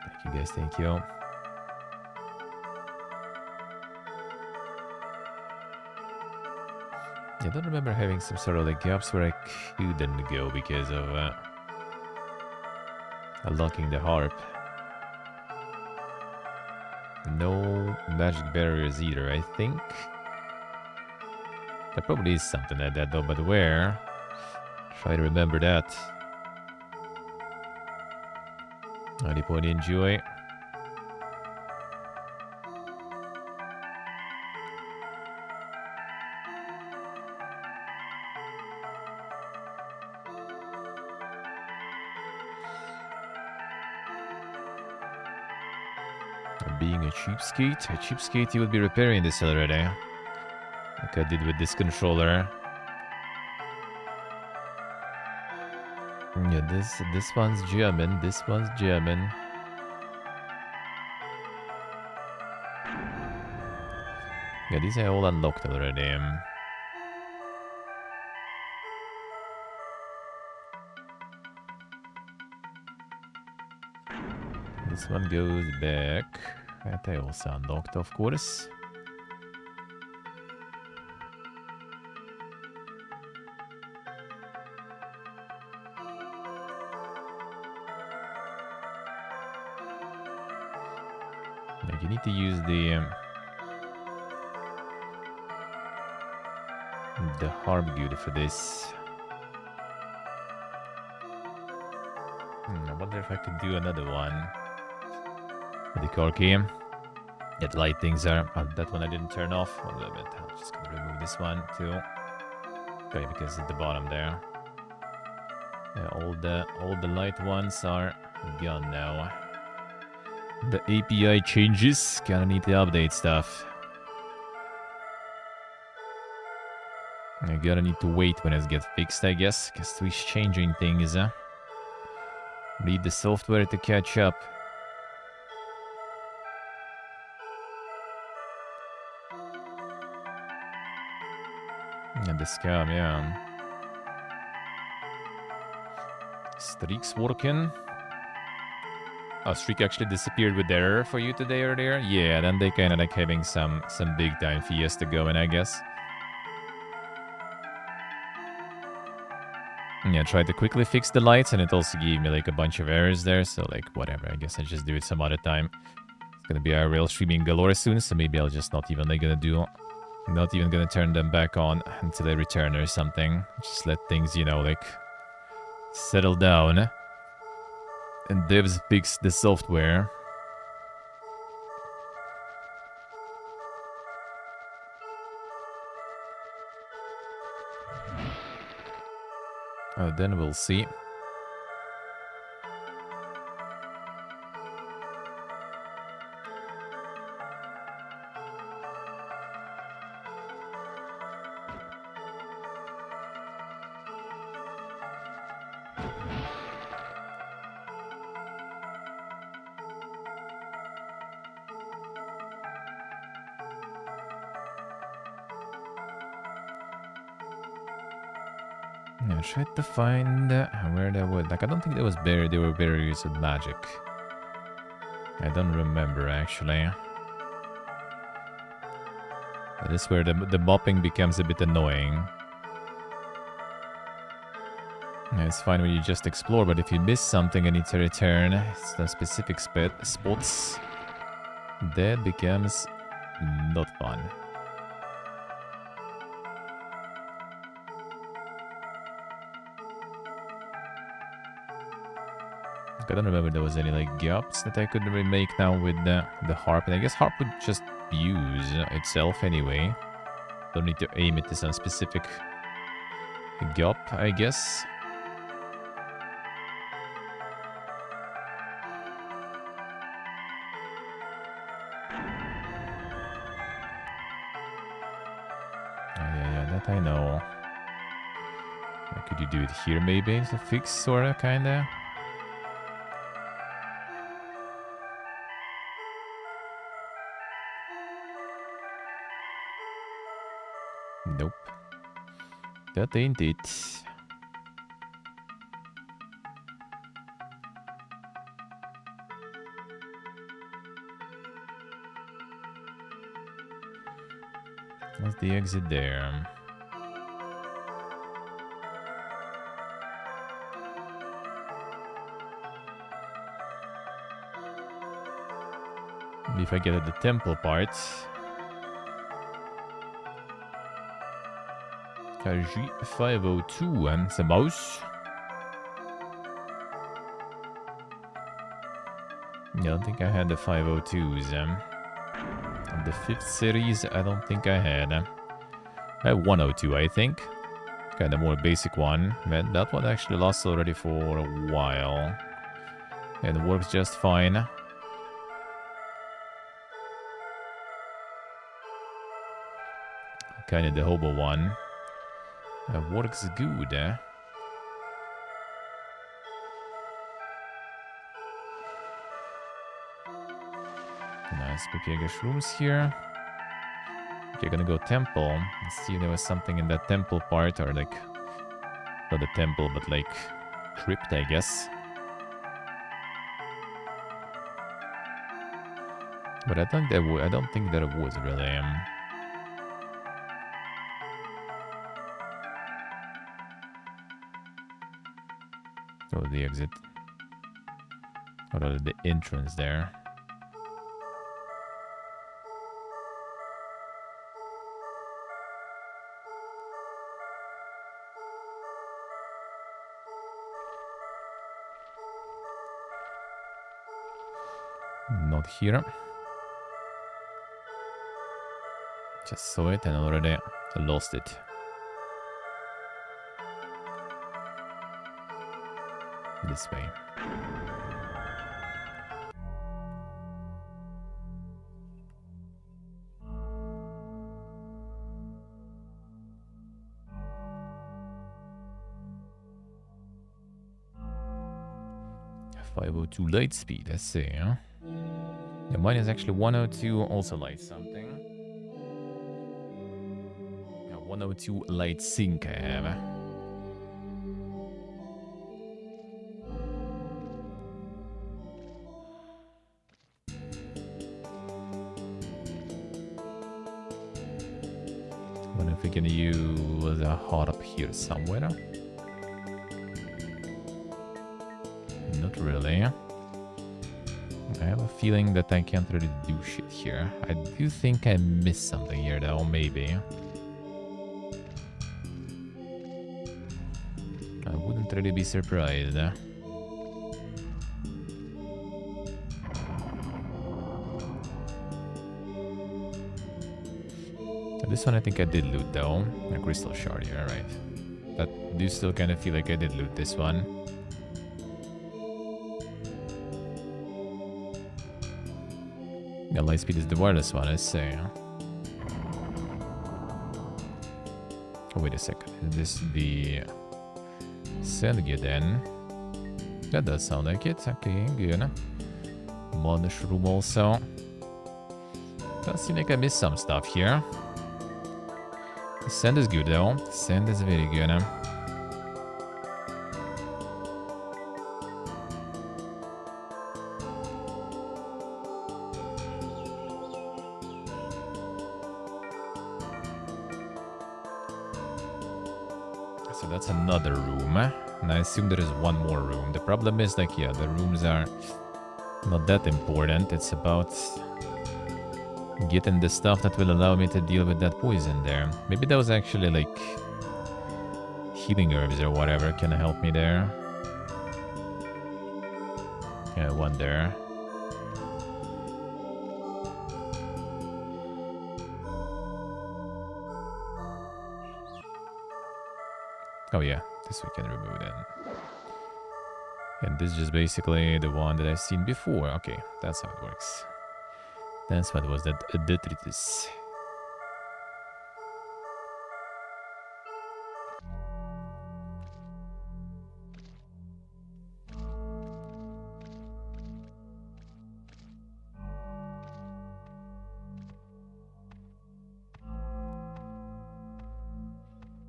Thank you guys, thank you. I don't remember having some sort of like gaps where I couldn't go because of unlocking the harp. No magic barriers either, I think. There probably is something like that though, but where? Try to remember that. 90 point enjoy. Being a cheapskate, you would be repairing this already. Like I did with this controller. Yeah, this one's German, this one's German. Yeah, these are all unlocked already. This one goes back. That I also unlocked, of course. Like you need to use the harp good for this. I wonder if I could do another one. The car key. That light things are. That one I didn't turn off. One little bit. I'm just gonna remove this one too. Okay, because at the bottom there. Yeah, all the light ones are gone now. The API changes. Gonna need to update stuff. I gotta need to wait when it gets fixed, I guess, because we're changing things. Need the software to catch up. And the scam, yeah. Streak's working. Oh, Streak actually disappeared with the error for you today earlier? Yeah, then they kind of like having some big time fiesta going, I guess. Yeah, tried to quickly fix the lights and it also gave me like a bunch of errors there, so like whatever, I guess I just do it some other time. It's gonna be our real streaming galore soon, so maybe I'll just not even gonna turn them back on until they return or something. Just let things, you know, like settle down. and devs fix the software. Then we'll see. I tried to find where there was... Like, I don't think there was there were barriers with magic. I don't remember, actually. That is where the mopping becomes a bit annoying. Yeah, it's fine when you just explore, but if you miss something and need to return some specific spots, that becomes not fun. I don't remember there was any like gaps that I could remake now with the harp, and I guess harp would just use itself anyway. Don't need to aim it to some specific gap, I guess. Yeah, that I know. Could you do it here maybe to fix, sorta, kinda? Nope. That ain't it. What's the exit there? If I get at the temple part. KG502 and the mouse. Yeah, I don't think I had the 502s. On the 5th series, I don't think I had. I have 102, I think. Kind of more basic one. But that one actually lasts already for a while. And works just fine. Kind of the hobo one. Works good, eh? Nice Papiega shrooms here. Okay, gonna go temple. Let's see if there was something in that temple part, or like... Not a temple, but like... Crypt, I guess. But I don't think there was really. Oh, the exit. Or the entrance there. Not here. Just saw it and already lost it. This way. .502 light speed, I see, huh? Yeah, mine is actually 102, also light something. Yeah, 102 light sync I have. Wonder if we can use a heart up here somewhere. Not really. I have a feeling that I can't really do shit here. I do think I missed something here though, maybe. I wouldn't really be surprised. This one I think I did loot though. A crystal shard here, right. But do you still kind of feel like I did loot this one? Yeah, light speed is the wireless one, I say. Oh, wait a second. Is this the Selgie then? That does sound like it. Okay, good. Mushroom also. Does seem like I missed some stuff here. Sand is good though. Sand is very good. So that's another room. And I assume there is one more room. The problem is like, yeah, the rooms are not that important. It's about getting the stuff that will allow me to deal with that poison there. Maybe that was actually like healing herbs or whatever can help me there. Yeah, I wonder. Oh yeah, this we can remove then. And this is just basically the one that I've seen before. Okay, that's how it works. That's what was that detritus.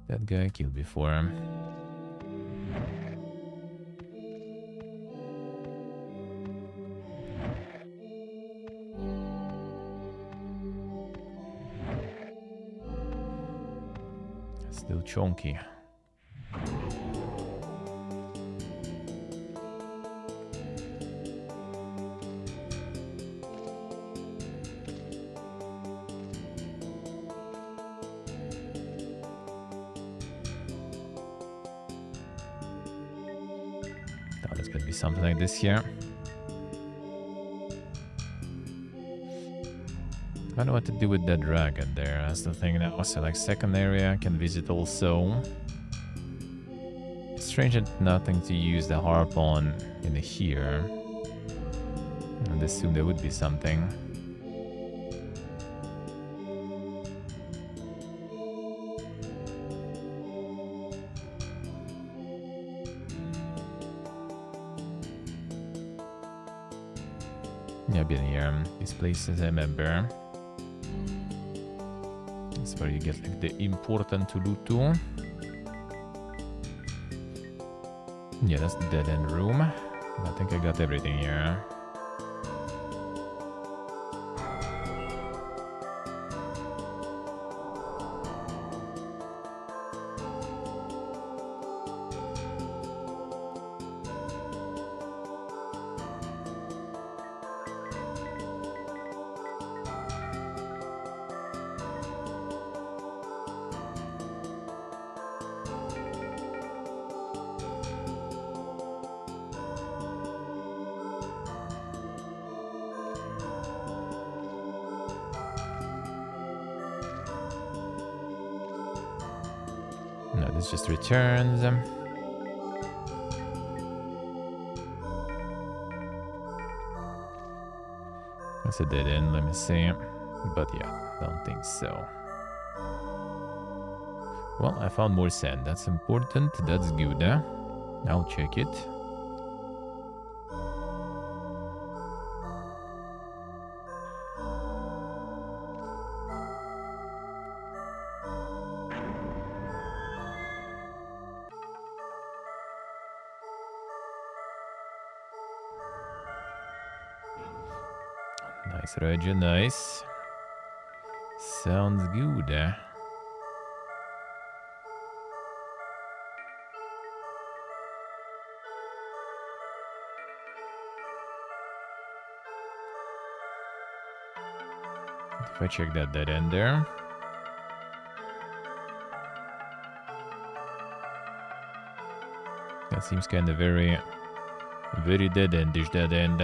That guy I killed before. Still chunky. Now there's gonna be something like this here. I don't know what to do with that dragon there. That's the thing now. So like second area I can visit also. It's strange that nothing to use the harp on in here. I'd assume there would be something. Yeah, I've been here. These places I remember. That's where you get like the important loot too. Yeah, that's the dead end room. I think I got everything here. No, this just returns. That's a dead end, let me see. But yeah, don't think so. Well, I found more sand. That's important. That's good. I'll check it. Nice, Roger, nice. Sounds good. If I check that dead end there. That seems kind of very dead endish, dead end.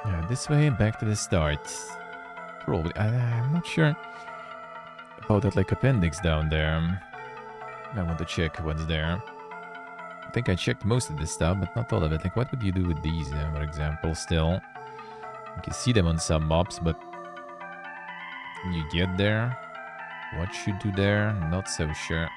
Yeah, this way, back to the start. Probably. I'm not sure about that, like, appendix down there. I want to check what's there. I think I checked most of this stuff, but not all of it. Like, what would you do with these, for example, still? You can see them on some mobs, but when you get there, what you do there? Not so sure.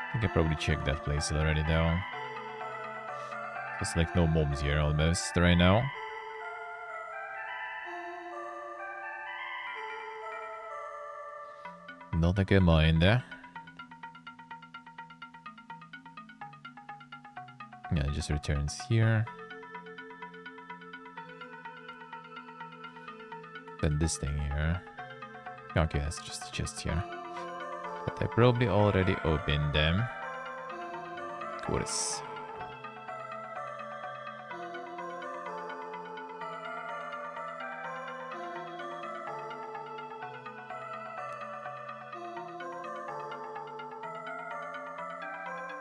I think I probably checked that place already, though. There's like no mobs here almost right now. Not like I mind. Yeah, it just returns here. Then this thing here. Okay, that's just a chest here. But I probably already opened them. Of course.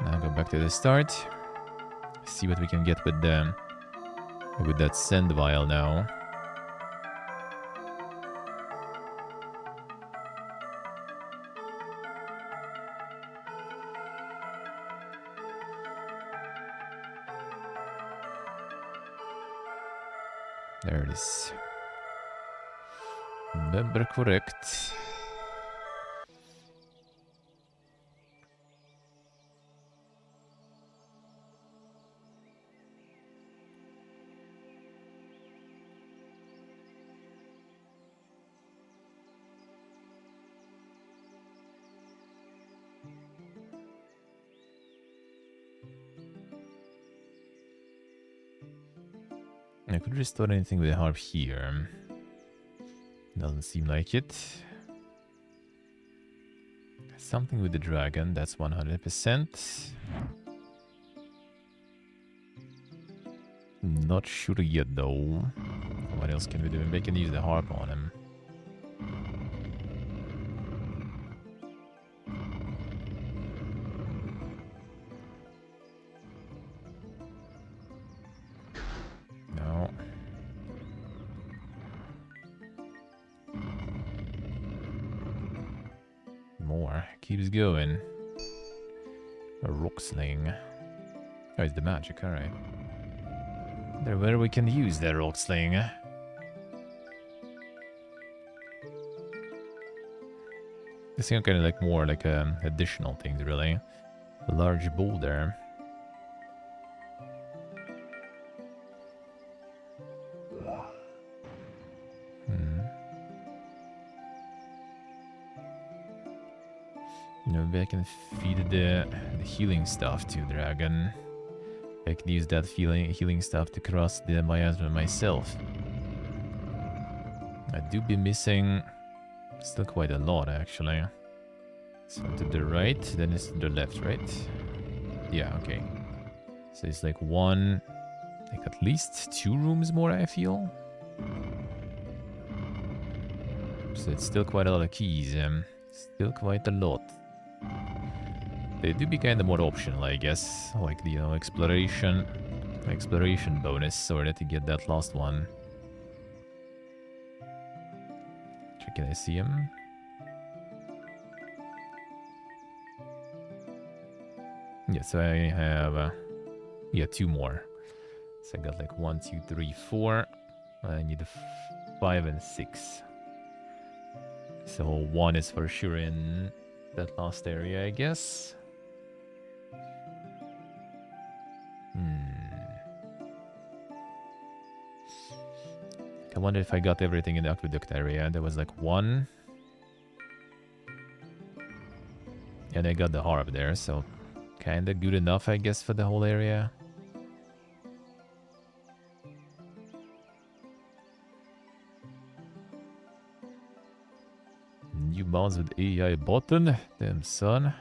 Now go back to the start. See what we can get with that send vial now. There it is. Number correct. I could restore anything with a harp here. Doesn't seem like it. Something with the dragon, that's 100%. Not sure yet though. What else can we do? We can use the harp on him. No. More. Keeps going. A rock sling. Oh, it's the magic, alright. There where we can use the rock sling. This seems kind of like more like additional things, really. A large boulder. Maybe I can feed the healing stuff to dragon. I can use that healing stuff to cross the miasma myself. I do be missing still quite a lot, actually. So to the right, then it's to the left, right? Yeah, okay. So it's like one, like at least 2 rooms more, I feel. So it's still quite a lot of keys, still quite a lot. They do be kind of more optional, I guess. Like the exploration bonus, sort of, to get that last one. Can I see him? Yeah, so I have 2 more. So I got like 1, 2, 3, 4. I need 5 and 6. So 1 is for sure in that last area, I guess. I wonder if I got everything in the aqueduct area. There was like 1. And I got the harp there, so kinda good enough, I guess, for the whole area. New mounts with AI button. Damn, son.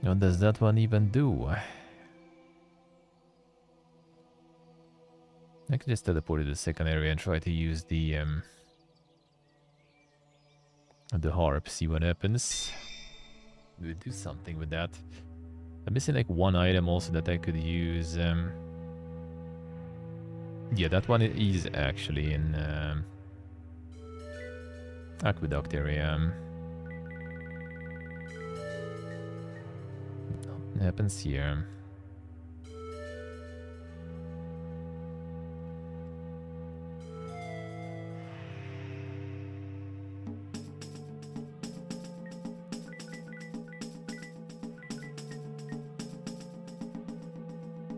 What does that one even do? I could just teleport to the second area and try to use the harp, see what happens. We'll do something with that. I'm missing like one item also that I could use. Yeah, that one is actually in aqueduct area. Nothing happens here.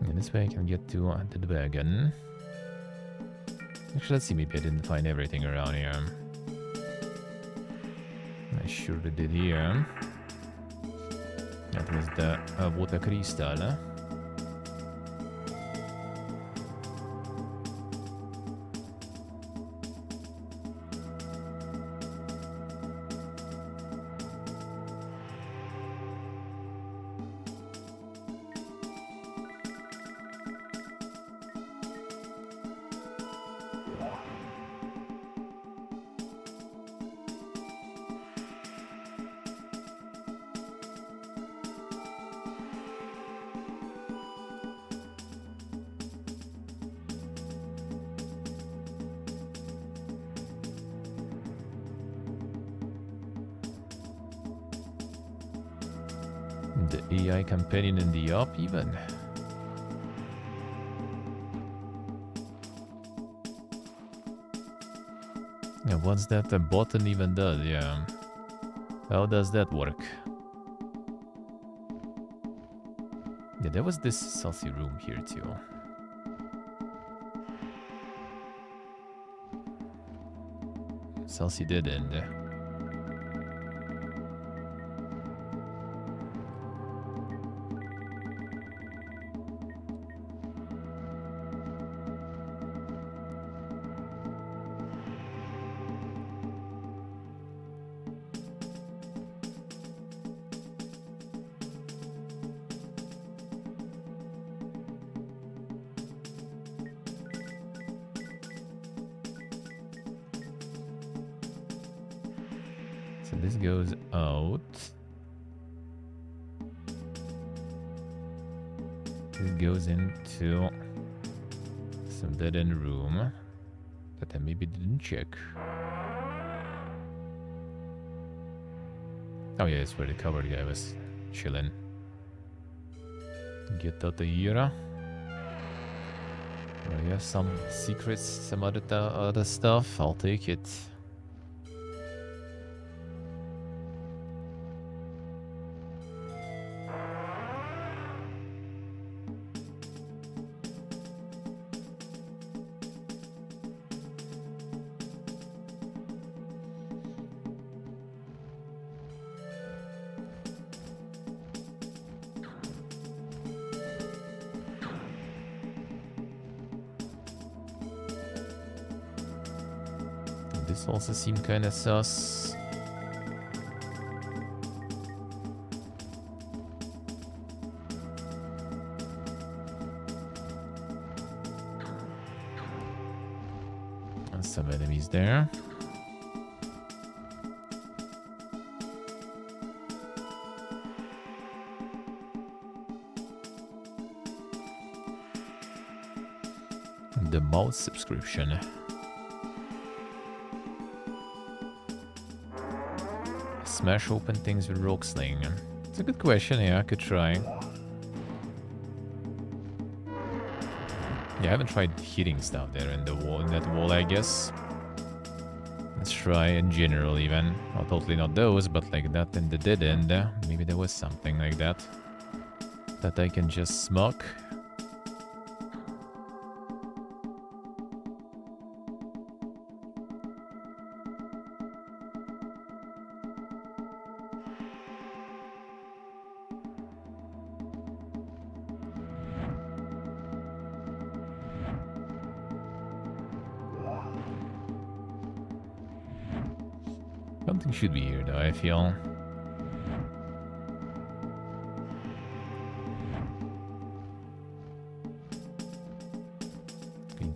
And this way I can get to the wagon. Actually, let's see, maybe I didn't find everything around here. I surely did here. That was the water crystal. The AI companion in the up even. Yeah, what's that a button even does? Yeah. How does that work? Yeah, there was this saucy room here too. Saucy did end. So this goes out. This goes into some dead-end room that I maybe didn't check. Oh yeah, it's where the covered guy was chilling. Get out of here. Oh yeah, some secrets, some other stuff. I'll take it. This also seemed kinda sus. And some enemies there. The mouse subscription. Smash open things with rogue sling. It's a good question, yeah, I could try. Yeah, I haven't tried hitting stuff there in the wall, in that wall, I guess. Let's try in general even. Well, totally not those, but like that in the dead end. Maybe there was something like that. That I can just smoke. Something should be here though, I feel.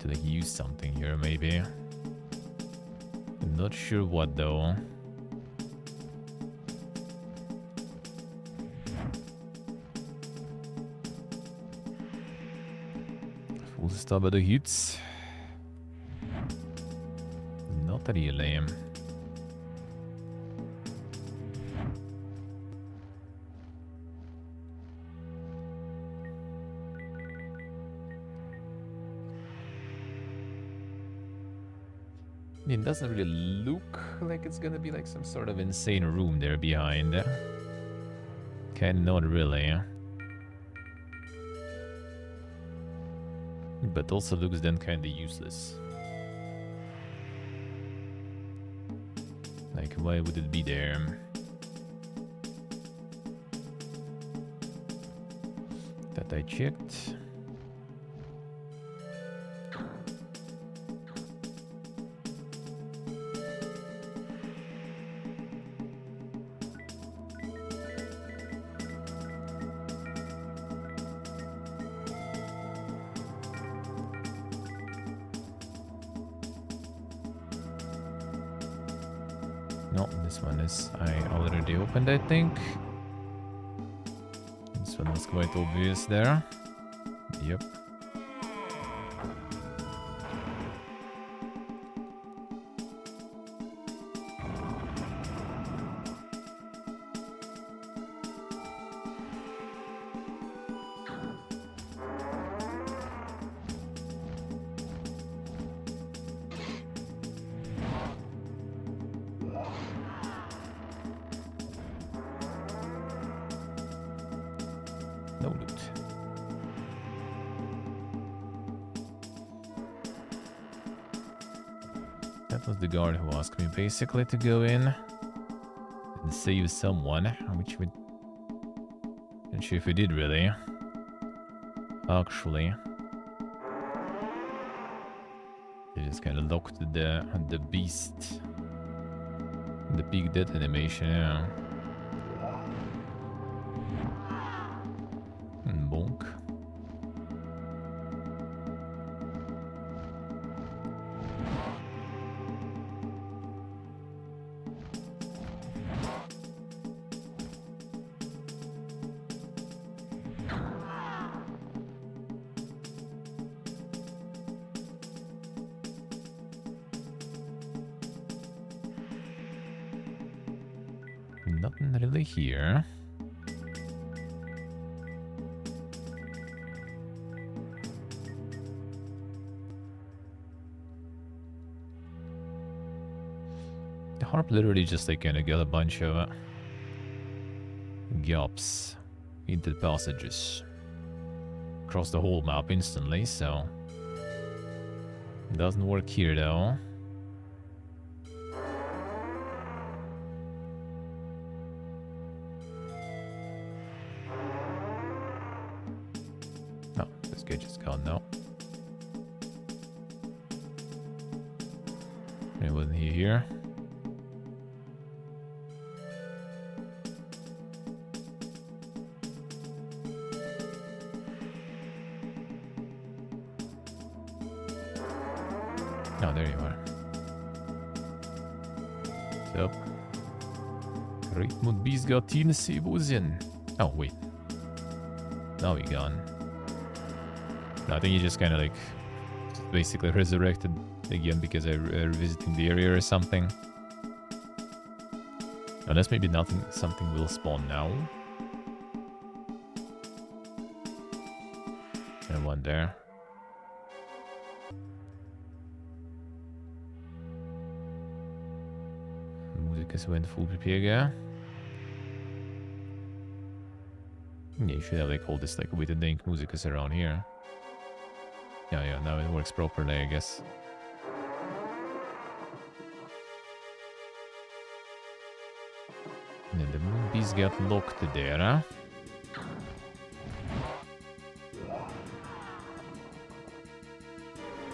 to like use something here, maybe. I'm not sure what though. Full stop at the hits. Not really. It doesn't really look like it's gonna be like some sort of insane room there behind. Kinda not really. But also looks then kinda useless. Like, why would it be there? That I checked. No, this one is I already opened, I think. This one was quite obvious there. Yep. No loot. That was the guard who asked me basically to go in and save someone, which we... Not sure if we did really. Actually. They just kind of locked the beast. The big death animation, yeah. Bonk. Nothing really here. The harp literally just like gonna get a bunch of gaps into the passages across the whole map instantly, so doesn't work here though. Oh, this guy just gone now. It wasn't here. Oh, there you are. What's up? Great Mood Beast got Sibuzin. Oh, wait. Now he gone. No, I think he just kind of like basically resurrected again because I revisiting the area or something. Unless maybe something will spawn now. And one there. Musicus went full prepare. Yeah, you should have like all this like with the dank Musicus around here. Yeah, now it works properly, I guess. And then the moonbees got locked there, huh?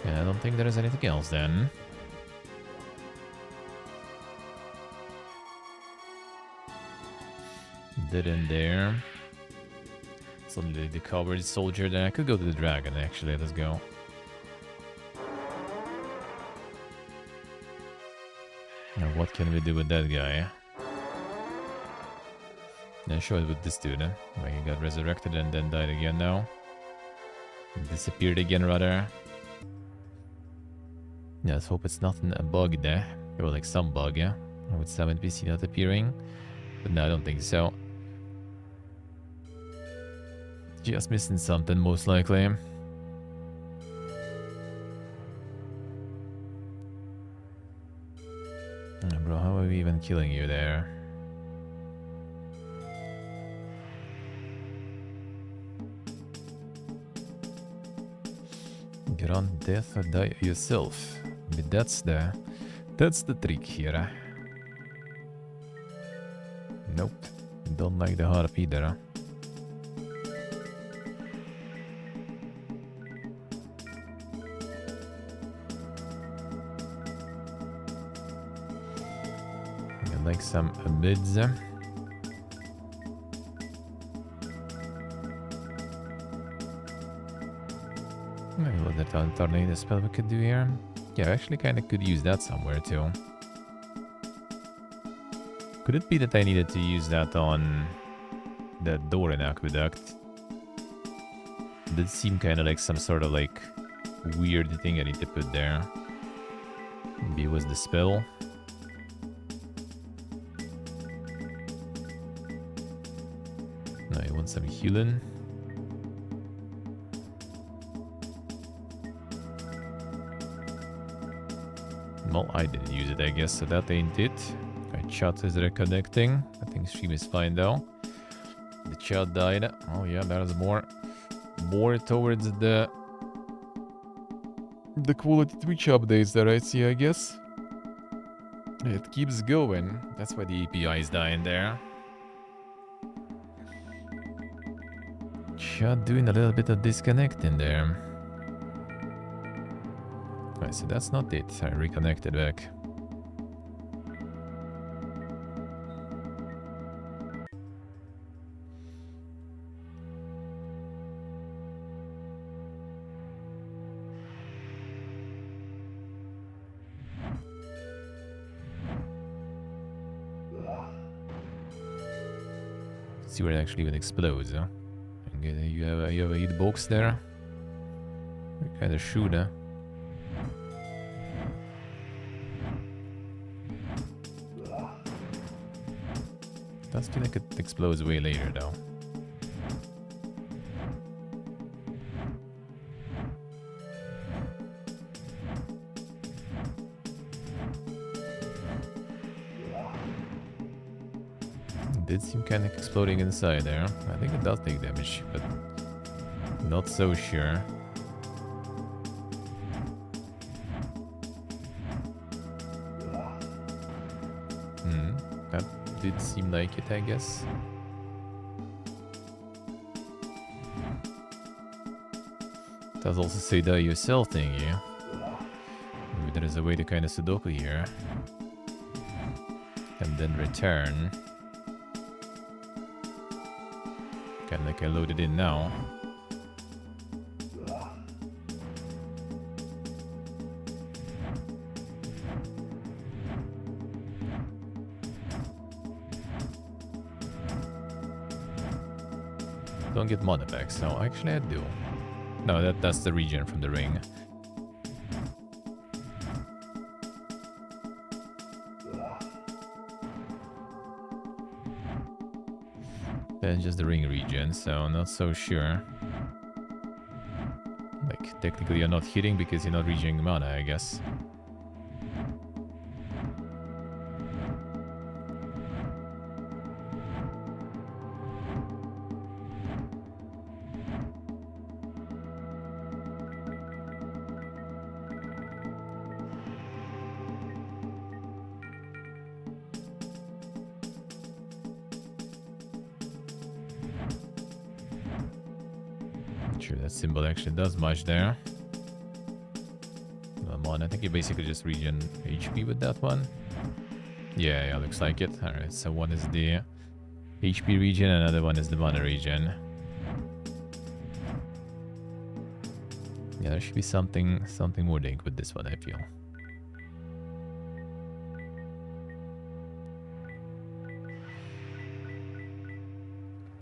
Yeah, I don't think there is anything else then. Dead end there. Suddenly the covered soldier. Then I could go to the dragon actually. Let's go. Now what can we do with that guy? Yeah, show it with this dude. Like he got resurrected and then died again now. Disappeared again, rather. Yeah, let's hope it's not a bug there. Or like some bug, yeah? With some NPC not appearing. But no, I don't think so. Just missing something, most likely. Bro, how are we even killing you there? Grant death or die yourself. But that's the trick here. Nope. Don't like the harp either. I like some bids. Maybe what the tornado spell we could do here. Yeah, I actually kind of could use that somewhere too. Could it be that I needed to use that on that door in Aqueduct? That seemed kind of like some sort of like weird thing I need to put there. Maybe it was the spell. No, I want some healing. Well, I didn't use it, I guess, so that ain't it. My chat is reconnecting. I think stream is fine though. The chat died. Oh yeah, there's more towards the quality Twitch updates that I see, I guess. It keeps going. That's why the API is dying there. Chat doing a little bit of disconnecting there. Right, so that's not it. I reconnected back. See where it actually even explodes, huh? You have a hitbox there. We kind of shoot, huh? Does feel like it explodes way later, though. It did seem kind of exploding inside there. I think it does take damage, but not so sure. That did seem like it, I guess. It does also say die yourself thingy. Maybe there is a way to kind of Sudoku here. And then return. Kind of like I loaded in now. Don't get mana back, so actually I do. No, that's the regen from the ring. That's just the ring regen, so not so sure. Like, technically you're not hitting because you're not regening mana, I guess. Sure, that symbol actually does much there. Come on, I think you basically just regen HP with that one. Yeah, looks like it. Alright, so one is the HP regen, another one is the mana regen. Yeah, there should be something more linked with this one, I feel.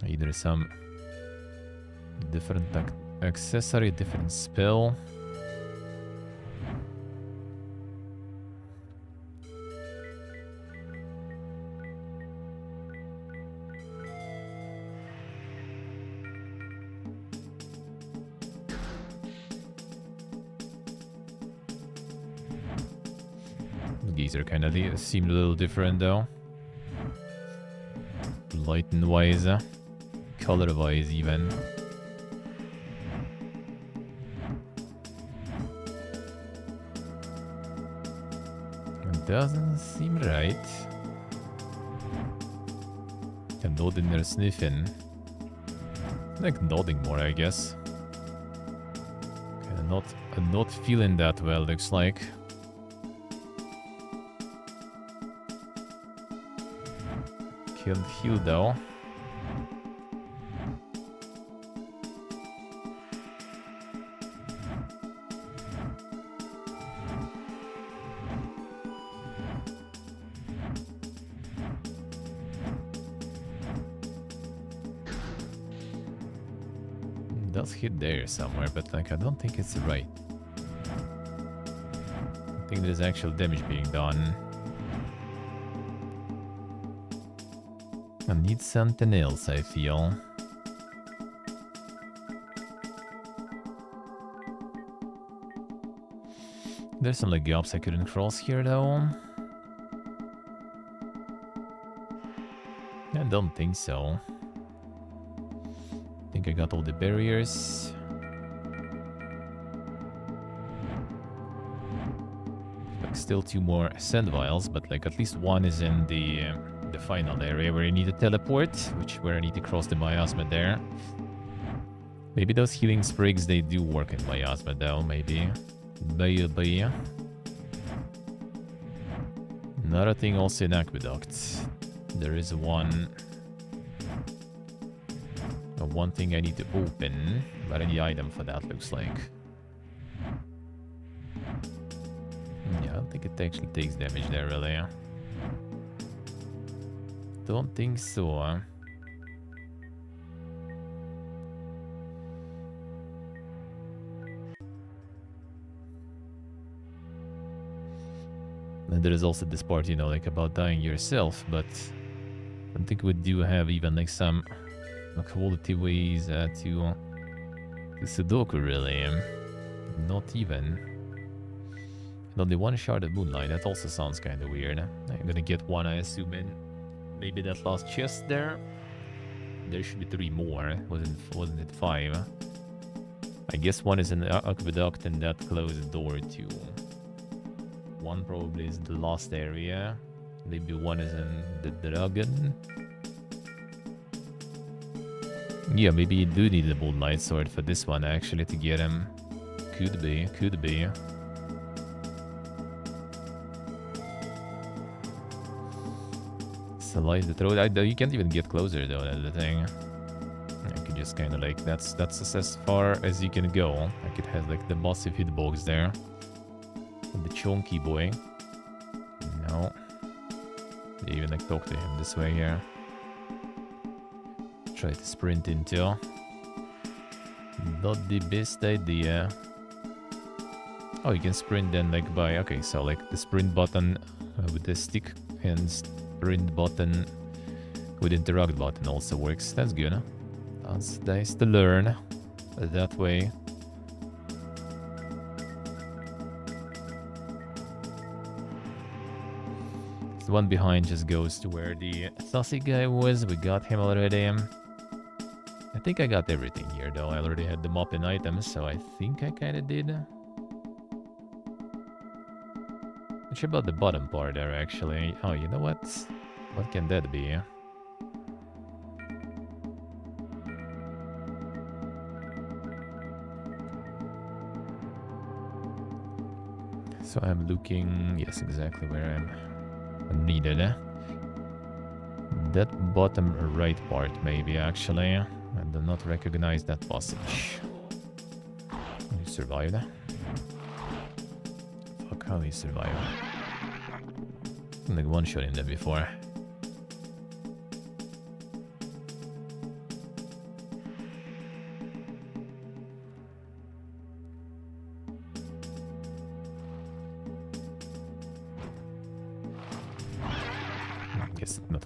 Either some different accessory, different spell. These are kind of seem a little different though. Light and wise, color wise even. It doesn't seem right. And nodding there sniffing. Like nodding more, I guess. Kinda not feeling that well, looks like. Killed heal though. Does hit there somewhere, but like I don't think it's right. I think there's actual damage being done. I need something else, I feel. There's some like gaps I couldn't cross here though. I don't think so. I think I got all the barriers. Like still 2 more sand vials, but like at least one is in the final area where you need to teleport, where I need to cross the miasma there. Maybe those healing sprigs, they do work in miasma though, maybe. Maybe. Another thing also in aqueduct. There is one thing I need to open, but I need item for that, looks like. Yeah, I don't think it actually takes damage there, really. Don't think so. And there is also this part, you know, like about dying yourself, but I think we do have even like some quality ways to Sudoku, really. Not even. And only 1 shard of moonlight, that also sounds kind of weird. I'm gonna get one, I assume, in maybe that last chest there. There should be 3 more. Wasn't it 5? I guess 1 is in the aqueduct and that closed door too. 1 probably is the last area. Maybe 1 is in the dragon. Yeah, maybe you do need the moonlight sword for this one actually to get him. Could be, could be. Light the throat. You can't even get closer though, that's the thing. You can just kind of like, that's as far as you can go. Like it has like the massive hitbox there. And the chunky boy. No. You even like talk to him this way here. Try to sprint into. Not the best idea. Oh, you can sprint then like by, okay, so like the sprint button with the stick and sprint button with interact button also works. That's good. Huh? That's nice to learn that way. The one behind just goes to where the saucy guy was. We got him already. I think I got everything here though. I already had the mop and items, so I think I kind of did. Which about the bottom part there actually? Oh, you know what? What can that be? So I'm looking, yes, exactly where I'm needed. That bottom right part maybe actually. I do not recognize that passage. You survived. Fuck, how you survive? Like one shot in there before.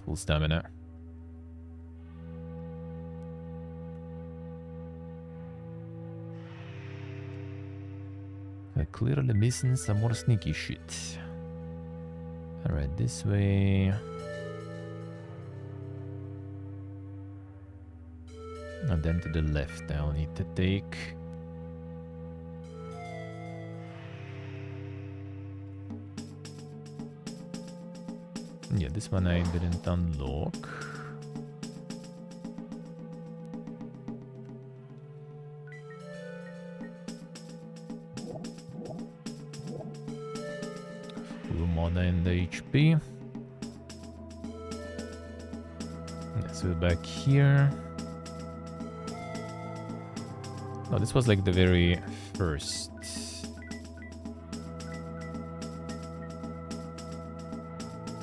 not full stamina. Clearly missing some more sneaky shit. Alright, this way. And then to the left I'll need to take. Yeah, this one I didn't unlock. Full mana and HP. So back here. Oh, this was like the very first.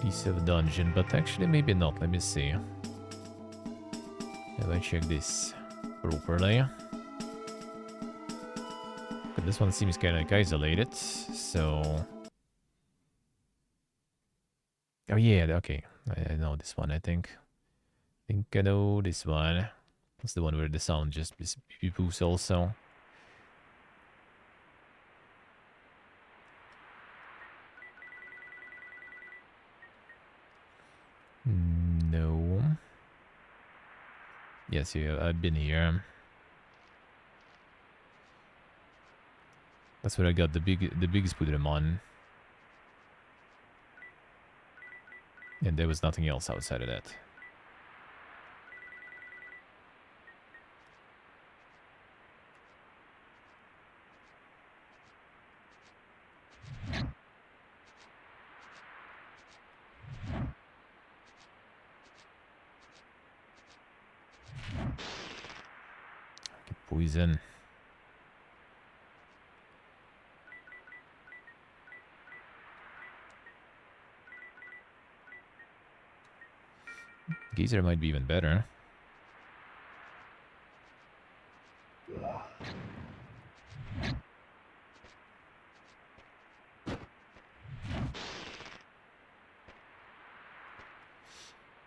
Piece of dungeon, but actually maybe not. Let me see. If I check this properly. But this one seems kind of like isolated, so... Oh yeah, okay. I know this one, I think. I think I know this one. That's the one where the sound just boosts also. No. Yes, yeah, I've been here. That's where I got the biggest Pudramon. And there was nothing else outside of that. Get poison. Geyser might be even better.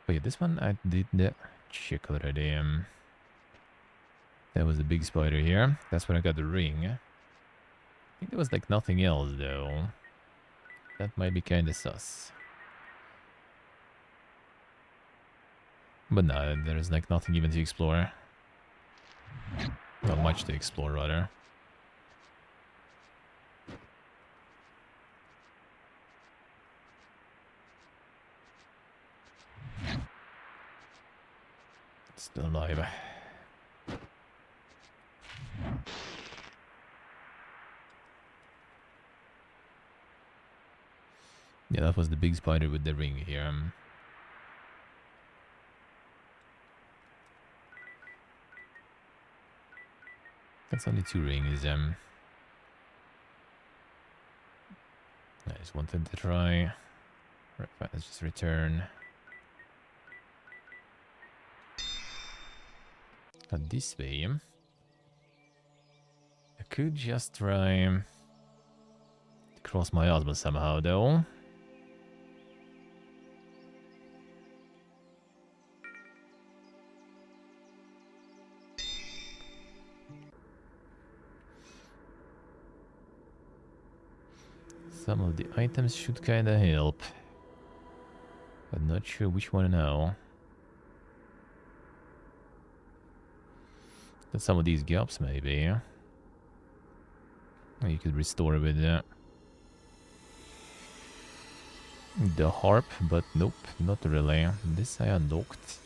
But yeah, this one I did check already. That was the big spider here. That's when I got the ring. I think there was like nothing else though. That might be kind of sus. But no, there's like nothing even to explore. Not much to explore, rather. Still alive. Yeah, that was the big spider with the ring here. That's only 2 rings. I just wanted to try. Right, fine, let's just return. And this way. I could just try to cross my husband somehow, though. Some of the items should kinda help. But not sure which one now. But some of these gaps maybe. You could restore with the harp, but nope, not really. This I unlocked.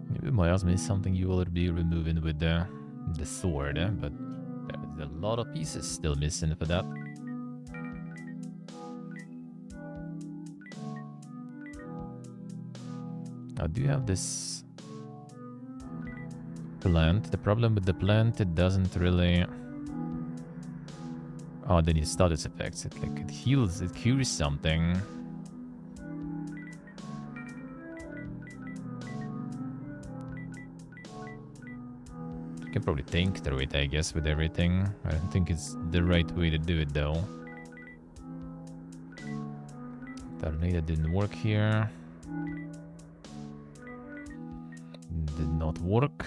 Maybe miasma is something you will be removing with the sword, but there's a lot of pieces still missing for that. I do have this plant. The problem with the plant, it doesn't really... Oh, then you status effects. It heals, it cures something. Can probably think through it, I guess, with everything. I don't think it's the right way to do it, though. Tornado didn't work here. Did not work.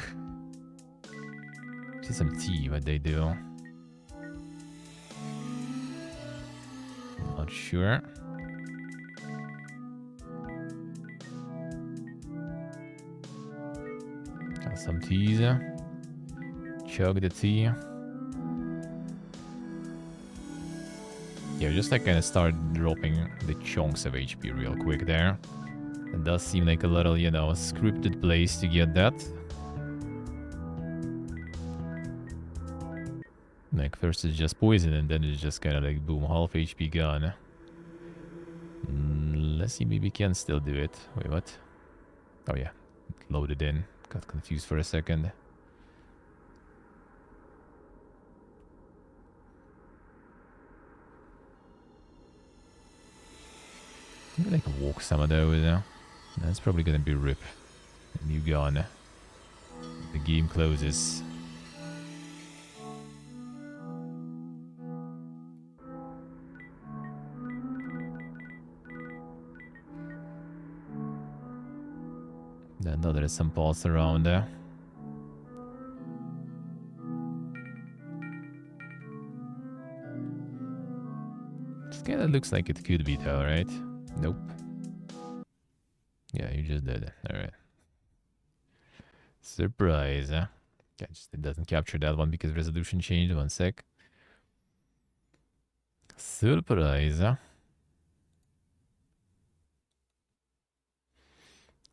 See some tea, what they do. Not sure. Got some teas. Chug the tea. Yeah, just like kind of start dropping the chunks of HP real quick there. It does seem like a little, you know, scripted place to get that. Like first it's just poison and then it's just kind of like boom, half HP gone. Let's see, maybe can still do it. Wait, what? Oh yeah, it loaded in. Got confused for a second. Maybe I can walk some of those. That's probably gonna be rip. And you gone. The game closes. Then there is some pulse around there. This kinda looks like it could be though, right? Nope. Yeah, you just did it. Alright. Surprise, huh? Yeah, just it doesn't capture that one because resolution changed. 1 sec. Surprise, huh?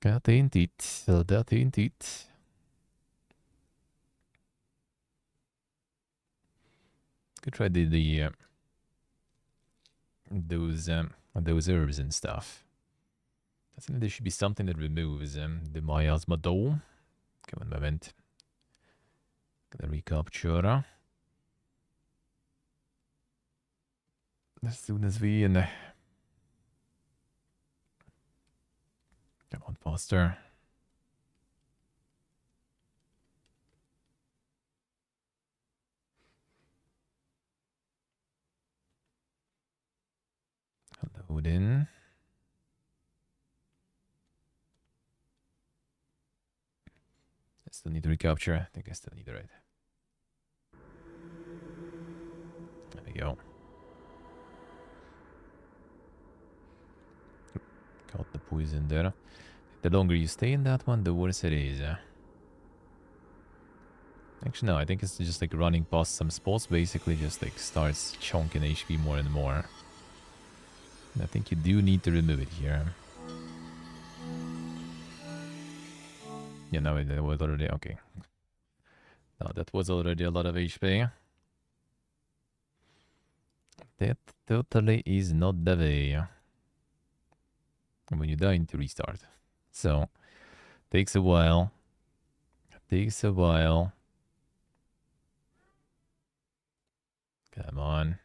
That ain't it. So that ain't it. Could try those herbs and stuff. I think there should be something that removes the miasma though. Okay, one moment. Gonna recapture. As soon as we in. Come on, faster. Load in. I still need to recapture. I think I still need it, right? There we go. Got the poison there. The longer you stay in that one, the worse it is. Actually, no, I think it's just like running past some spots, basically just like starts chunking HP more and more. And I think you do need to remove it here. Yeah, no, it was already, okay. No, that was already a lot of HP. That totally is not the way. And when you die, you need to restart. So, takes a while. Takes a while. Come on.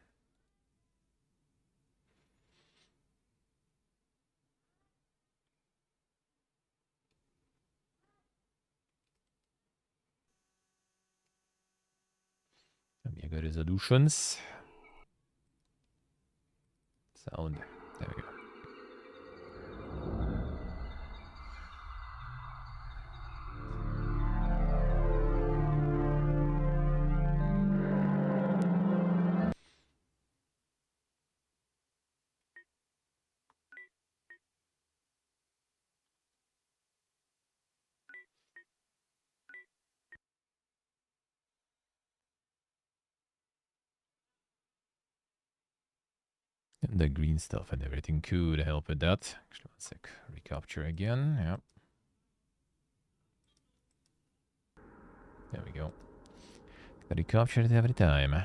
Amiga resolutions. Sound. There we go. And the green stuff and everything could help with that. Actually, 1 sec. Recapture again. Yep. There we go. Recapture it every time.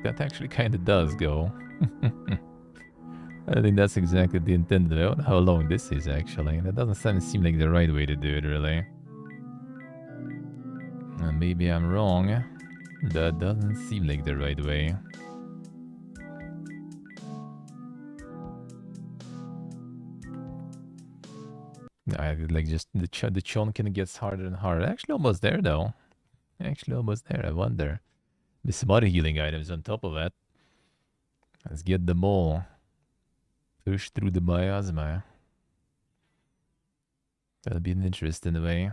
That actually kind of does go. I think that's exactly the intent though. I don't know how long this is actually. That doesn't seem like the right way to do it really. Maybe I'm wrong. That doesn't seem like the right way. I like just the chonkin gets harder and harder. Actually almost there though. Actually almost there, I wonder. The body healing items on top of that. Let's get them all. Push through the miasma. That'll be an interesting way.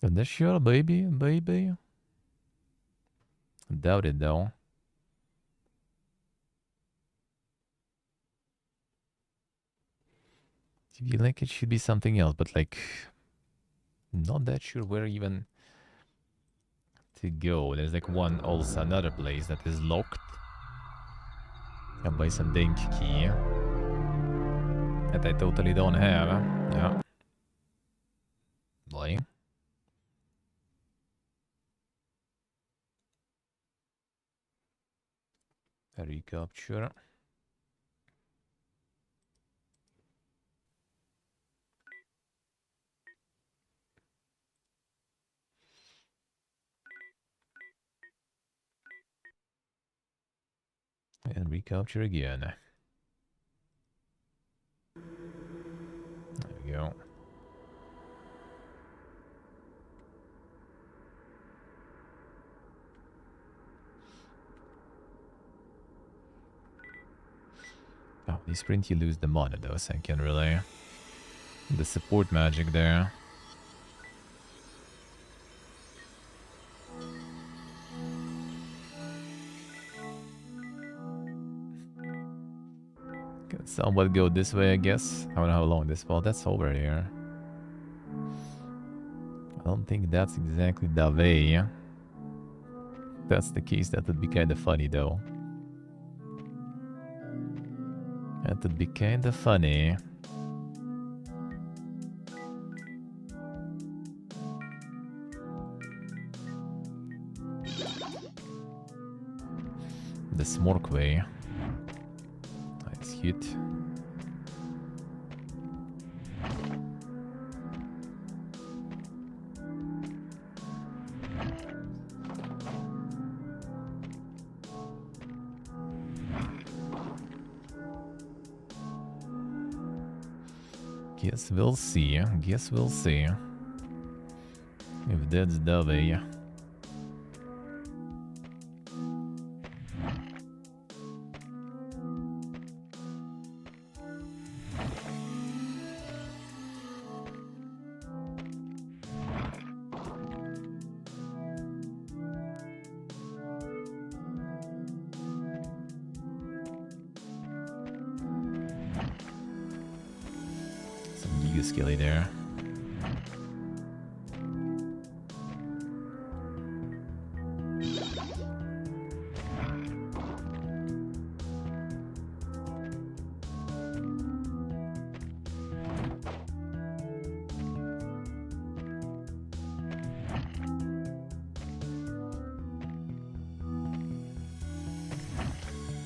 And that's sure, baby. Doubt it though. I feel like it should be something else, but like, not that sure where even to go. There's like also another place that is locked. Can buy some dink key that I totally don't have. Yeah. Boy. Recapture. And recapture again. There we go. Oh, the sprint you lose the mana though, so I can relay. The support magic there. Can somewhat go this way, I guess. I don't know how long this ball. That's over here. I don't think that's exactly the way. If that's the case, that would be kind of funny though. That would be kind of funny. The Smork way. Nice hit. Guess we'll see. Guess we'll see. If that's the way. Skilly there.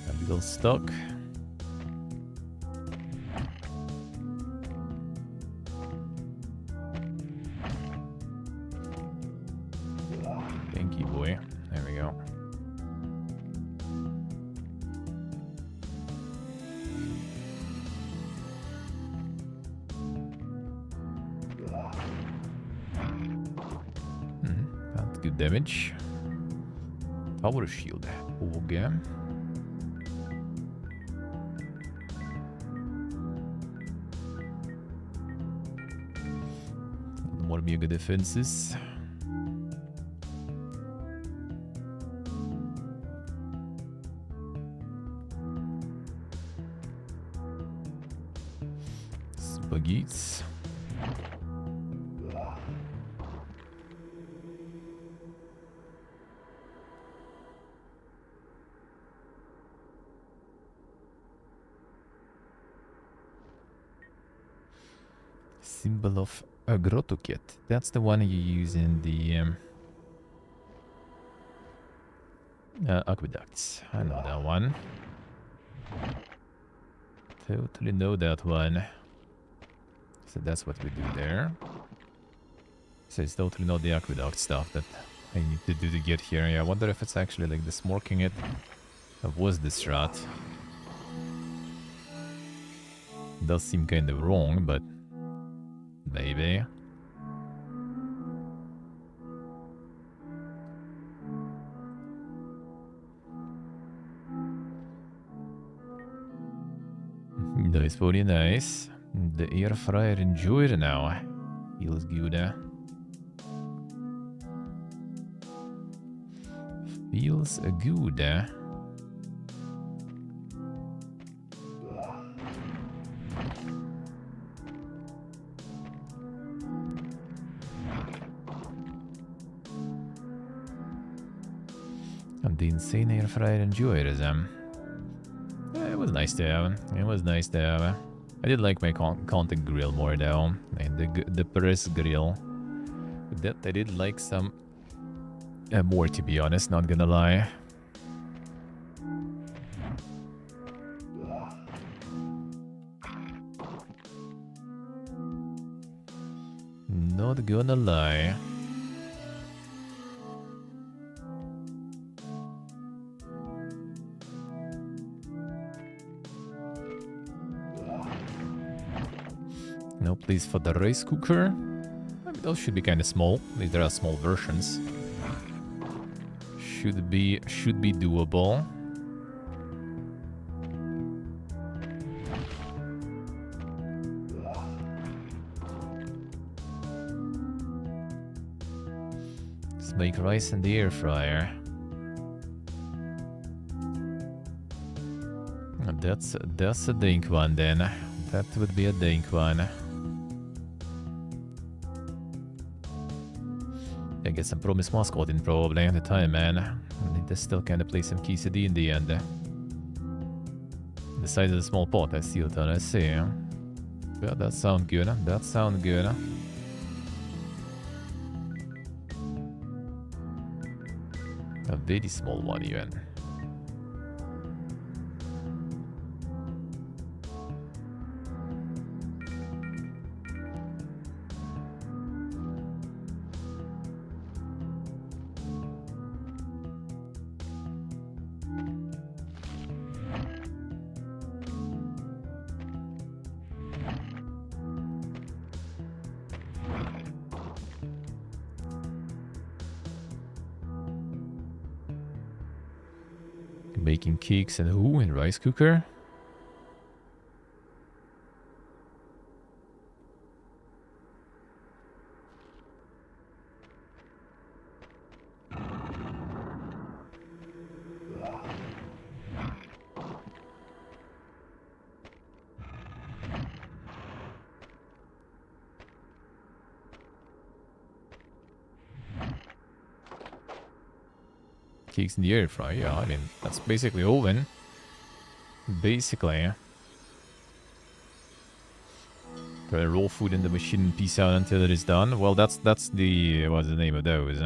A little stuck. Damage. Power shield. Og more mega defenses. Spaghetti. Symbol of a grotto kit. That's the one you use in the aqueducts. I know that one. Totally know that one. So that's what we do there. So it's totally not the aqueduct stuff that I need to do to get here. Yeah, I wonder if it's actually like the smorking it. That was the strat. Does seem kind of wrong, but maybe. That is pretty nice. The air fryer enjoyed now. Feels good. Feels good. And the insane air fryer enjoyed them. It was nice to have. It was nice to have. I did like my contact grill more though, and the press grill. That I did like some more, to be honest. Not gonna lie. Not gonna lie. No place for the rice cooker. I mean, those should be kind of small. At least there are small versions. Should be doable. Let's make rice in the air fryer. That's a dink one then. That would be a dink one. I guess some promised mascot in probably at the time, man. I need to still kind of play some KCD in the end. The size of the small pot, I still thought I see. Yeah, that sound good. That sound good. A very small one even. Making cakes and who in rice cooker? Cakes in the air fryer, yeah, I mean, that's basically oven. Basically. Try raw food in the machine and peace out until it is done. Well, that's the... what's the name of those?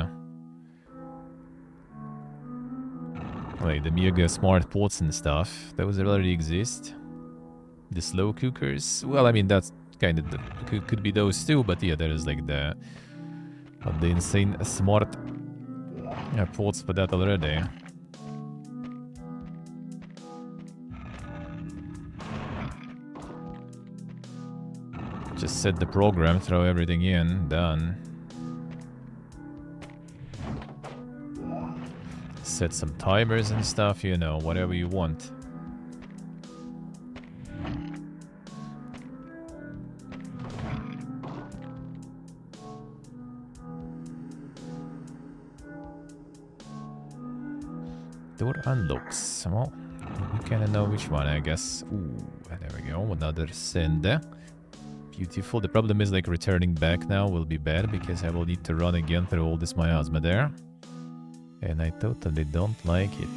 Like the mega smart pots and stuff. Those already exist. The slow cookers. Well, I mean, that's kind of... could be those too, but yeah, there is like the insane smart pots for that already. Just set the program, throw everything in, done. Set some timers and stuff, you know, whatever you want. Door unlocks. Well, we kind of know which one, I guess. Ooh, there we go. Another send. Beautiful. The problem is like returning back now will be bad because I will need to run again through all this miasma there. And I totally don't like it.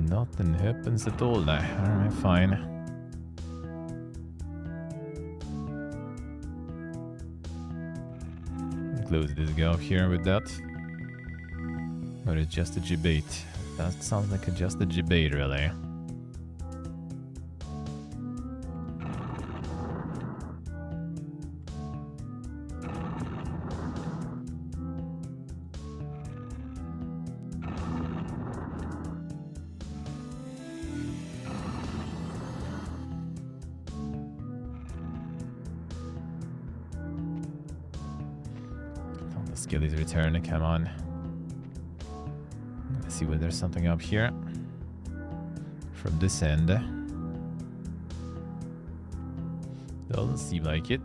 Nothing happens at all. Alright, fine. Close this gap here with that. Or it's just a debate. That sounds like just a debate, really. Skill is returned, come on. Let's see whether there's something up here. From this end. Doesn't seem like it.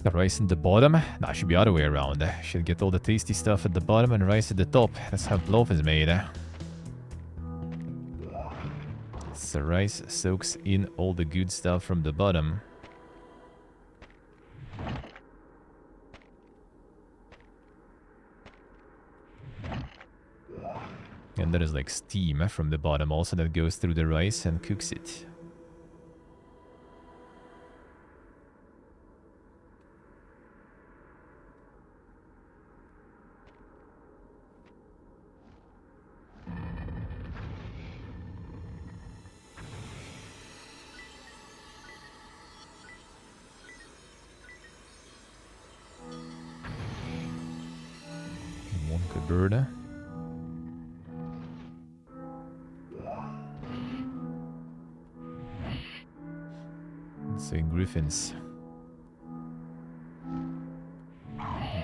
The rice in the bottom? Nah, should be other way around. Should get all the tasty stuff at the bottom and rice at the top. That's how loaf is made. So rice soaks in all the good stuff from the bottom. And there is like steam from the bottom also that goes through the rice and cooks it. Bird. So griffins.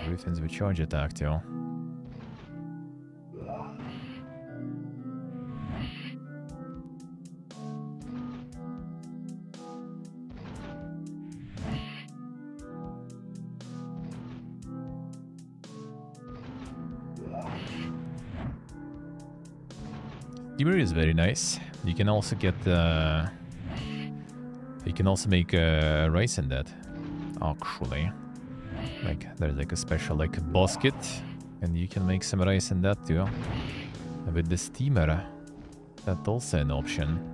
Griffins with charge attack too. Steamer is very nice. You can also get you can also make rice in that, actually. Like there's like a special like basket, and you can make some rice in that too. And with the steamer, that's also an option.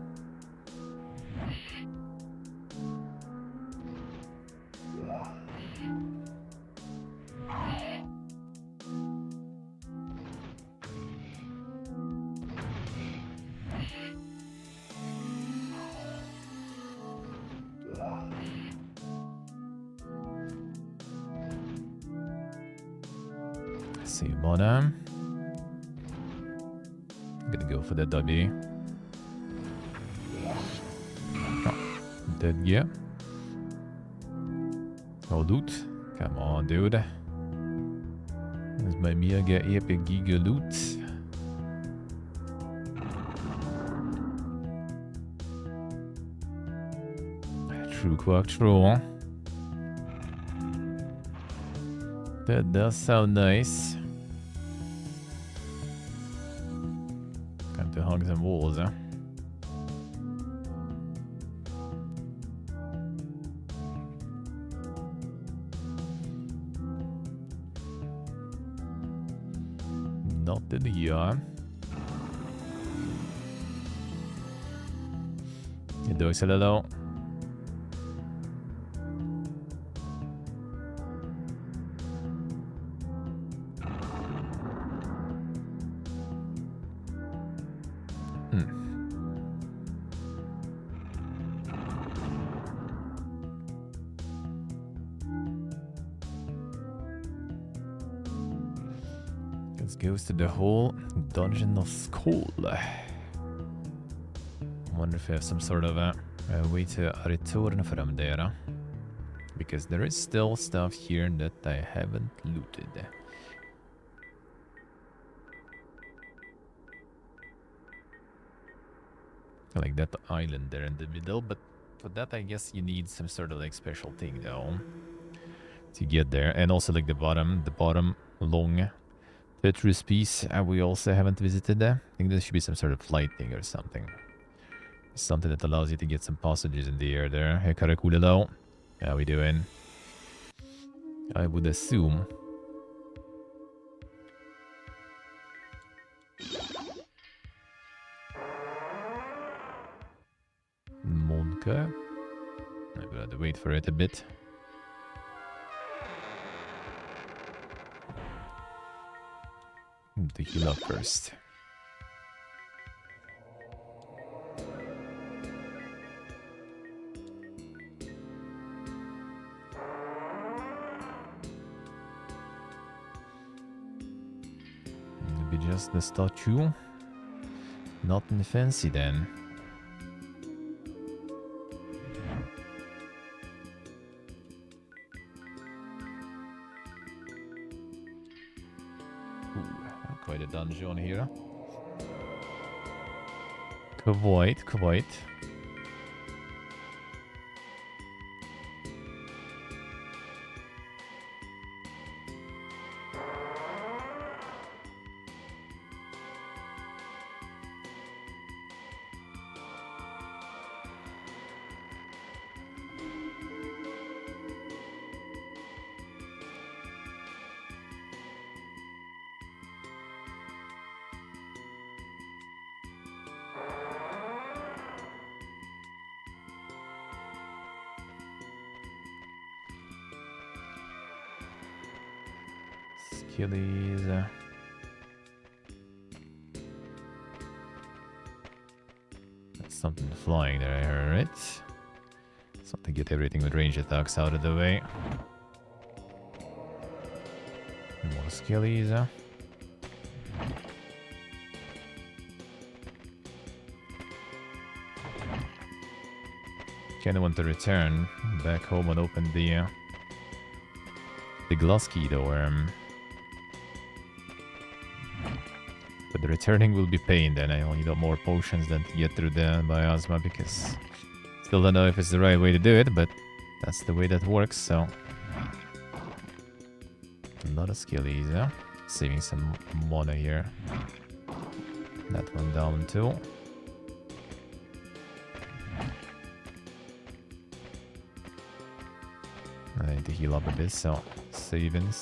Save mana. I'm gonna go for the W. Oh, dead gear. No loot. Come on, dude. This is my mega epic giga loot. True quark, true. That does sound nice. Time to hug some walls, huh? Not in here. It does a little. Goes to the whole Dungeon of Skull. I wonder if we have some sort of a way to return from there. Because there is still stuff here that I haven't looted. Like that island there in the middle, but for that I guess you need some sort of like special thing though to get there. And also like the bottom long Petrus piece we also haven't visited there. I think there should be some sort of flight thing or something. Something that allows you to get some passages in the air there. Hey, Karakulelo. How we doing? I would assume Okay. I will have to wait for it a bit. To heal up first. It'll be just the statue. Nothing fancy then. Quite a dungeon here. Quite. Skillies. That's something flying there, I heard, right? Something get everything with range attacks out of the way. More skillies. Kinda want to return back home and open the glass key door. But the returning will be pain then. I only need more potions than to get through the miasma because still don't know if it's the right way to do it, but that's the way that works, so. A lot of skillies, yeah? Saving some mana here. That one down too. I need to heal up a bit, so saving.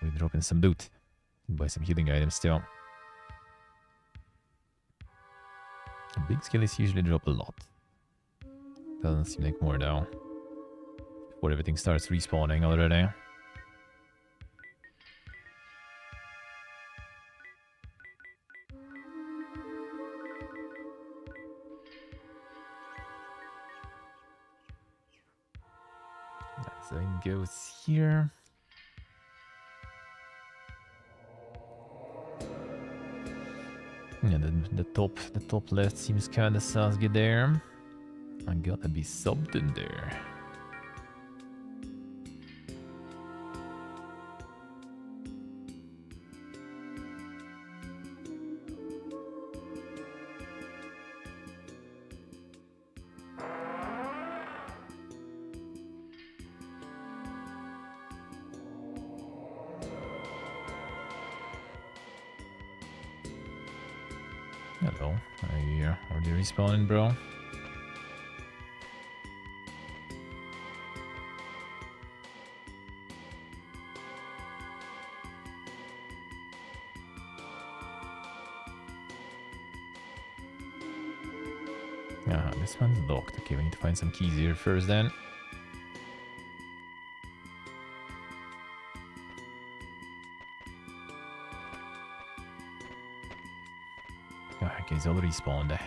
We drop in some loot. Buy some healing items still. Big skillies usually drop a lot. Doesn't seem like more though. Before everything starts respawning already. So it goes here. Yeah, the top left seems kinda sasgy there. I gotta be something there. Hello, are you respawning, bro? Ah, this one's locked. Okay, we need to find some keys here first then. Ah, okay, he's already spawned.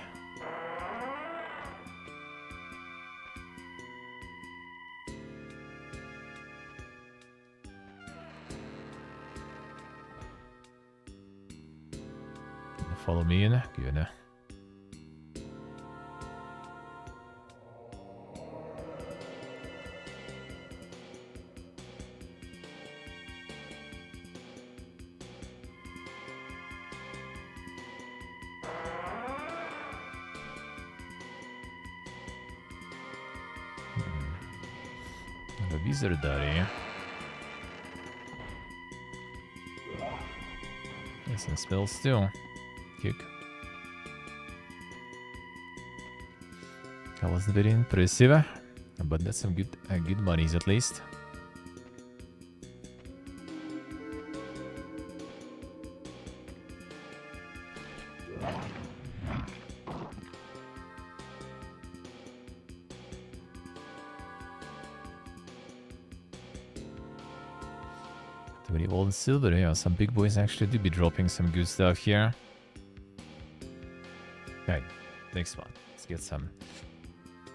Follow me in. Good. The wizard daddy. Yes, and spells too. Kick. That wasn't very impressive, but that's some good monies at least. Very old and silver, yeah. Some big boys actually do be dropping some good stuff here. Okay, next one. Let's get some.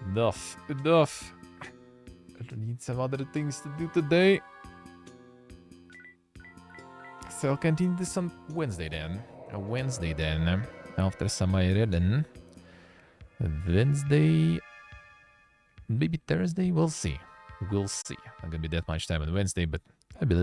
Enough. I need some other things to do today. So I'll continue this on Wednesday then. After some Ireden. Wednesday. Maybe Thursday? We'll see. Not gonna be that much time on Wednesday, but I believe